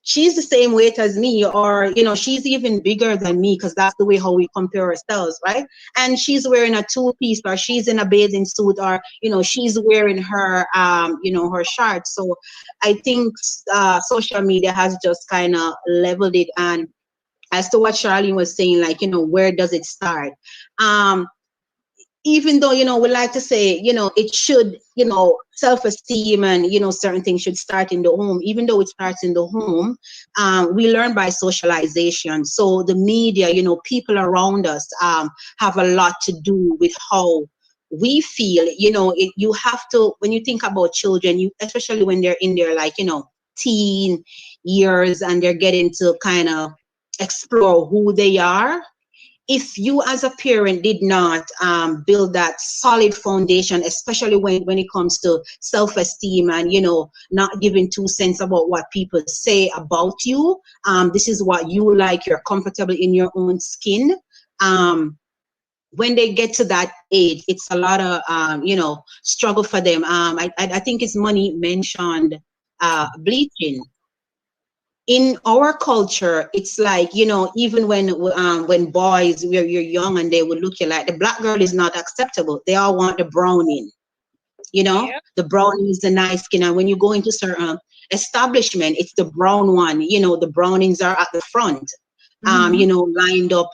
she's the same weight as me, or, she's even bigger than me, because that's the way how we compare ourselves, right? And she's wearing a two-piece, or she's in a bathing suit, or, she's wearing her, her shorts. So I think social media has just kind of leveled it. And as to what Charlene was saying, like, where does it start? Even though, we like to say, it should, self-esteem and, certain things should start in the home. Even though it starts in the home, we learn by socialization. So the media, people around us have a lot to do with how we feel. You have to, when you think about children, especially when they're in their, like, teen years and they're getting to kind of explore who they are. If you as a parent did not build that solid foundation, especially when it comes to self-esteem and, not giving 2 cents about what people say about you, this is what you like, you're comfortable in your own skin. When they get to that age, it's a lot of, struggle for them. I think it's Money mentioned bleaching. In our culture, it's like, even when boys, you're young and they would look you like, the black girl is not acceptable. They all want the browning, the browning is the nice skin. And when you go into certain establishment, it's the brown one, the brownings are at the front, lined up,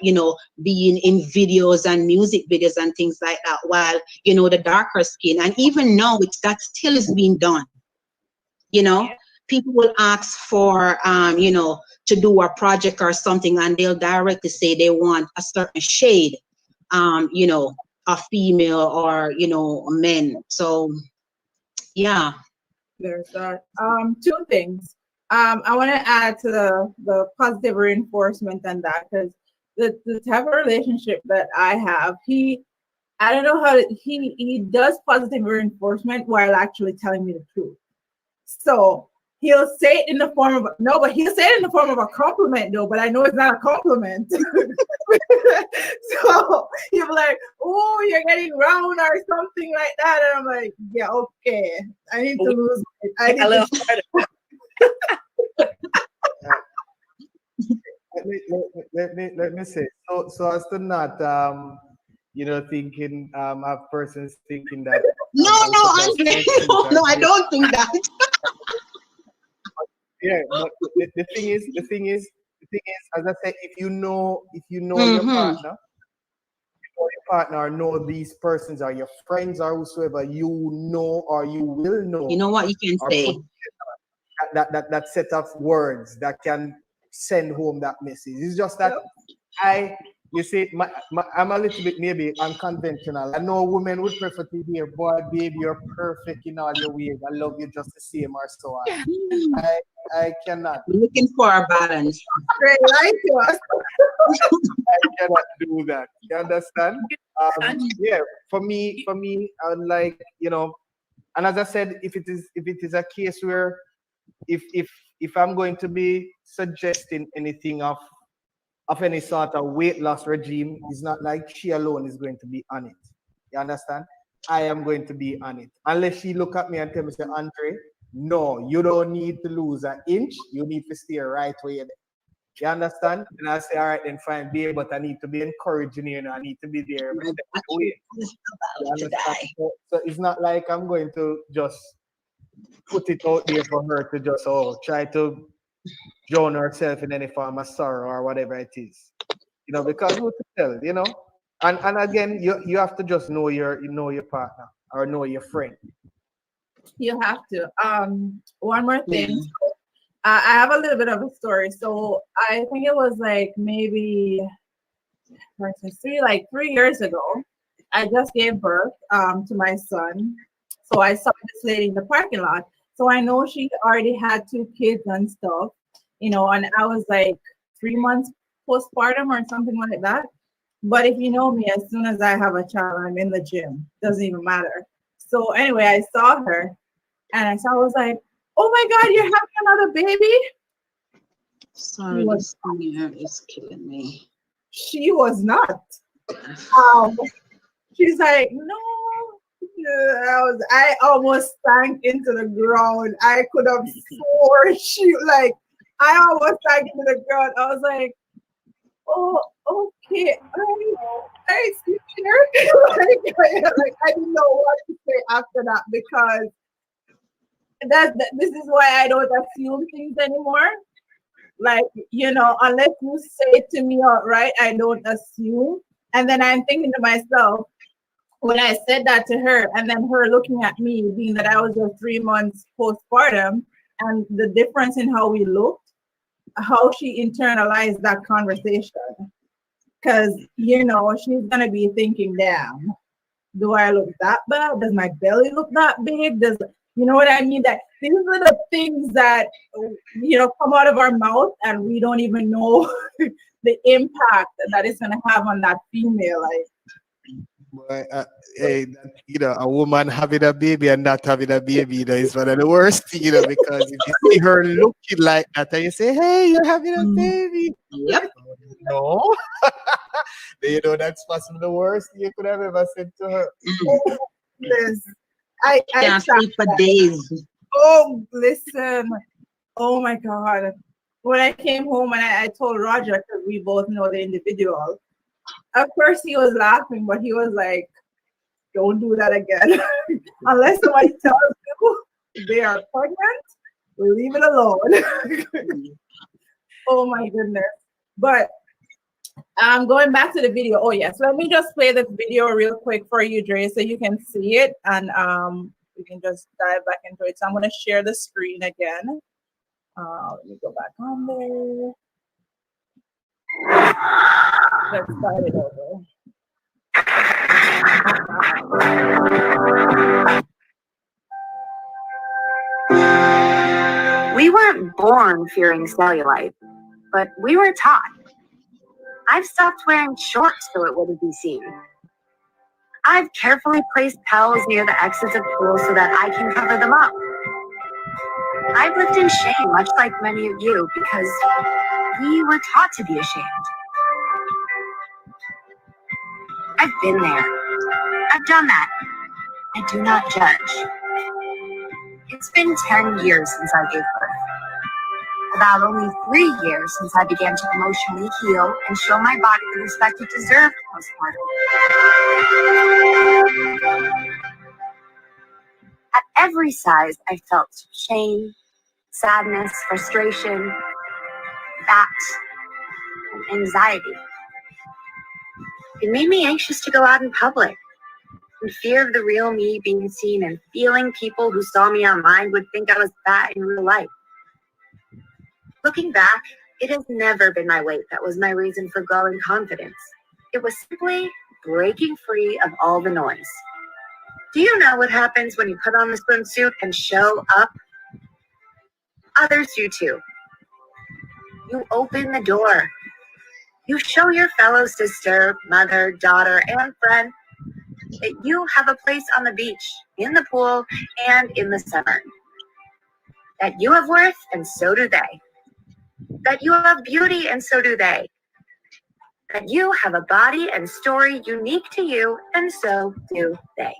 being in videos and music videos and things like that. While, the darker skin, and even now that still is being done, people will ask for, to do a project or something, and they'll directly say they want a certain shade, a female or, men. So, yeah. There's that. 2 things. I want to add to the positive reinforcement and that, because the type of relationship that I have, I don't know how he does positive reinforcement while actually telling me the truth. So he'll say it in the form of he'll say it in the form of a compliment though, but I know it's not a compliment. So he'll be like, oh, you're getting round or something like that. And I'm like, yeah, okay. I need to lose it. I need to let me say, so as to not thinking have persons thinking that no, Andre, no, I don't think that. Yeah, but the thing is, as I said, if you know your partner, or know these persons are your friends or whosoever, you know or you will know. You know what you can say. That set of words that can send home that message. It's just that you see, I'm a little bit maybe unconventional. I know women would prefer to hear, boy, babe, you're perfect in all your ways. I love you just the same, or so on. I cannot. Looking for a balance. I cannot do that. You understand? Yeah, for me, I would like, and as I said, if it is a case where if I'm going to be suggesting anything of any sort of weight loss regime, it's not like she alone is going to be on it. You understand? I am going to be on it. Unless she look at me and tell me, say, Andre, no, you don't need to lose an inch. You need to stay right where you're there. You understand? And I say, all right, then fine, babe, but I need to be encouraging you, I need to be there. So it's not like I'm going to just put it out there for her to just try to drown herself in any form of sorrow or whatever it is. Because who to tell, And again, you have to just know your partner or know your friend. You have to. One more thing. So, I have a little bit of a story. So I think it was like maybe 3 years ago. I just gave birth to my son. So I saw this lady in the parking lot. So I know she already had 2 kids and stuff, and I was like 3 months postpartum or something like that. But if you know me, as soon as I have a child, I'm in the gym. Doesn't even matter. So anyway, I saw her and I was like, oh my God, you're having another baby? Sorry, this thing here is killing me. She was not. She's like, no. I almost sank into the ground. I could have sworn like I almost sank into the ground. I was like, oh, okay. I see here. like, I didn't know what to say after that because this is why I don't assume things anymore. Like, unless you say it to me outright, I don't assume. And then I'm thinking to myself, when I said that to her, and then her looking at me, being that I was just 3 months postpartum, and the difference in how we looked, how she internalized that conversation. Because, she's going to be thinking, damn, do I look that bad? Does my belly look that big? You know what I mean? That these are the things that, come out of our mouth and we don't even know the impact that it's going to have on that female. Like, But, hey, a woman having a baby and not having a baby, is one of the worst, because if you see her looking like that and you say, hey, you're having a baby. Yep. No. That's possibly the worst you could have ever said to her. Yes. I can't sleep for days. Oh, listen. Oh my God. When I came home and I told Roger, because we both know the individual, at first he was laughing, but he was like, don't do that again. Unless somebody tells you they are pregnant, leave it alone. Oh my goodness. But going back to the video. Oh yes, let me just play this video real quick for you, Dre, so you can see it and we can just dive back into it. So I'm gonna share the screen again. Let me go back on there. Let's start it over. We weren't born fearing cellulite, but we were taught. I've stopped wearing shorts so it wouldn't be seen. I've carefully placed towels near the exits of pools so that I can cover them up. I've lived in shame, much like many of you, because we were taught to be ashamed. I've been there. I've done that. I do not judge. It's been 10 years since I gave birth. About only 3 years since I began to emotionally heal and show my body the respect it deserved postpartum. At every size, I felt shame, sadness, frustration, fat, and anxiety. It made me anxious to go out in public, in fear of the real me being seen and feeling people who saw me online would think I was fat in real life. Looking back, it has never been my weight that was my reason for growing confidence. It was simply breaking free of all the noise. Do you know what happens when you put on the swimsuit and show up? Others do too. You open the door. You show your fellow sister, mother, daughter, and friend that you have a place on the beach, in the pool, and in the summer. That you have worth, and so do they. That you have beauty, and so do they. That you have a body and story unique to you, and so do they.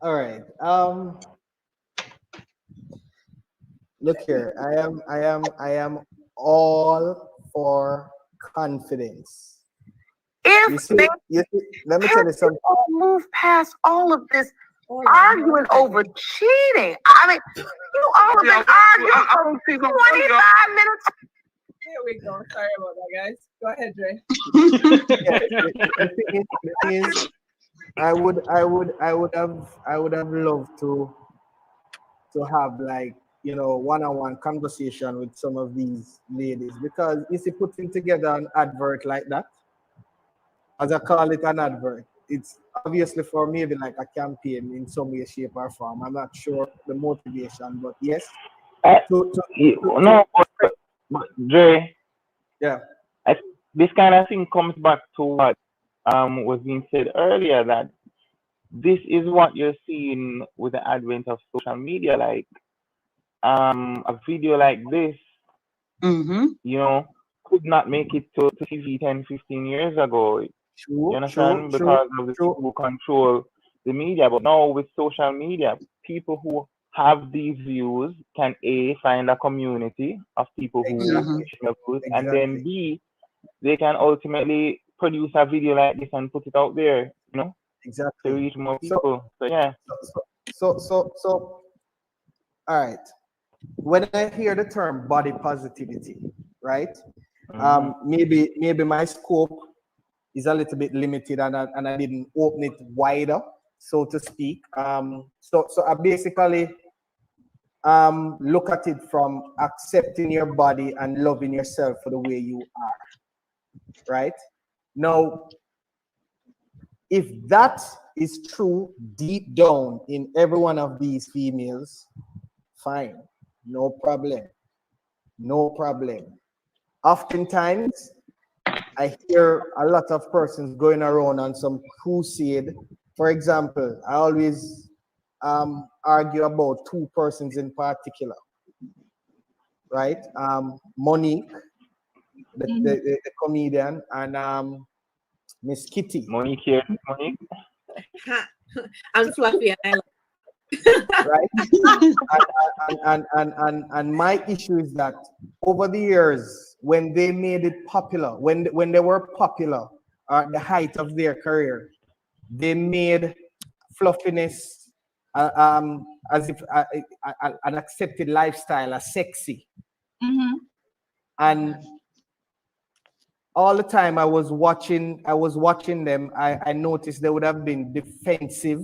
All right. Look here. I am all for confidence. You If see, they let me tell you something. all move past all of this arguing over cheating, I mean, you all have been arguing for 25 minutes. There we go. Sorry about that, guys. Go ahead, Dre. The thing is, I would have loved to have, like, one-on-one conversation with some of these ladies, because you see, putting together an advert like that, as I call it, an advert, it's obviously for maybe like a campaign in some way, shape, or form. I'm not sure the motivation, but yes. No, but Dre, Yeah. this kind of thing comes back to what was being said earlier, that this is what you're seeing with the advent of social media. Like a video like this, could not make it to TV 10, 15 years ago. You understand? Because of the people who control the media. But now with social media, people who have these views can find a community of people who share views, and then B, they can ultimately produce a video like this and put it out there, exactly, to reach more people. So yeah. So all right. When I hear the term body positivity, right? Maybe my scope is a little bit limited, and I didn't open it wider, so to speak. So I basically look at it from accepting your body and loving yourself for the way you are, right? Now, if that is true deep down in every one of these females, fine, no problem. Oftentimes, I hear a lot of persons going around on some crusade. For example, I always argue about two persons in particular, right? Monique, the comedian, and Miss Kitty. Monique here, Monique. I'm fluffy and I right? and my issue is that over the years, when they made it popular, when they were popular at the height of their career, they made fluffiness as if an accepted lifestyle, as sexy. And all the time I was watching them, I noticed they would have been defensive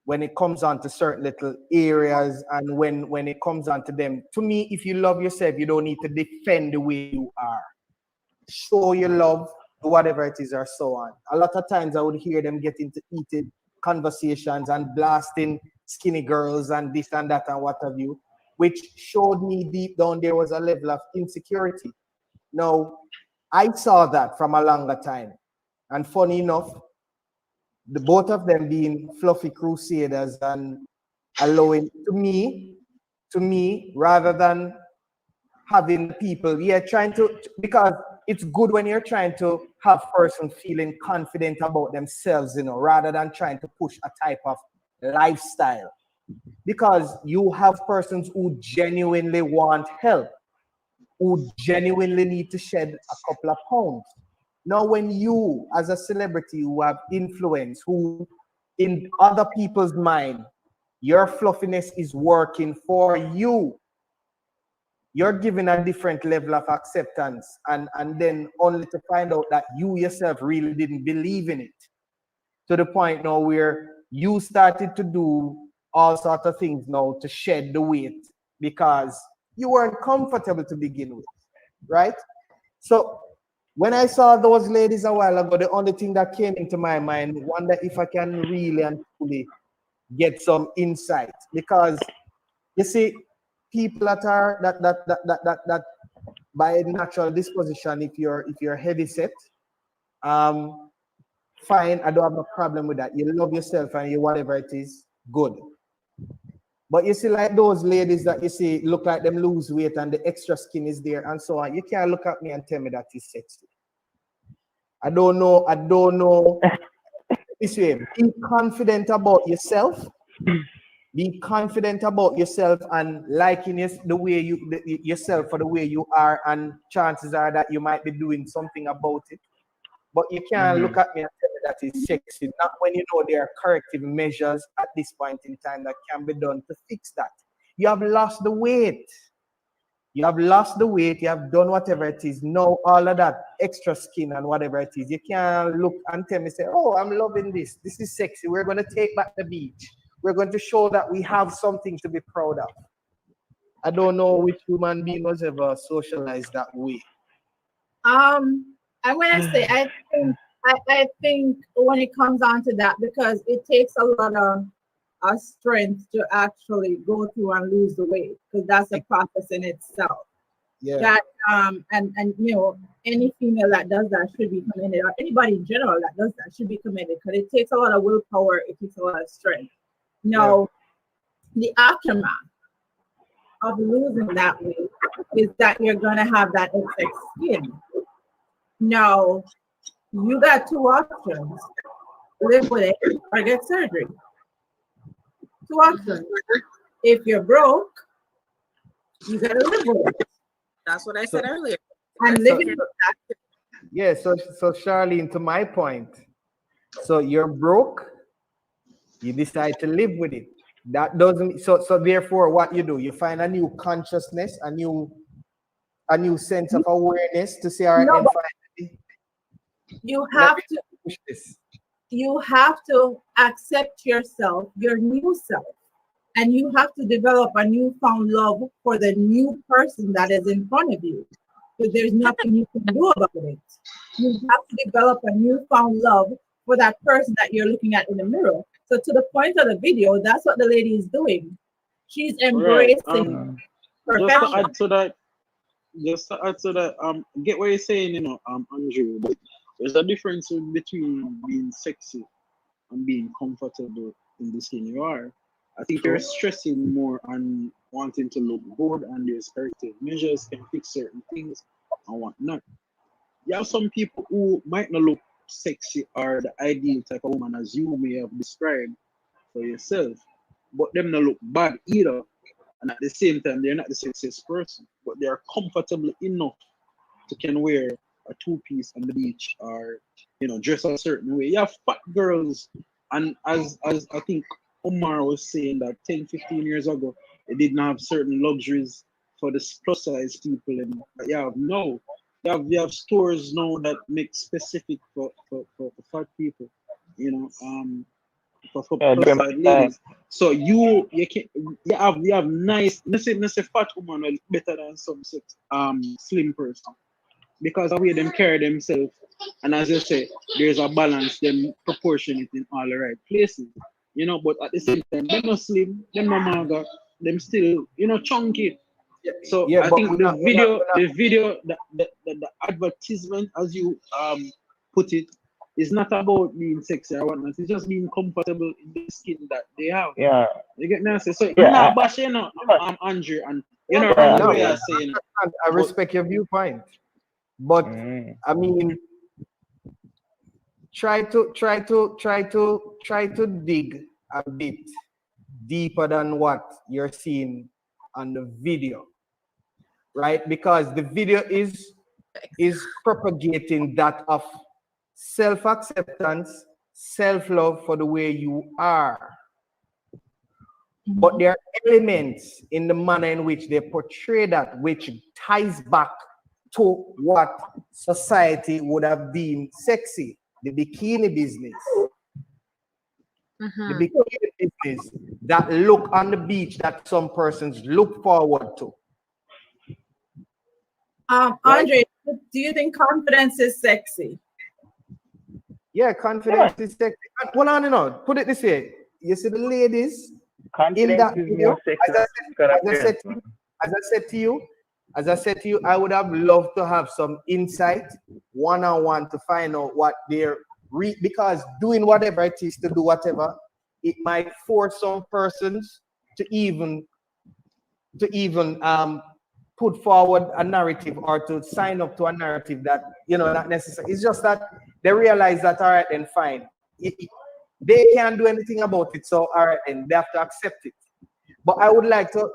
when it comes on to certain little areas, and when it comes on to them. To me, if you love yourself, you don't need to defend the way you are. Show your love, whatever it is, or so on. A lot of times I would hear them get into heated conversations and blasting skinny girls and this and that and what have you, which showed me deep down there was a level of insecurity. Now, I saw that from a longer time. And funny enough, the both of them being fluffy crusaders and allowing to me, rather than having people, trying to, because it's good when you're trying to have person feeling confident about themselves, rather than trying to push a type of lifestyle. Because you have persons who genuinely want help, who genuinely need to shed a couple of pounds. Now, when you, as a celebrity who have influence, who in other people's mind, your fluffiness is working for you, you're given a different level of acceptance, and then only to find out that you yourself really didn't believe in it, to the point now where you started to do all sorts of things now to shed the weight because you weren't comfortable to begin with, right? So when I saw those ladies a while ago, the only thing that came into my mind, wonder if I can really and truly get some insight, because you see, people that are that by natural disposition, if you're heavy set, fine, I don't have no problem with that. You love yourself and you whatever it is, good. But you see, like those ladies that you see look like them lose weight and the extra skin is there and so on, you can't look at me and tell me that is sexy. I don't know. this way, be confident about yourself. Be confident about yourself and liking the way yourself for the way you are, and chances are that you might be doing something about it. But you can't look at me and tell me that it's sexy. Not when you know there are corrective measures at this point in time that can be done to fix that. You have lost the weight. You have lost the weight. You have done whatever it is. Now all of that extra skin and whatever it is, you can't look and tell me, say, oh, I'm loving this. This is sexy. We're going to take back the beach. We're going to show that we have something to be proud of. I don't know which human being was ever socialized that way. I'm gonna say I think when it comes down to that, because it takes a lot of strength to actually go through and lose the weight, because that's a process in itself. Yeah. That and you know, any female that does that should be commended, or anybody in general that does that should be commended, because it takes a lot of willpower, it takes a lot of strength. Now, the aftermath of losing that weight is that you're gonna have that excess skin. Now, you got two options: live with it or get surgery. Two options. If you're broke, you gotta live with it. That's what I said earlier. And living with that. Yeah, so Charlene, to my point, so you're broke, you decide to live with it. That doesn't, so therefore what you do, you find a new consciousness, a new sense of awareness to say, all right, then finally, you have to push this. You have to accept yourself, your new self, and you have to develop a newfound love for the new person that is in front of you, because there's nothing you can do about it. You have to develop a newfound love for that person that you're looking at in the mirror. So to the point of the video, that's what the lady is doing. She's embracing perfection. Just to add to that, get what you're saying, you know, Andrew, but there's a difference between being sexy and being comfortable in the skin you are. I think you're stressing more on wanting to look good, and there's corrective measures can fix certain things and whatnot. You have some people who might not look sexy or the ideal type of woman as you may have described for yourself, but them not look bad either. And at the same time, they're not the sexiest person, but they are comfortable enough to can wear a two-piece on the beach, or, you know, dress a certain way. You have fat girls, and as I think Omar was saying that 10, 15 years ago, they didn't have certain luxuries for the plus size people. And you have stores now that make specific for fat people, you know, for plus size ladies. So you have nice, let's say fat woman well, better than some slim person, because of the way them carry themselves, and as I say, there's a balance, them proportionate in all the right places, you know. But at the same time, they're not slim, they're not maga, them still, you know, chunky. So I think the video, the advertisement, as you put it, is not about being sexy or whatnot. It's just being comfortable in the skin that they have. Yeah. You get me? So you're not bashing I'm Andrew, and you know the way I say. I respect your viewpoint, but I mean, try to dig a bit deeper than what you're seeing on the video, right? Because the video is propagating that of self-acceptance, self-love for the way you are. But there are elements in the manner in which they portray that which ties back to what society would have deemed sexy. The bikini business. The bikini business, that look on the beach that some persons look forward to. Andre, do you think confidence is sexy? Yeah, confidence is sexy. Hold on, put it this way. You see the ladies in that video, as I said to you, I would have loved to have some insight one-on-one to find out what they're because doing whatever it is to do whatever, it might force some persons to even put forward a narrative or to sign up to a narrative that, you know, not necessary. It's just that they realize that, all right, then fine. they can't do anything about it. So all right, and they have to accept it. But I would like to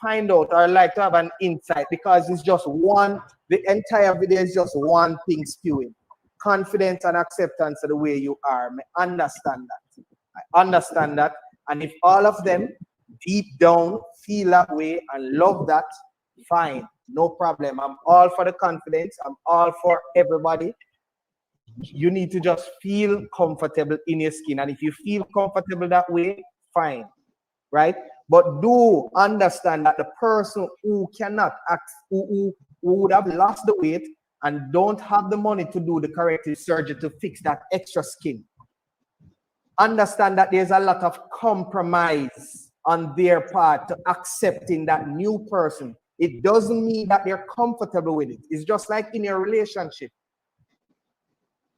find out, or like to have an insight, because it's just one, the entire video is just one thing spewing. Confidence and acceptance of the way you are. I understand that. I understand that. And if all of them deep down feel that way and love that, fine, no problem. I'm all for the confidence. I'm all for everybody. You need to just feel comfortable in your skin. And if you feel comfortable that way, fine, right? But do understand that the person who cannot act, who would have lost the weight and don't have the money to do the corrective surgery to fix that extra skin, understand that there's a lot of compromise on their part to accepting that new person. It doesn't mean that they're comfortable with it. It's just like in your relationship.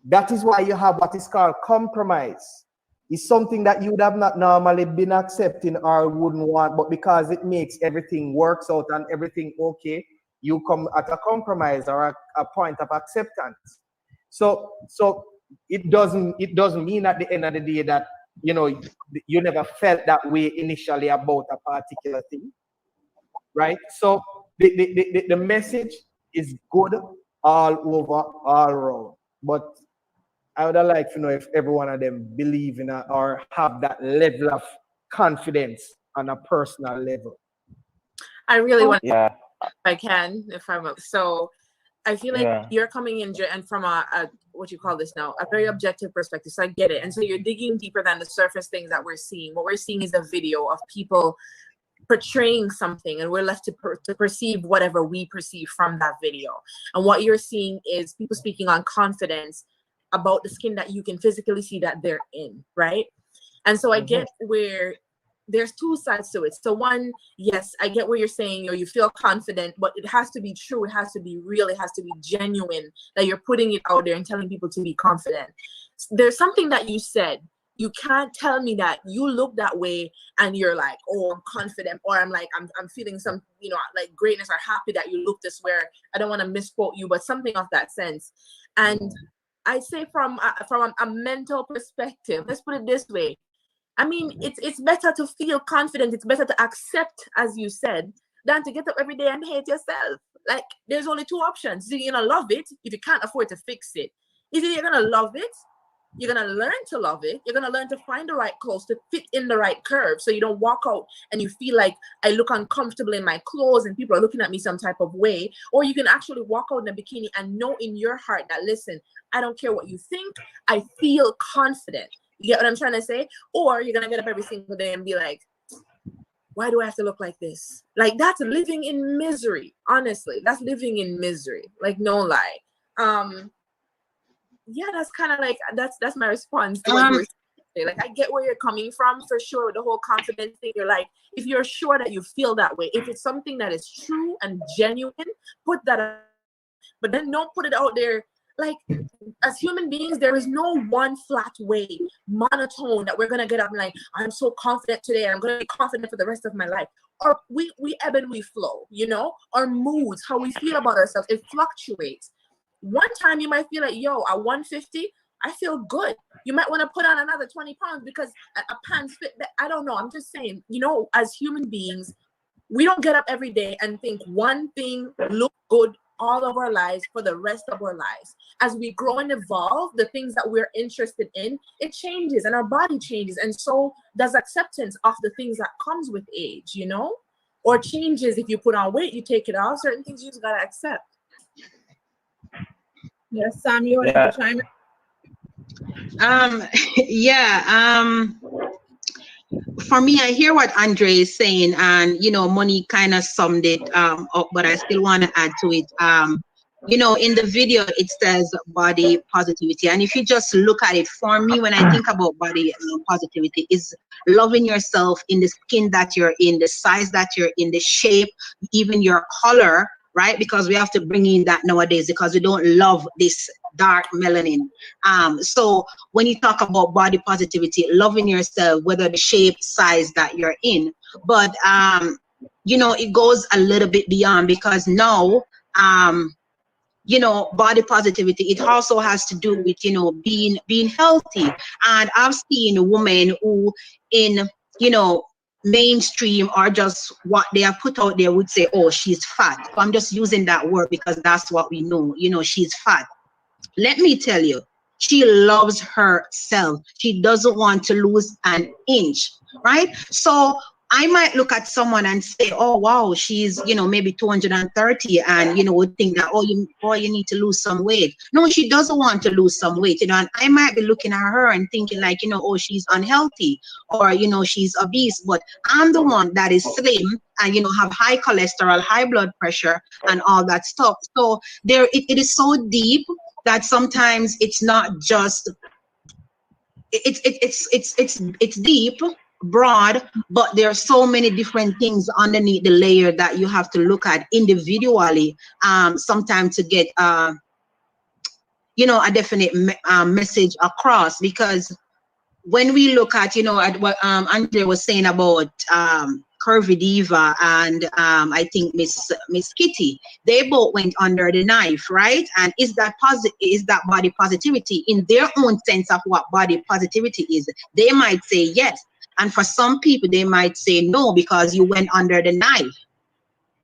That is why you have what is called compromise. It's something that you would have not normally been accepting or wouldn't want, but because it makes everything works out and everything okay, you come at a compromise or a point of acceptance. So it doesn't mean at the end of the day that, you know, you never felt that way initially about a particular thing, right? So the message is good all over, all around. But I would like to know if every one of them believe in or have that level of confidence on a personal level. I really want, Yeah. if I can, if I'm so. I feel like you're coming in and from a what you call this now, a very objective perspective. So I get it. And so you're digging deeper than the surface things that we're seeing. What we're seeing is a video of people portraying something, and we're left to perceive whatever we perceive from that video. And what you're seeing is people speaking on confidence about the skin that you can physically see that they're in, right? And so I get where there's two sides to it. So one, yes, I get what you're saying, you feel confident, but it has to be true. It has to be real. It has to be genuine, that you're putting it out there and telling people to be confident. There's something that you said. You can't tell me that you look that way and you're like, oh, I'm confident, or I'm like, I'm feeling some, like greatness or happy that you look this way. I don't want to misquote you, but something of that sense. And I say from a mental perspective, let's put it this way. I mean, it's better to feel confident. It's better to accept, as you said, than to get up every day and hate yourself. Like, there's only two options. You're going to love it if you can't afford to fix it. Either you're going to love it, you're going to learn to love it, you're going to learn to find the right clothes to fit in the right curve, so you don't walk out and you feel like I look uncomfortable in my clothes and people are looking at me some type of way. Or you can actually walk out in a bikini and know in your heart that, listen, I don't care what you think, I feel confident. You get what I'm trying to say? Or you're going to get up every single day and be like, why do I have to look like this? Like, that's living in misery. Honestly, that's living in misery. Like, no lie. Yeah, that's kind of like, that's my response to what you were saying. Like, I get where you're coming from for sure with the whole confidence thing. You're like, if you're sure that you feel that way, if it's something that is true and genuine, put that out. But then don't put it out there. Like, as human beings, there is no one flat way, monotone, that we're going to get up and like, I'm so confident today, I'm going to be confident for the rest of my life. Or we ebb and we flow, our moods, how we feel about ourselves, it fluctuates. One time you might feel like, yo, at 150, I feel good. You might want to put on another 20 pounds because a pants fit. I don't know. I'm just saying, as human beings, we don't get up every day and think one thing look good all of our lives for the rest of our lives. As we grow and evolve, the things that we're interested in, it changes and our body changes. And so does acceptance of the things that comes with age, or changes. If you put on weight, you take it off. Certain things you just got to accept. Yes, Sam, you want to chime in? For me, I hear what Andre is saying, and Monique kind of summed it up, but I still want to add to it. In the video it says body positivity, and if you just look at it, for me, when I think about body positivity, is loving yourself in the skin that you're in, the size that you're in, the shape, even your color, right? Because we have to bring in that nowadays, because we don't love this dark melanin. So when you talk about body positivity, loving yourself, whether the shape, size that you're in, but it goes a little bit beyond, because now body positivity. It also has to do with, being healthy. And I've seen women who in, mainstream or just what they are put out there would say, oh, she's fat. I'm just using that word because that's what we know, she's fat. Let me tell you, she loves herself. She doesn't want to lose an inch, right? So I might look at someone and say, oh, wow, she's, maybe 230 and, would think that, oh, you need to lose some weight. No, she doesn't want to lose some weight, and I might be looking at her and thinking like, oh, she's unhealthy or, she's obese, but I'm the one that is slim and, have high cholesterol, high blood pressure and all that stuff. So it is so deep that sometimes it's not just, it's deep, broad, but there are so many different things underneath the layer that you have to look at individually, sometimes to get a definite message across. Because when we look at at what Andre was saying about Curvy Diva and I think Miss Kitty, they both went under the knife, right? And is that body positivity in their own sense of what body positivity is? They might say yes. And for some people, they might say no because you went under the knife.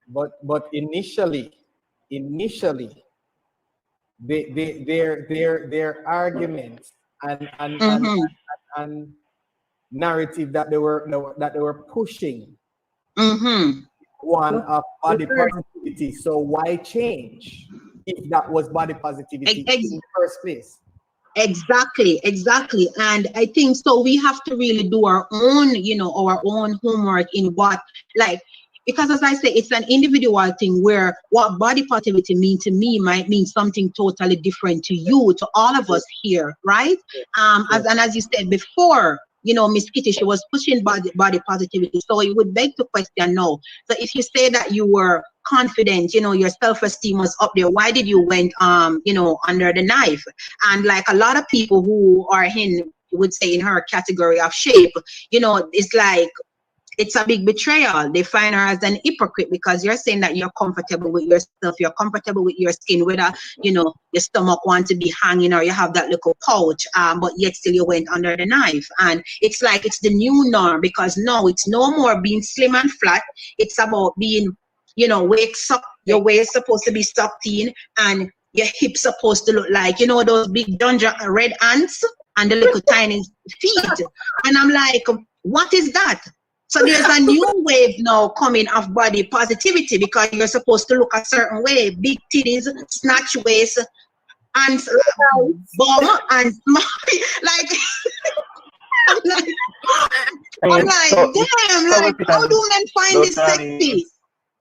But initially, their arguments and narrative that they were pushing one of body positivity. So why change if that was body positivity in the first place? Exactly. And I think so we have to really do our own, our own homework in what, because as I say, it's an individual thing where what body positivity means to me might mean something totally different to you, to all of us here, right? As you said before, Miss Kitty, she was pushing body positivity. So it would beg the question now. So if you say that you were confident, your self-esteem was up there, why did you went under the knife? And like a lot of people who are would say in her category of shape, it's like it's a big betrayal. They find her as an hypocrite because you're saying that you're comfortable with yourself, you're comfortable with your skin, whether your stomach wants to be hanging or you have that little pouch, but yet still you went under the knife. And it's like it's the new norm, because now it's no more being slim and flat. It's about being, waist up. Your waist supposed to be sucked in and your hips supposed to look like, those big red ants and the little tiny feet. And I'm like, what is that? So there's a new wave now coming of body positivity because you're supposed to look a certain way, big titties, snatch waist, and bum and small. I'm like, damn, how do men find this sexy?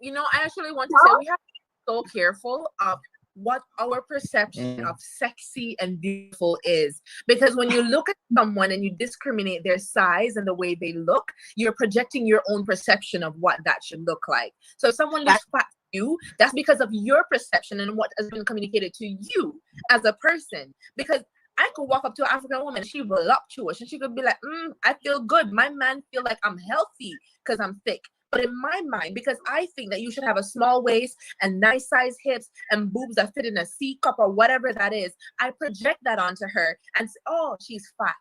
I actually want to say we have to be so careful of what our perception of sexy and beautiful is, because when you look at someone and you discriminate their size and the way they look, you're projecting your own perception of what that should look like. So if someone looks fat to you, that's because of your perception and what has been communicated to you as a person. Because I could walk up to an African woman, she voluptuous, and she could be like, I feel good. My man feel like I'm healthy because I'm thick. But in my mind, because I think that you should have a small waist and nice size hips and boobs that fit in a C cup or whatever that is, I project that onto her and say, oh, she's fat,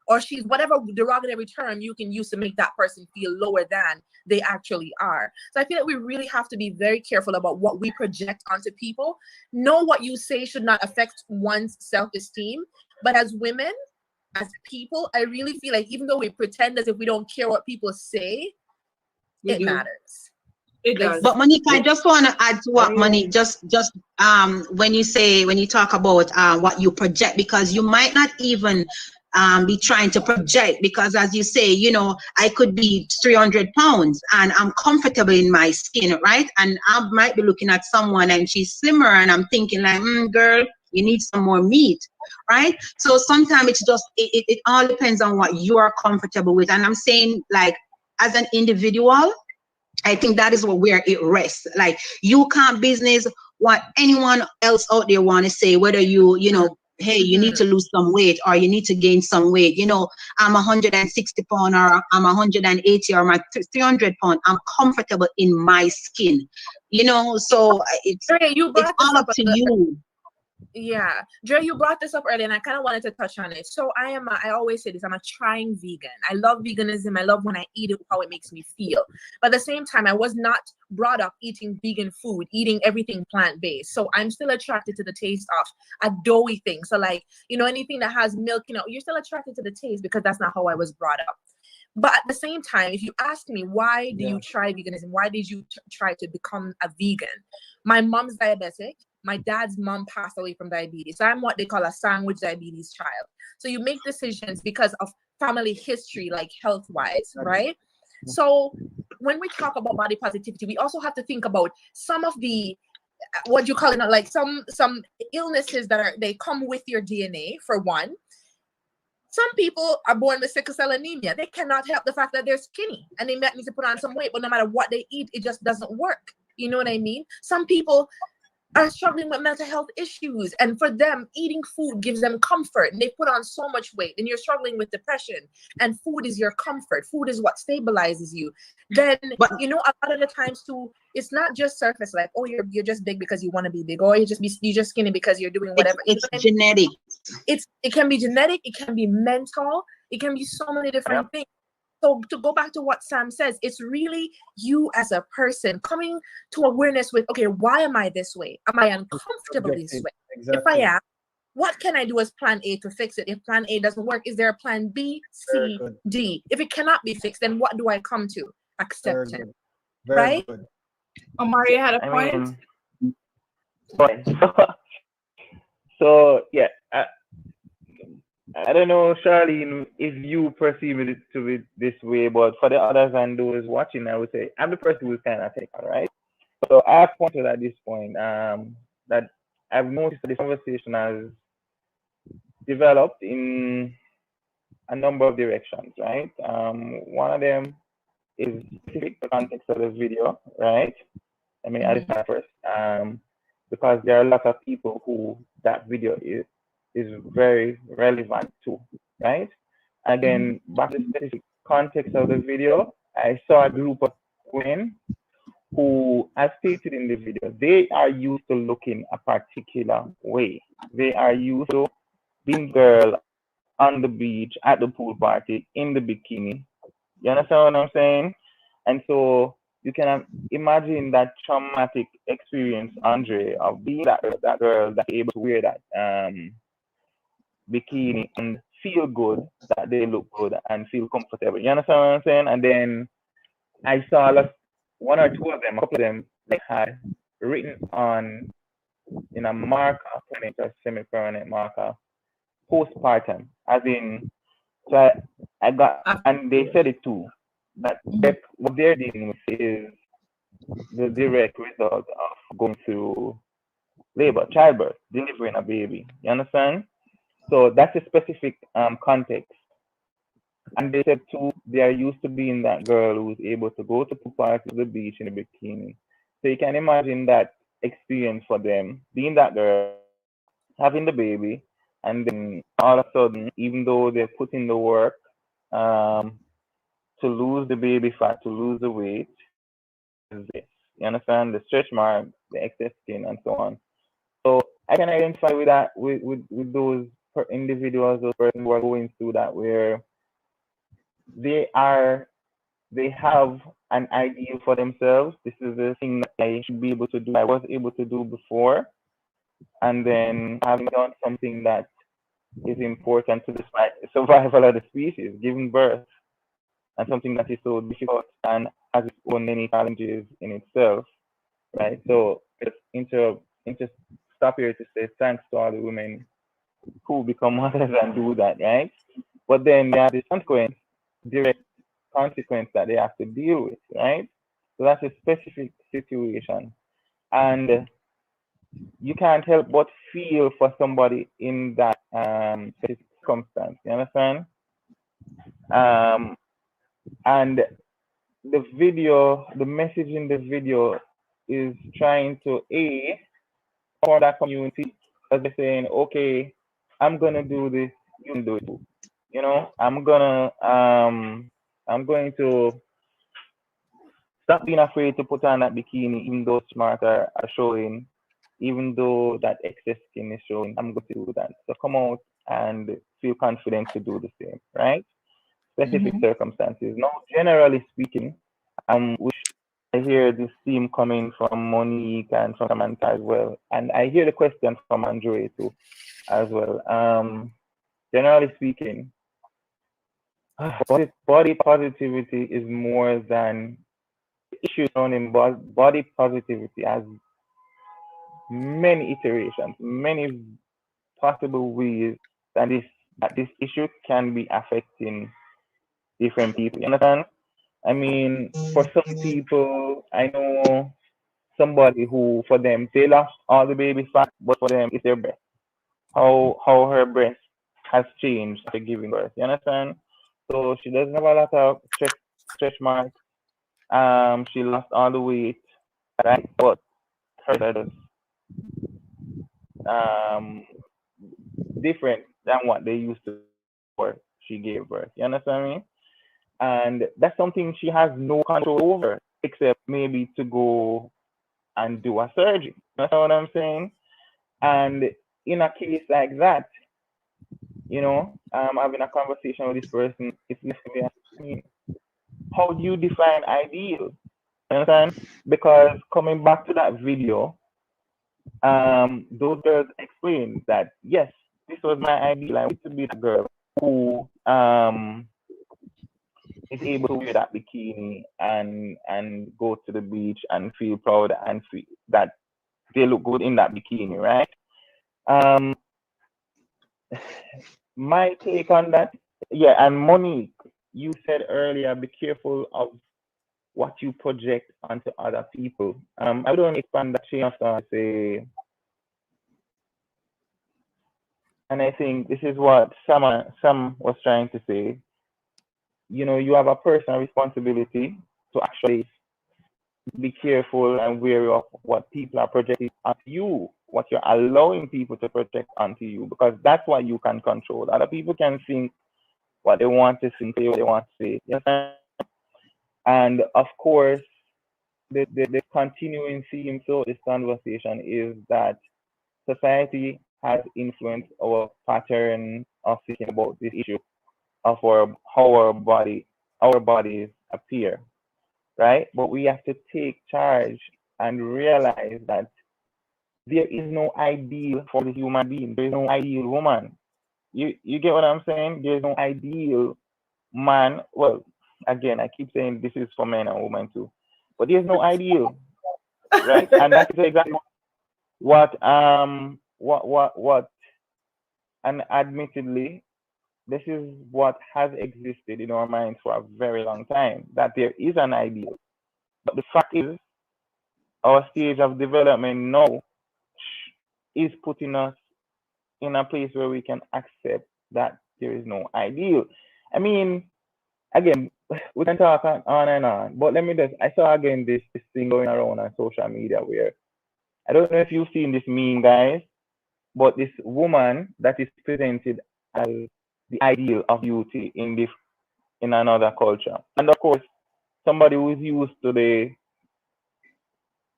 or she's whatever derogatory term you can use to make that person feel lower than they actually are. So I feel that we really have to be very careful about what we project onto people. Know what you say should not affect one's self-esteem. But as women, as people, I really feel like even though we pretend as if we don't care what people say, it matters. It does. But Monica, I just want to add to what Monique just when you talk about what you project, because you might not even be trying to project, because as you say, I could be 300 pounds and I'm comfortable in my skin, right? And I might be looking at someone and she's slimmer and I'm thinking like, girl, you need some more meat, right? So sometimes it's just it all depends on what you are comfortable with. And I'm saying, like, as an individual, I think that is where it rests. Like, you can't business what anyone else out there want to say, whether you hey, you need to lose some weight or you need to gain some weight. I'm 160 pounds or I'm 180 or I'm 300 pounds. I'm comfortable in my skin, so it's all up to you. Yeah, Dre, you brought this up earlier, and I kind of wanted to touch on it. So I always say this, I'm a trying vegan. I love veganism. I love when I eat it, how it makes me feel. But at the same time, I was not brought up eating vegan food, eating everything plant-based. So I'm still attracted to the taste of a doughy thing. So like, anything that has milk, you're still attracted to the taste because that's not how I was brought up. But at the same time, if you ask me, why do you try veganism? Why did you try to become a vegan? My mom's diabetic. My dad's mom passed away from diabetes. So I'm what they call a sandwich diabetes child. So you make decisions because of family history, like health-wise, right? So when we talk about body positivity, we also have to think about some of the what you call it, like some illnesses they come with your DNA, for one. Some people are born with sickle cell anemia. They cannot help the fact that they're skinny and they might need to put on some weight, but no matter what they eat, it just doesn't work. You know what I mean? Some people are struggling with mental health issues, and for them, eating food gives them comfort, and they put on so much weight, and you're struggling with depression, and food is your comfort. Food is what stabilizes you. Then, a lot of the times too, it's not just surface, like, oh, you're just big because you want to be big, or you're just skinny because you're doing whatever. It's genetic. It can be genetic, it can be mental, it can be so many different things. So to go back to what Sam says, it's really you as a person coming to awareness with, okay, why am I this way? Am I uncomfortable this way? Exactly. If I am, what can I do as plan A to fix it? If plan A doesn't work, is there a plan B, C, D? If it cannot be fixed, then what do I come to? Acceptance. Right? Good. Omari had a point. So yeah, I don't know, Charlene, if you perceive it to be this way, but for the others and those watching, I would say I'm the person who's kind of taken, right? So I've pointed at this point that I've noticed that this conversation has developed in a number of directions, right? One of them is specific to the context of the video, right? I mean, add that first, because there are a lot of people who that video is very relevant to, right? Again, back to the specific context of the video, I saw a group of women who, as stated in the video, they are used to looking a particular way. They are used to being girl on the beach, at the pool party, in the bikini. You understand what I'm saying? And so you can imagine that traumatic experience, Andre, of being that girl that's able to wear that bikini and feel good, that they look good and feel comfortable. You understand what I'm saying? And then I saw one or two of them, a couple of them, like had written on in a marker, a semi-permanent marker, postpartum, as in, so I got, and they said it too, that what they're dealing with is the direct result of going through labor, childbirth, delivering a baby. You understand? So that's a specific context. And they said too, they are used to being that girl who's able to go to parties, to the beach in a bikini. So you can imagine that experience for them, being that girl, having the baby, and then all of a sudden, even though they're putting the work to lose the baby fat, to lose the weight, is this. You understand? The stretch mark, the excess skin, and so on. So I can identify with that, with those individuals, those persons who are going through that, where they have an ideal for themselves. This is the thing that I should be able to do. I was able to do before, and then having done something that is important to the survival of the species, giving birth, and something that is so difficult and has its own many challenges in itself, right? So just stop here to say thanks to all the women who become mothers and do that, right? But then there are the direct consequence that they have to deal with, right? So that's a specific situation. And you can't help but feel for somebody in that specific circumstance, you understand? And the video, the message in the video is trying to aid for that community, because they're saying, okay, I'm gonna do this, you can do it too. You know, I'm going to stop being afraid to put on that bikini, even though smart are showing even though that excess skin is showing, I'm going to do that. So come out and feel confident to do the same, right? Specific circumstances. Now, generally speaking, which I hear this theme coming from Monique and from Samantha as well, and I hear the question from Andre too, as well. Generally speaking, body positivity is more than issues surrounding body positivity as many iterations, many possible ways that this issue can be affecting different people. You understand? I mean, for some people, I know somebody who, for them, they lost all the baby fat, but for them, it's their breast. How her breast has changed after giving birth. You understand? So she doesn't have a lot of stretch marks. She lost all the weight, right? But her breast different than what they used to before she gave birth. You understand me? And that's something she has no control over, except maybe to go and do a surgery. You know what I'm saying? And in a case like that, you know, having a conversation with this person, it's necessarily asking, how do you define ideal? You understand? Because coming back to that video, those girls explained that yes, this was my ideal. I want to be the girl who is able to wear that bikini and go to the beach and feel proud and feel that they look good in that bikini, right? My take on that, yeah, and Monique, you said earlier, be careful of what you project onto other people. I don't expand that chain of thought, say, and I think this is what Sam was trying to say. You know, you have a personal responsibility to actually be careful and wary of what people are projecting onto you, what you're allowing people to project onto you, because that's what you can control. Other people can think what they want to think, say what they want to say. You know? And of course, the continuing theme throughout this conversation is that society has influenced our pattern of thinking about this issue of how our bodies appear, right? But we have to take charge and realize that there is no ideal for the human being. There is no ideal woman. You get what I'm saying? There's no ideal man. Well, again, I keep saying this is for men and women too, but there's no ideal, right? And that is exactly what and admittedly, this is what has existed in our minds for a very long time, that there is an ideal. But the fact is, our stage of development now is putting us in a place where we can accept that there is no ideal. I mean, again, we can talk on and on, but I saw again this thing going around on social media where, I don't know if you've seen this meme, guys, but this woman that is presented as the ideal of beauty in another culture. And of course, somebody who is used to the,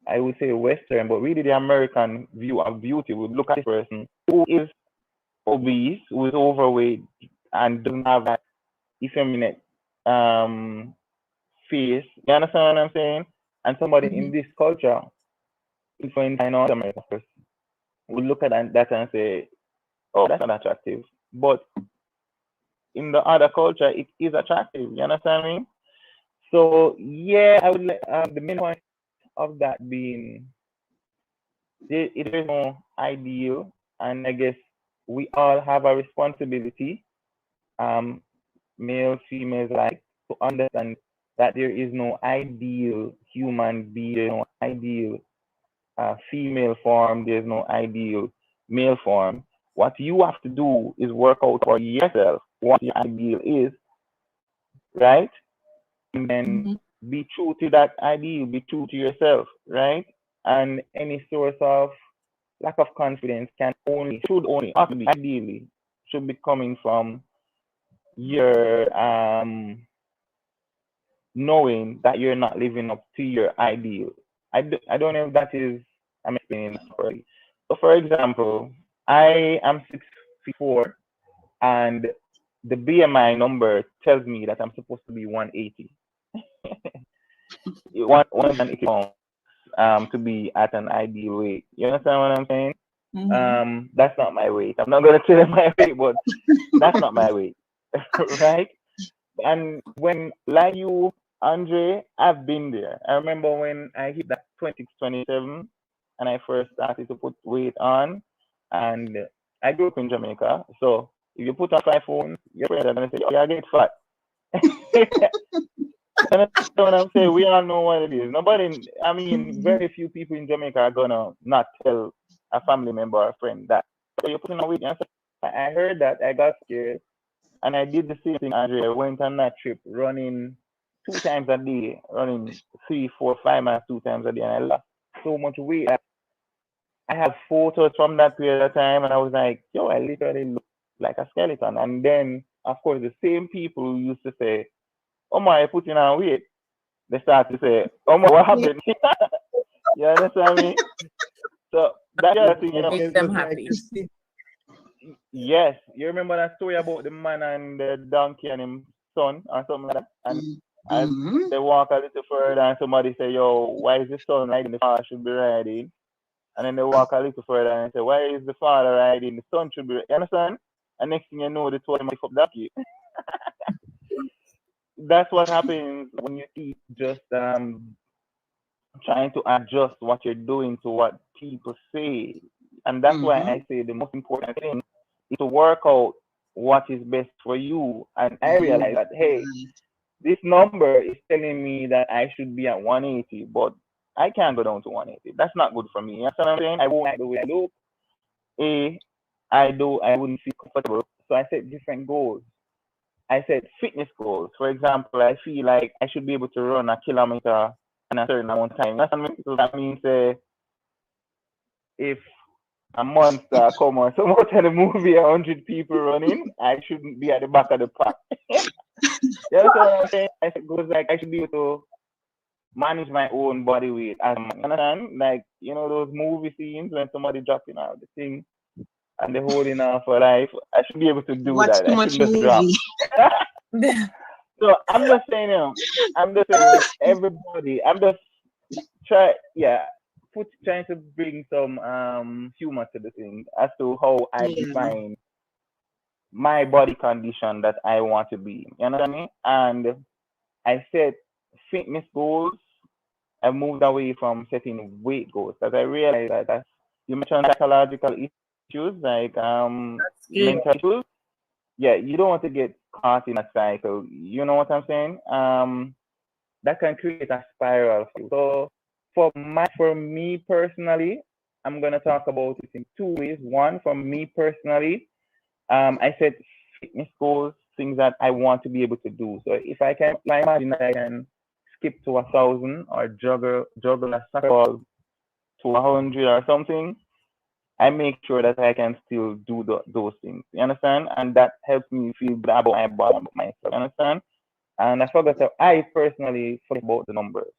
I would say Western, but really the American view of beauty would look at this person who is obese, who is overweight, and doesn't have that effeminate face. You understand what I'm saying? And somebody in this culture, in North America, would look at that and say, oh, that's not attractive. But in the other culture, it is attractive. You understand me? So yeah, I would the main point of that being, it is no ideal, and I guess we all have a responsibility, males, females, like, to understand that there is no ideal human being, there's no ideal female form, there's no ideal male form. What you have to do is work out for yourself what your ideal is, right? And then be true to that ideal, be true to yourself, right? And any source of lack of confidence ideally should be coming from your knowing that you're not living up to your ideal. I don't know if that is I'm explaining properly. So, for example, I am 6'4", and the BMI number tells me that I'm supposed to be 180. 180 pounds to be at an ideal weight. You understand what I'm saying? That's not my weight. I'm not gonna tell you my weight, but that's not my weight, right? And when, like you, Andre, I've been there. I remember when I hit that 26, 27, and I first started to put weight on, and I grew up in Jamaica. So if you put on 5 pounds, your friends are gonna say, "Oh, yeah, I get fat." And that's what I'm saying. We all know what it is. Nobody, I mean, very few people in Jamaica are gonna not tell a family member or a friend that. So you're putting on weight. And so I heard that. I got scared, and I did the same thing. Andre, I went on that trip, running 2 times a day, running 3, 4, 5 miles 2 times a day, and I lost so much weight. I have photos from that period of time, and I was like, yo, I literally look like a skeleton. And then, of course, the same people who used to say, "Oh my, you're putting on weight," they start to say, "Oh my, what happened?" You understand me? So that's the other thing, you know. Make them happy. Yes, you remember that story about the man and the donkey and his son or something like that? And as they walk a little further and somebody say, "Yo, why is the son riding? The father should be riding." And then they walk a little further and say, "Why is the father riding? The son should be." You understand? And next thing you know, they told him to up donkey. That's what happens when you keep just trying to adjust what you're doing to what people say. And that's why I say the most important thing is to work out what is best for you. And I realize that, hey, this number is telling me that I should be at 180, but I can't go down to 180. That's not good for me. You understand what I'm saying? I won't like the way I look. I wouldn't feel comfortable. So I set different goals. I set fitness goals. For example, I feel like I should be able to run a kilometer in a certain amount of time. That's what I mean. So that means if a monster come or some out of the movie, 100 people running, I shouldn't be at the back of the pack. You know what I'm saying? I set goals like I should be able to manage my own body weight. You understand? Like, you know those movie scenes when somebody dropping out the thing and they're holding on for life. I should be able to do Watch that. too I much shouldn't just drop. movie. So I'm just saying, everybody, I'm just trying to bring some humor to the thing as to how I define my body condition that I want to be. You know what I mean? And I set fitness goals. I moved away from setting weight goals because I realized that you mentioned psychological issues like mental issues. Yeah, you don't want to get caught in a cycle. You know what I'm saying? That can create a spiral. So for me personally, I'm gonna talk about it in 2 ways. One, for me personally, I set fitness goals, things that I want to be able to do. So if I imagine that I can skip to 1,000 or juggle a soccer ball to 100 or something, I make sure that I can still do those things. You understand? And that helps me feel good about my body, about myself. You understand? And I personally forget about the numbers.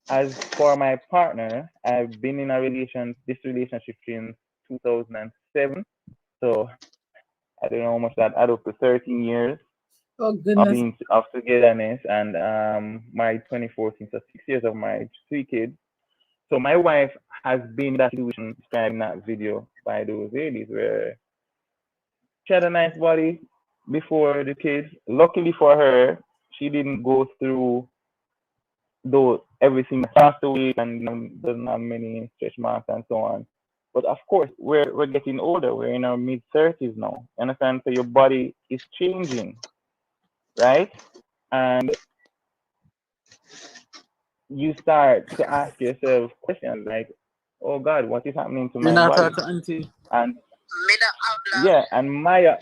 As for my partner, I've been in this relationship since 2007. So I don't know how much that add up to 13 years Oh goodness. of togetherness, and married 2014, so 6 years of marriage, 3 kids. So my wife has been in that situation described in that video by those ladies where she had a nice body before the kids. Luckily for her, she didn't go through everything passed away and doesn't have many stretch marks and so on. But of course, we're getting older. We're in our mid-30s now. You understand? So your body is changing, right? And you start to ask yourself questions like, "Oh God, what is happening to my body?" And and my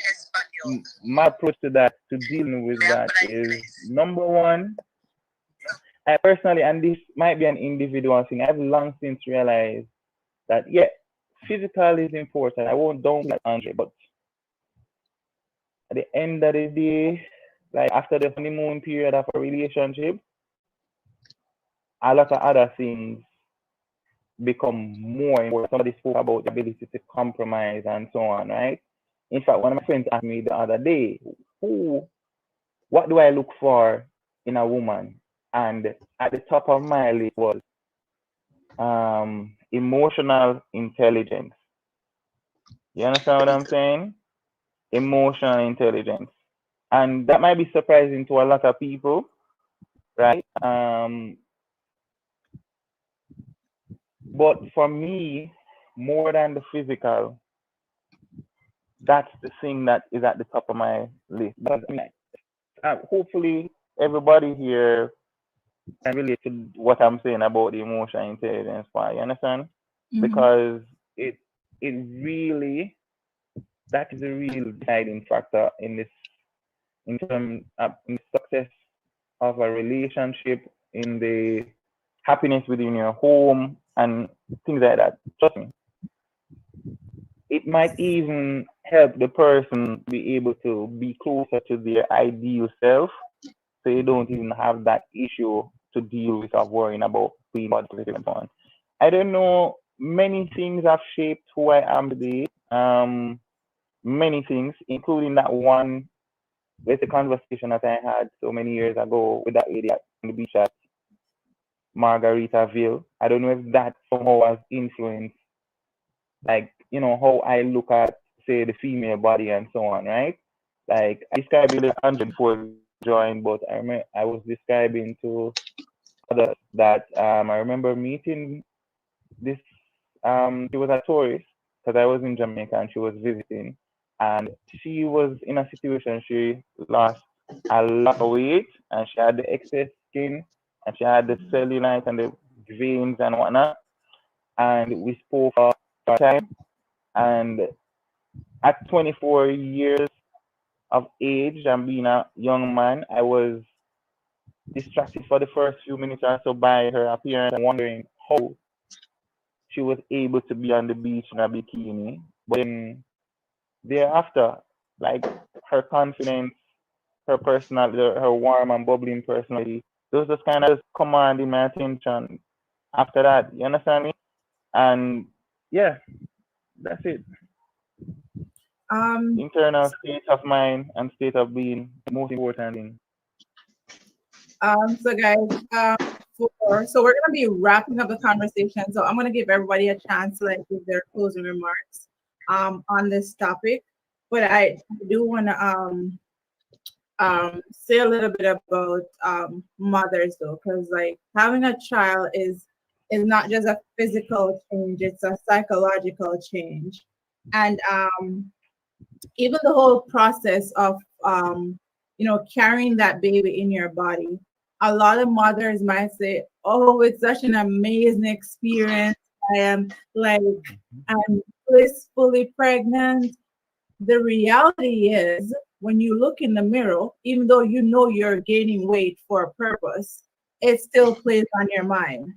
approach to that, to dealing with that, is number one. I personally, and this might be an individual thing, I've long since realized that physical is important. I won't don't like Andre, but at the end of the day, like after the honeymoon period of a relationship, a lot of other things become more and more. Somebody spoke about the ability to compromise and so on, right? In fact, one of my friends asked me the other day, what do I look for in a woman? And at the top of my list was emotional intelligence. You understand what I'm saying? Emotional intelligence. And that might be surprising to a lot of people, right? But for me, more than the physical, that's the thing that is at the top of my list. But hopefully everybody here can relate to what I'm saying about the emotional intelligence part. You understand? Because it really, that is a real guiding factor in this, in terms of in success of a relationship, in the happiness within your home and things like that. Trust me. It might even help the person be able to be closer to their ideal self, so you don't even have that issue to deal with of worrying about being positive and so on. I don't know, many things have shaped who I am today. Many things, including that one with the conversation that I had so many years ago with that lady on the beach at Margaritaville. I don't know if that somehow has influenced, like, you know, how I look at, say, the female body and so on, right? Like, I described it 104 join, but I was describing to others that I remember meeting this, she was a tourist, because I was in Jamaica and she was visiting, and she was in a situation, she lost a lot of weight and she had the excess skin and she had the cellulite and the veins and whatnot, and we spoke for a time, and at 24 years of age and being a young man, I was distracted for the first few minutes or so by her appearance and wondering how she was able to be on the beach in a bikini. But then thereafter, like, her confidence, her personality, her warm and bubbling personality, those just kind of commanding my attention after that. You understand me? And yeah, that's it. Internal state of mind and state of being, most important thing. So guys, so we're gonna be wrapping up the conversation. So I'm gonna give everybody a chance to like give their closing remarks on this topic. But I do wanna say a little bit about mothers though, because like having a child is not just a physical change, it's a psychological change. And even the whole process of you know, carrying that baby in your body, a lot of mothers might say, oh, it's such an amazing experience, I am like, I'm blissfully pregnant. The reality is, when you look in the mirror, even though you know you're gaining weight for a purpose, it still plays on your mind.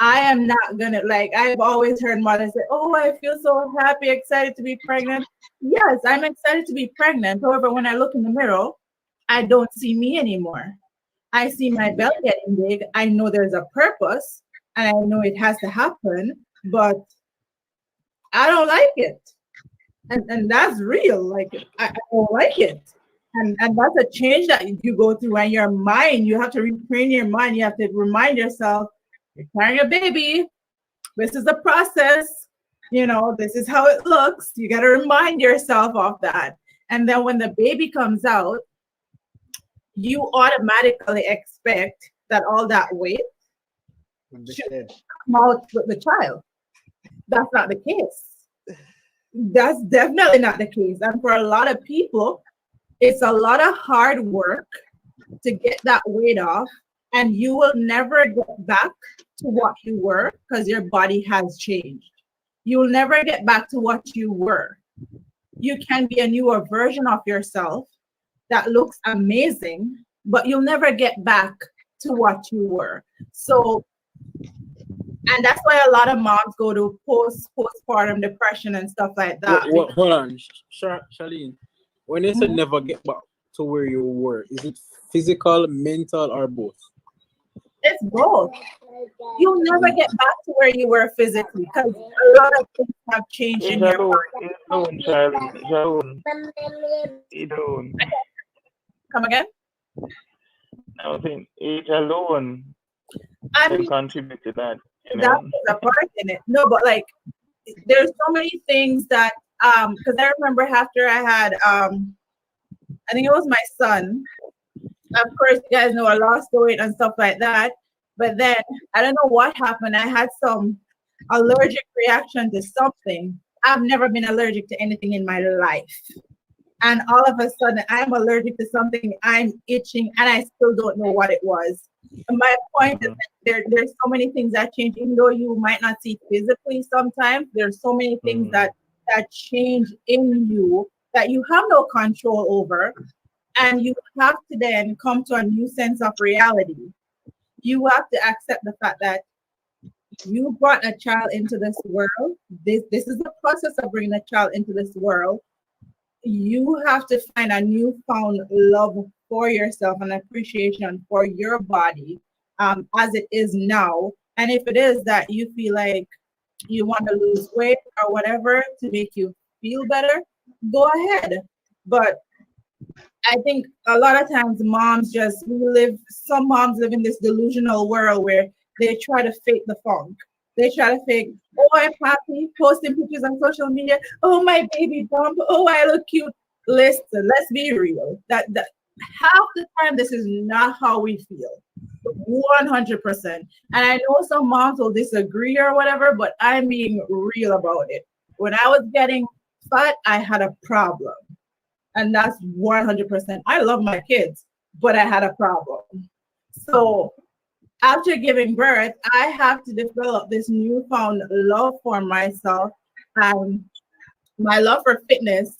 I am not gonna, like, I've always heard mothers say, oh, I feel so happy, excited to be pregnant. Yes, I'm excited to be pregnant. However, when I look in the mirror, I don't see me anymore. I see my belly getting big. I know there's a purpose and I know it has to happen, but I don't like it. And that's real. Like, I don't like it. And that's a change that you go through, and your mind, you have to retrain your mind. You have to remind yourself, you're carrying a baby. This is the process. You know, this is how it looks. You got to remind yourself of that. And then when the baby comes out, you automatically expect that all that weight should come out with the child. That's not the case. That's definitely not the case. And for a lot of people, it's a lot of hard work to get that weight off, and you will never get back to what you were because your body has changed. You will never get back to what you were. You can be a newer version of yourself that looks amazing, but you'll never get back to what you were. So, and that's why a lot of moms go to postpartum depression and stuff like that. Hold on, Charlene. When you say never get back to where you were, is it physical, mental, or both? It's both. You'll never get back to where you were physically because a lot of things have changed in your body. Age alone, Charlie. Age alone. Age alone. Come again? I was saying age alone I can mean, contribute to that, you that know? was a part in it. No, but like, there's so many things that, because I remember after I had, I think it was my son. Of course, you guys know I lost the weight and stuff like that. But then I don't know what happened. I had some allergic reaction to something. I've never been allergic to anything in my life. And all of a sudden, I'm allergic to something. I'm itching, and I still don't know what it was. And my point is that there's so many things that change, even though you might not see physically sometimes. There's so many things that change in you that you have no control over. And you have to then come to a new sense of reality. You have to accept the fact that you brought a child into this world. This is the process of bringing a child into this world. You have to find a newfound love for yourself and appreciation for your body as it is now. And if it is that you feel like you want to lose weight or whatever to make you feel better, go ahead. But I think a lot of times some moms live in this delusional world where they try to fake the funk. They try to fake, oh, I'm happy, posting pictures on social media. Oh, my baby bump. Oh, I look cute. Listen, let's be real. That half the time, this is not how we feel. 100%. And I know some moms will disagree or whatever, but I'm being real about it. When I was getting fat, I had a problem. And that's 100%. I love my kids, but I had a problem. So after giving birth, I have to develop this newfound love for myself and my love for fitness.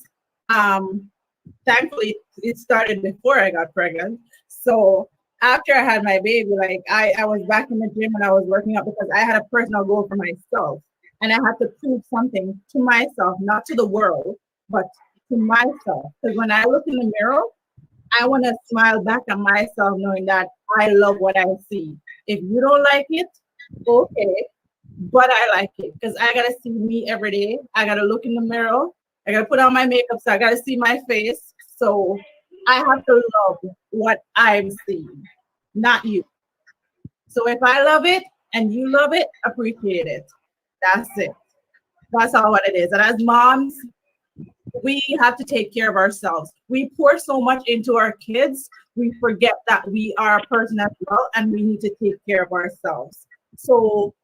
Thankfully, it started before I got pregnant. So after I had my baby, like I was back in the gym and I was working out because I had a personal goal for myself. And I had to prove something to myself, not to the world, but to myself. Because when I look in the mirror, I want to smile back at myself knowing that I love what I see. If you don't like it, okay, but I like it because I got to see me every day. I got to look in the mirror. I got to put on my makeup, so I got to see my face. So I have to love what I'm seeing, not you. So if I love it and you love it, appreciate it. That's it. That's all what it is. And as moms, we have to take care of ourselves. We pour so much into our kids, we forget that we are a person as well, and we need to take care of ourselves. So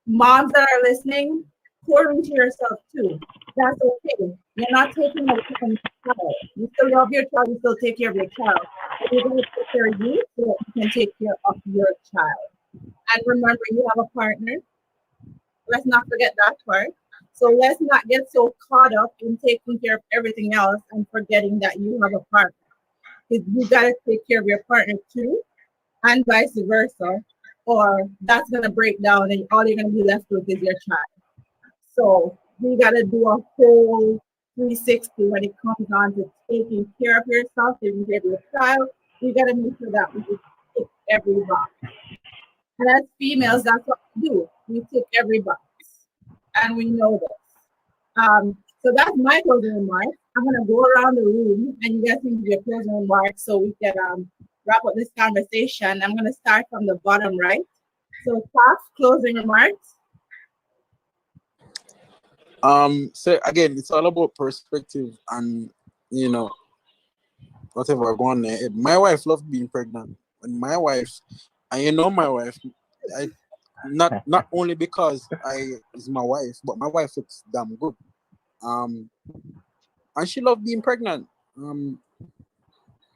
moms that are listening, pour into yourself too. That's okay. You're not taking away from your child. You still love your child, you still take care of your child. But you're going to take care of you so that you can take care of your child. And remember, you have a partner. Let's not forget that part. So let's not get so caught up in taking care of everything else and forgetting that you have a partner. Because you got to take care of your partner too, and vice versa, or that's going to break down and all you're going to be left with is your child. So we got to do a whole 360 when it comes on to taking care of yourself, taking care of your child. We got to make sure that we tick every box. And as females, that's what we do. We tick every box. And we know this. So that's my closing remarks. I'm gonna go around the room and you guys can give your closing remarks so we can wrap up this conversation. I'm gonna start from the bottom right. So Taf, closing remarks. So again, it's all about perspective and whatever going there. My wife loved being pregnant. And my wife, and my wife, not only because I is my wife, but my wife looks damn good. And she loved being pregnant.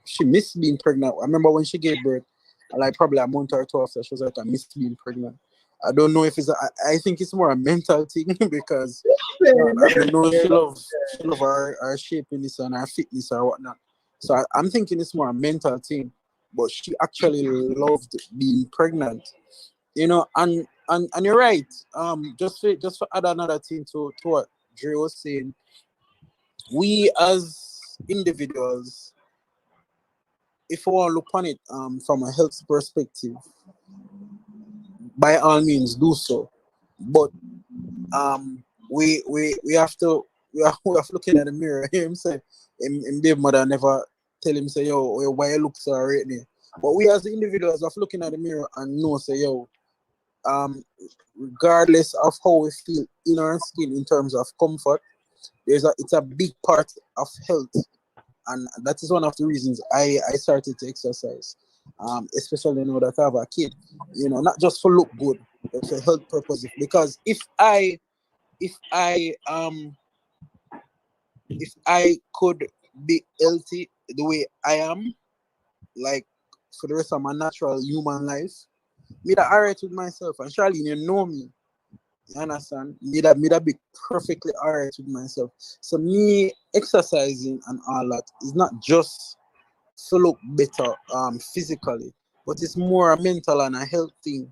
She missed being pregnant. I remember when she gave birth, like probably a month or two after, she was like, I missed being pregnant. I don't know if I think it's more a mental thing because I don't know if she loves her shapiness and her fitness or whatnot. So I'm thinking it's more a mental thing, but she actually loved being pregnant. And you're right. Just to add another thing to what Dre was saying, we as individuals, if we want to look on it from a health perspective, by all means do so. But we have to we have looking at the mirror. Hear him say, him baby mother never tell him say yo why you look so right there. But we as the individuals have looking at the mirror and know say yo regardless of how we feel in our skin in terms of comfort, it's a big part of health, and that is one of the reasons I started to exercise, especially now that I have a kid. Not just for look good, but for health purposes. Because if I could be healthy the way I am, like for the rest of my natural human life, me that alright with myself. And Charlene, you know me. You understand? Me that be perfectly alright with myself. So me exercising and all that is not just to look better physically, but it's more a mental and a health thing.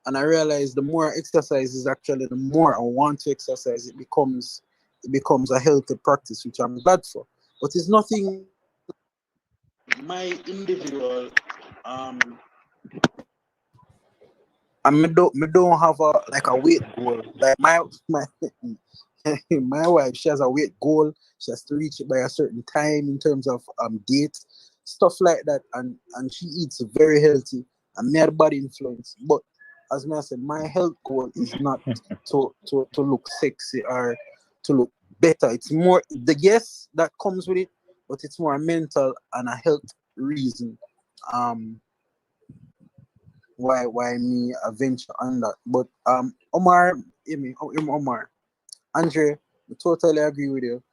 And I realize the more I exercise is actually the more I want to exercise. It becomes a healthy practice, which I'm glad for. But it's nothing my individual and me don't have a weight goal. Like my my wife, she has a weight goal. She has to reach it by a certain time in terms of date, stuff like that, and she eats very healthy and me had bad influence. But as I said, my health goal is not to look sexy or to look better. It's more the yes that comes with it, but it's more a mental and a health reason. Why me a venture on that. But Omar, Omar, Andre, I totally agree with you.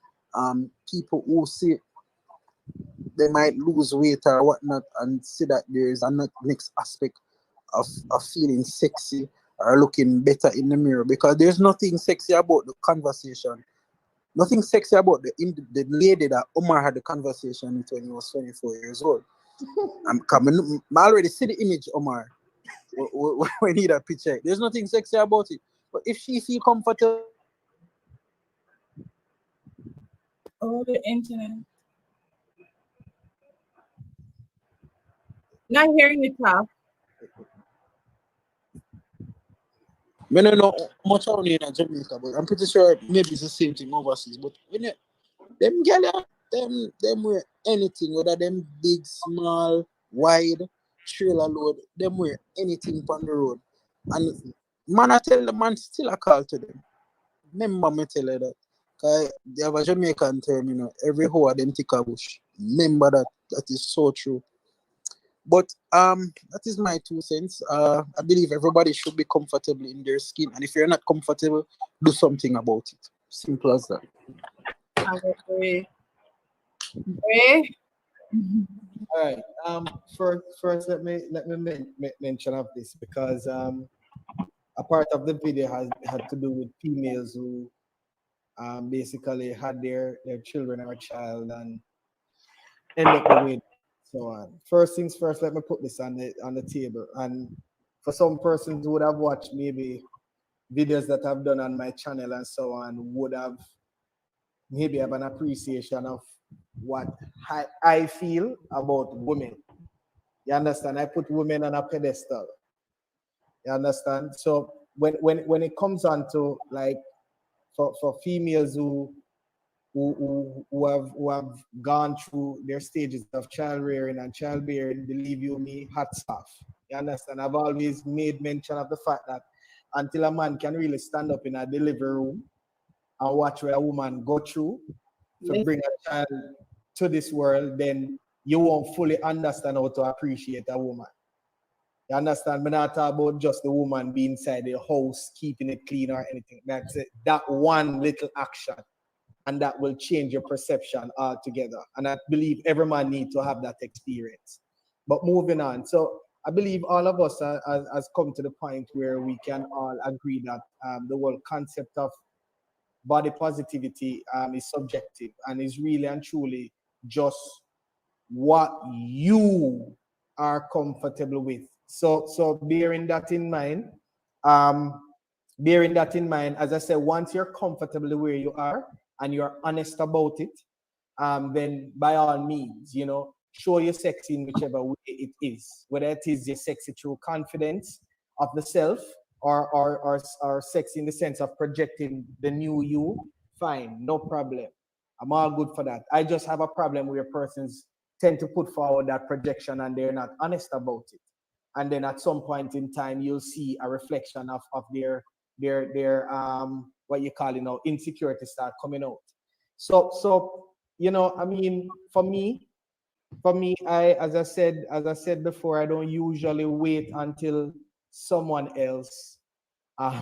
People who see they might lose weight or whatnot and see that there is a next aspect of feeling sexy or looking better in the mirror, because there's nothing sexy about the conversation. Nothing sexy about the lady that Omar had the conversation with when he was 24 years old. I already see the image, Omar. We need a picture. There's nothing sexy about it. But if she feel comfortable, the internet. Not hearing you talk. I don't know much on in Jamaica, but I'm pretty sure maybe it's the same thing overseas. But when them girl, them wear anything, whether them big, small, wide, trailer load, them wear anything on the road. And man, I tell the man still a call to them. Remember me tell you that. Cause they have a Jamaican term, every hoe them tick a bush. Remember that. That is so true. But that is my 2 cents. I believe everybody should be comfortable in their skin, and if you're not comfortable, do something about it. Simple as that. I agree. All right. First, let me mention of this, because a part of the video had to do with females who basically had their children or child and end up the way, so on. First things first, let me put this on the table. And for some persons who would have watched maybe videos that I've done on my channel and so on, would have maybe have an appreciation of what I feel about women. You understand? I put women on a pedestal. You understand? So when it comes on to like for females who have gone through their stages of child rearing and childbearing, believe you me, hats off. You understand? I've always made mention of the fact that until a man can really stand up in a delivery room and watch what a woman go through to bring a child to this world, then you won't fully understand how to appreciate a woman. You understand? I'm not talking about just the woman being inside the house, keeping it clean or anything. That's it. That one little action, and that will change your perception altogether. And I believe every man needs to have that experience. But moving on. So I believe all of us has come to the point where we can all agree that the whole concept of body positivity is subjective and is really and truly just what you are comfortable with. So bearing that in mind, as I said, once you're comfortable where you are and you're honest about it, then by all means, show your sexy in whichever way it is, whether it is your sexy through confidence of the self, or sex in the sense of projecting the new you, fine, no problem. I'm all good for that. I just have a problem where persons tend to put forward that projection and they're not honest about it. And then at some point in time, you'll see a reflection of their what you call, insecurity start coming out. So I mean, for me, as I said before, I don't usually wait until someone else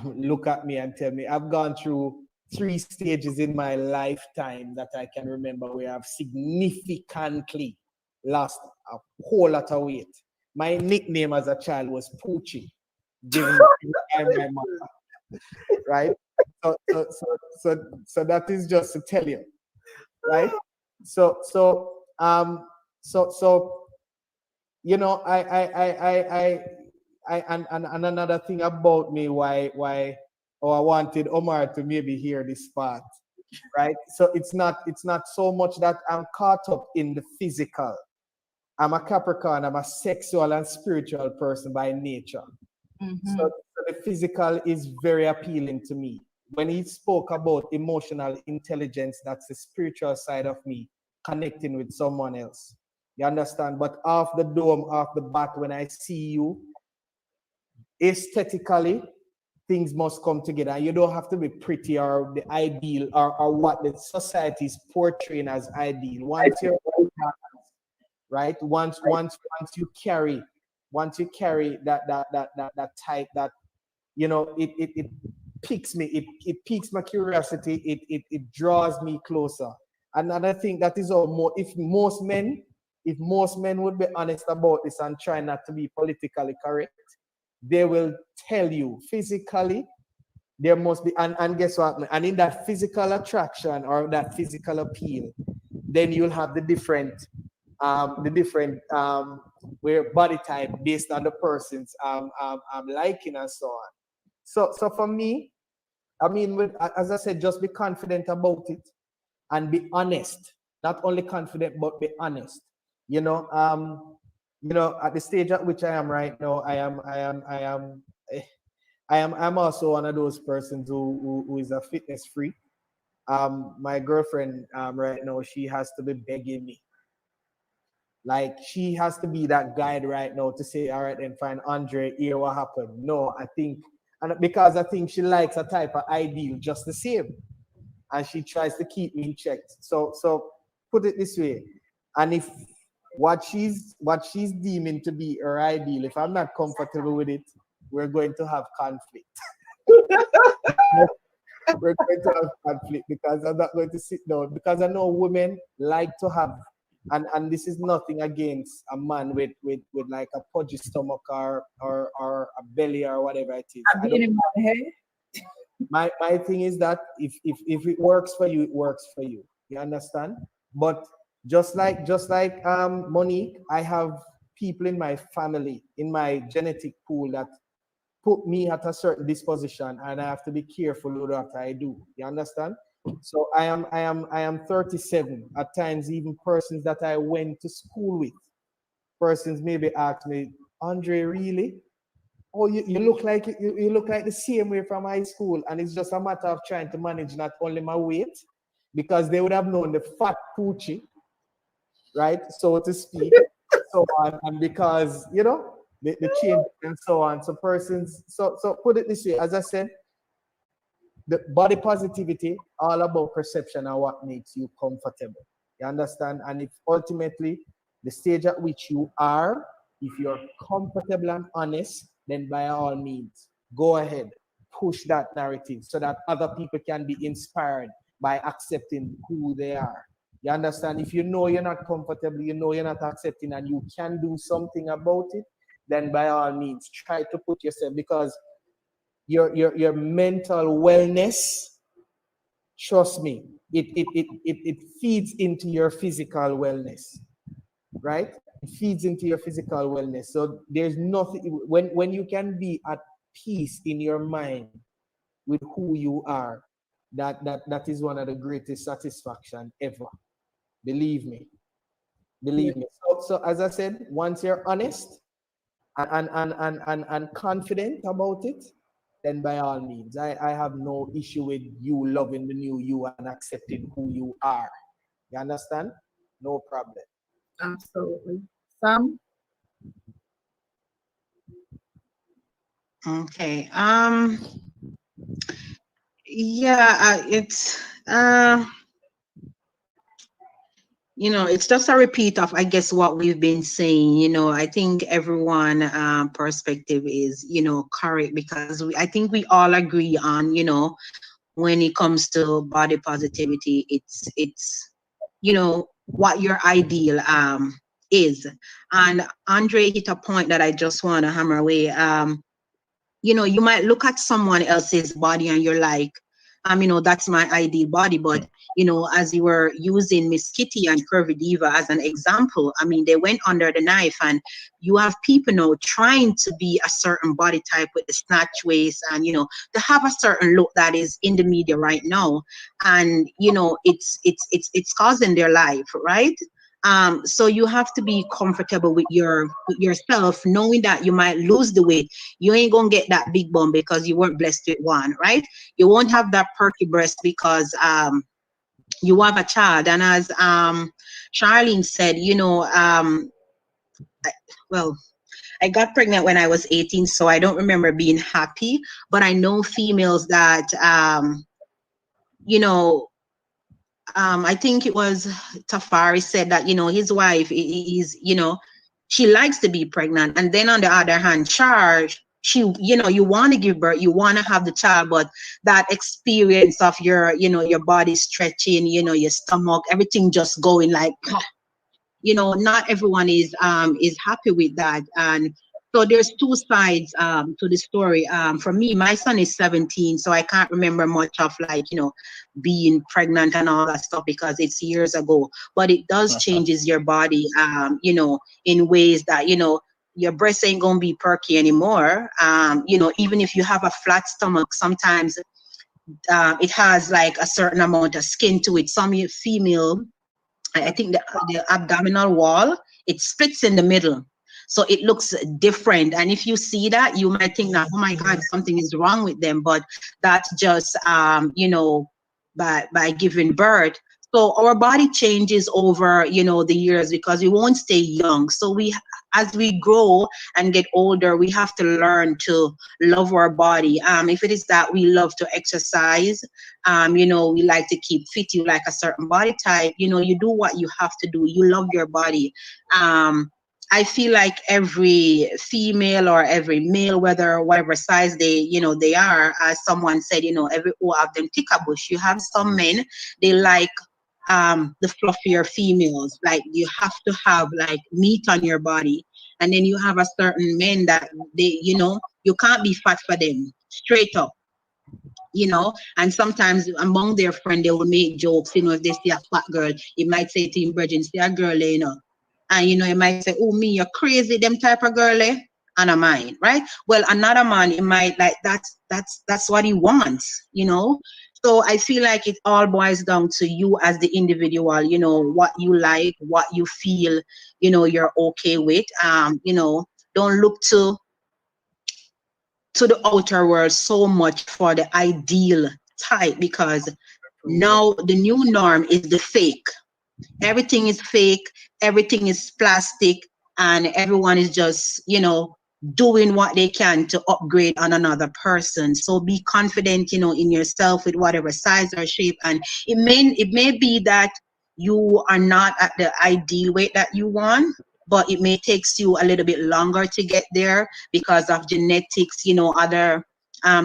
look at me and tell me. I've gone through 3 stages in my lifetime that I can remember where I've significantly lost a whole lot of weight. My nickname as a child was Poochie, given by my mother, right? So that is just to tell you, right? So and another thing about me, why I wanted Omar to maybe hear this part, right? So it's not so much that I'm caught up in the physical. I'm a Capricorn. I'm a sexual and spiritual person by nature. Mm-hmm. So the physical is very appealing to me. When he spoke about emotional intelligence, that's the spiritual side of me connecting with someone else. You understand? But off the dome, off the bat, when I see you, aesthetically, things must come together. You don't have to be pretty or the ideal or what the society is portraying as ideal. Once you're right, once you carry that type, that it piques me, it piques my curiosity, it draws me closer. Another thing that is if most men would be honest about this and try not to be politically correct, they will tell you physically there must be, and guess what? And in that physical attraction or that physical appeal, then you'll have the different where body type based on the person's liking and so on. So for me, I mean, as I said, just be confident about it and be honest. Not only confident, but be honest. At the stage at which I am right now, I'm also one of those persons who is a fitness freak. My girlfriend right now, she has to be begging me. Like, she has to be that guide right now to say, all right, then fine, Andre, here what happened. No, because I think she likes a type of ideal just the same. And she tries to keep me in check. So put it this way. And if what she's deeming to be her ideal, if I'm not comfortable with it, we're going to have conflict. We're going to have conflict because I'm not going to sit down. Because I know women like to have, and this is nothing against a man with like a pudgy stomach or a belly or whatever it is. I'm being in my head. My thing is that if it works for you, it works for you. You understand? But just like Monique, I have people in my family, in my genetic pool, that put me at a certain disposition, and I have to be careful with what I do. You understand? So I am 37. At times, even persons that I went to school with, persons maybe ask me, Andre, really? Oh, you look like you look like the same way from high school, and it's just a matter of trying to manage not only my weight, because they would have known the fat Poochie, right, so to speak, so on, and because the change and so on. So persons, so put it this way, as I said, the body positivity, all about perception and what makes you comfortable. You understand? And if ultimately the stage at which you are, if you're comfortable and honest, then by all means, go ahead, push that narrative so that other people can be inspired by accepting who they are. You understand? If you know you're not comfortable, you know you're not accepting, and you can do something about it, then by all means, try to put yourself, because your mental wellness, trust me, it feeds into your physical wellness, right? It feeds into your physical wellness. So there's nothing, when you can be at peace in your mind with who you are, that is one of the greatest satisfaction ever. Believe me. So as I said, once you're honest, and confident about it, then by all means, I have no issue with you loving the new you and accepting who you are. You understand? No problem. Absolutely. Some. Okay. Yeah, it's it's just a repeat of, I guess, what we've been saying. I think everyone perspective is, correct, because I think we all agree on, when it comes to body positivity, it's what your ideal is. And Andre hit a point that I just want to hammer away. You might look at someone else's body and you're like, that's my ideal body. But, as you were using Miss Kitty and Curvy Diva as an example, they went under the knife, and you have people now trying to be a certain body type with the snatch waist and, to have a certain look that is in the media right now. And, it's causing their life, right? So you have to be comfortable with yourself, knowing that you might lose the weight. You ain't gonna get that big bum because you weren't blessed with one, right? You won't have that perky breast because you have a child. And as Charlene said, I got pregnant when I was 18, so I don't remember being happy. But I know females that I think it was Tafari said that, his wife is, she likes to be pregnant. And then on the other hand, she, you want to give birth, you want to have the child, but that experience of your body stretching, your stomach, everything just going like, not everyone is happy with that. And so there's two sides to the story. For me, my son is 17, so I can't remember much of being pregnant and all that stuff because it's years ago. But it does changes your body, in ways that your breast ain't gonna be perky anymore. Even if you have a flat stomach, sometimes it has like a certain amount of skin to it. Some female, I think the abdominal wall, it splits in the middle. So it looks different. And if you see that, you might think that, oh my God, something is wrong with them. But that's just, by giving birth. So our body changes over, the years because we won't stay young. So as we grow and get older, we have to learn to love our body. If it is that we love to exercise, we like to keep fit, you like a certain body type, you do what you have to do. You love your body. I feel like every female or every male, whatever size they are, as someone said, every all of them tick a bush. You have some men, they like the fluffier females, like you have to have like meat on your body. And then you have a certain men that they, you can't be fat for them, straight up. And sometimes among their friends, they will make jokes, if they see a fat girl, you might say to him, Virgin, see a girl, and you might say, oh, me, you're crazy, them type of girl, and a man, right? Well, another man, it might like that's what he wants, So I feel like it all boils down to you as the individual, what you like, what you feel, you're okay with. Don't look to the outer world so much for the ideal type, because now the new norm is the fake. Everything is fake, everything is plastic, and everyone is just, doing what they can to upgrade on another person. So be confident, in yourself with whatever size or shape. And it may be that you are not at the ideal weight that you want, but it may take you a little bit longer to get there because of genetics, other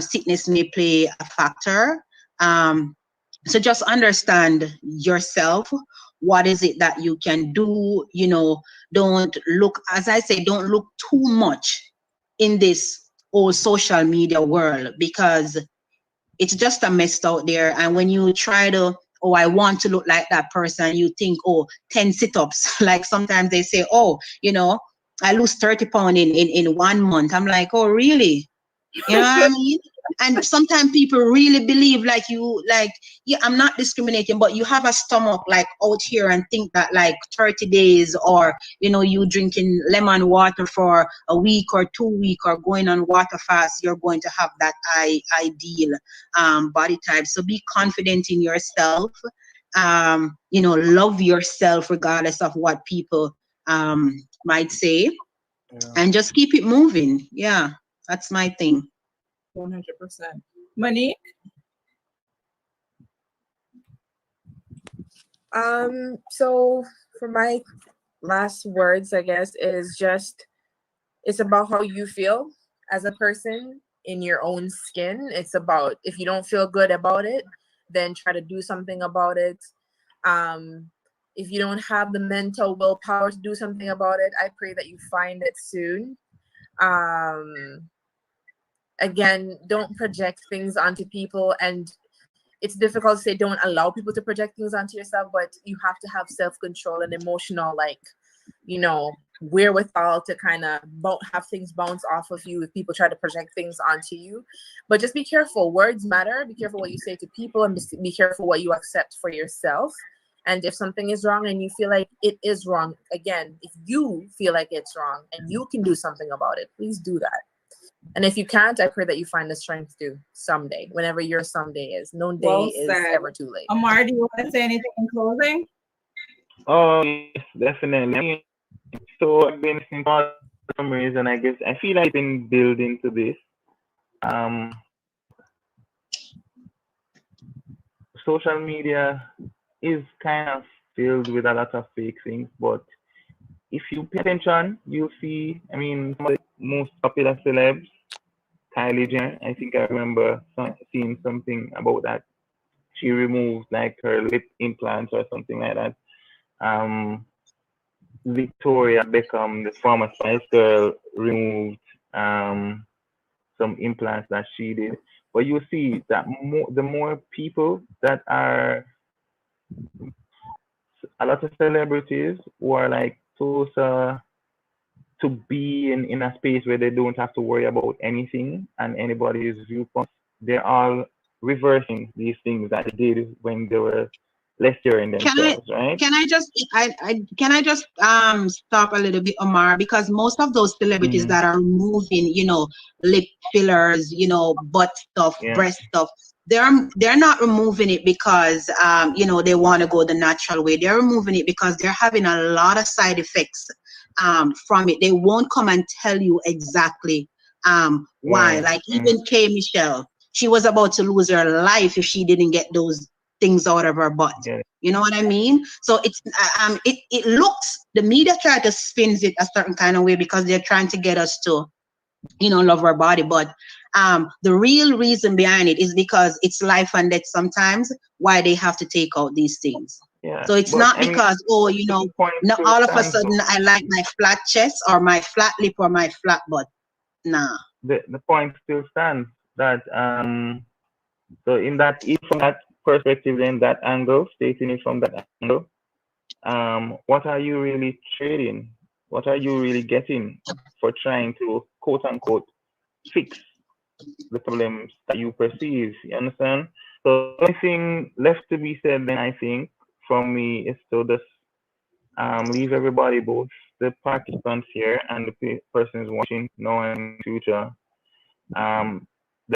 sickness may play a factor. So just understand yourself. What is it that you can do? Don't look, as I say, don't look too much in this old social media world, because it's just a mess out there. And when you try to, oh, I want to look like that person, you think, oh, 10 sit-ups. Like sometimes they say, oh, I lose 30 pounds in 1 month. I'm like, oh, really? You know what I mean? And sometimes people really believe like you, like, yeah, I'm not discriminating, but you have a stomach like out here and think that like 30 days or, you know, you drinking lemon water for a week or 2 weeks or going on water fast, you're going to have that ideal body type. So be confident in yourself. You know, love yourself regardless of what people might say, and just keep it moving. Yeah, that's my thing. 100%. Monique? So for my last words, I guess, is just, it's about how you feel as a person in your own skin. It's about, if you don't feel good about it, then try to do something about it. If you don't have the mental willpower to do something about it, I pray that you find it soon. Again, don't project things onto people, and it's difficult to say don't allow people to project things onto yourself, but you have to have self-control and emotional, like, you know, wherewithal to kind of have things bounce off of you if people try to project things onto you. But just be careful. Words matter. Be careful what you say to people, and be careful what you accept for yourself. And if something is wrong and you feel like it is wrong, again, if you feel like it's wrong and you can do something about it, please do that. And if you can't, I pray that you find the strength to someday, whenever your someday is. No day Well is said. ever too late. Amar, do you want to say anything in closing? Oh, yes, definitely. I mean, so I've been listening for some reason, I guess. I feel like I've been building to this. Social media is kind of filled with a lot of fake things, but if you pay attention, you'll see, I mean, some of the most popular celebs, Kylie Jenner, I think I remember seeing something about that. She removed like her lip implants or something like that. Victoria Beckham, the former Spice Girl, removed some implants that she did. But you see that the more people that are, a lot of celebrities who are like close to be in a space where they don't have to worry about anything and anybody's viewpoint, they're all reversing these things that they did when they were less sure in themselves, right? Can I just stop a little bit, Omar, because most of those celebrities that are removing, you know, lip fillers, you know, butt stuff, breast stuff, they're not removing it because you know, they want to go the natural way. They're removing it because they're having a lot of side effects from it. They won't come and tell you exactly why. Like even K. Michelle, she was about to lose her life if she didn't get those things out of her butt. You know what I mean? So it's it looks, the media try to spin it a certain kind of way because they're trying to get us to, you know, love our body. But the real reason behind it is because it's life and death sometimes why they have to take out these things. So it's not because, oh, you know, not all of a sudden I like my flat chest or my flat lip or my flat butt. Nah. The point still stands that so in that, if from that perspective, then that angle, stating it from that angle, what are you really trading? What are you really getting for trying to, quote unquote, fix the problems that you perceive? You understand? So the only thing left to be said then, I think, from me is to just leave everybody, both the participants here and the persons watching now and in the future, the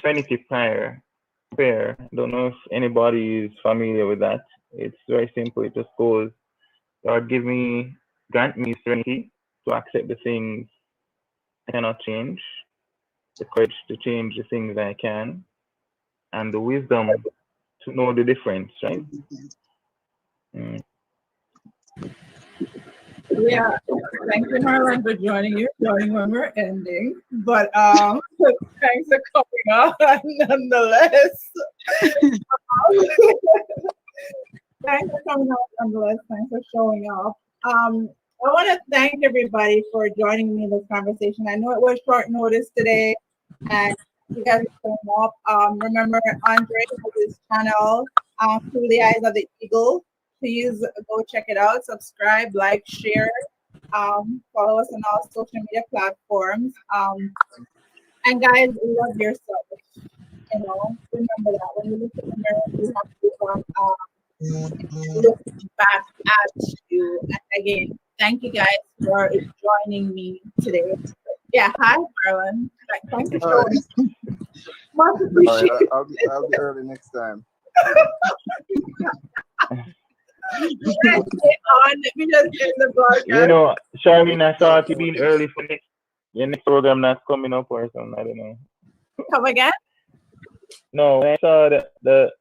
Serenity Prayer. Don't know if anybody is familiar with that. It's very simple. It just goes, Lord, grant me serenity to accept the things I cannot change, the courage to change the things I can, and the wisdom to know the difference, right? Yeah, thank you, Marlon, for joining when we're ending. But thanks for coming on nonetheless. Thanks for coming on nonetheless. Thanks for showing up. I want to thank everybody for joining me in this conversation. I know it was short notice today, and you guys are showing up. Remember, Andre has his channel, Through the Eyes of the Eagle. Please go check it out, subscribe, like, share, follow us on all social media platforms. And guys, love yourself. You know, remember that when you look in the mirror, you have to look back at you. And again, thank you guys for joining me today. Yeah, hi, Marlon. Thank you so much. Much appreciated. I'll be early next time. Let's get on. Let me just end the broadcast. You know, Charlene, I thought you being early for your next program that's coming up or something. I don't know. Come again? No, when I saw the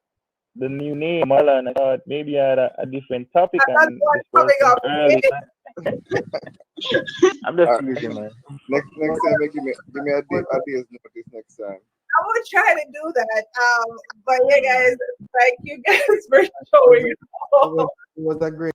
new name, Marlon, I thought maybe I had a different topic. And this coming up. early. I'm just teasing, man. Next time, give me a day's notice next time. I will try to do that. But yeah, guys, thank you guys for showing. It was a great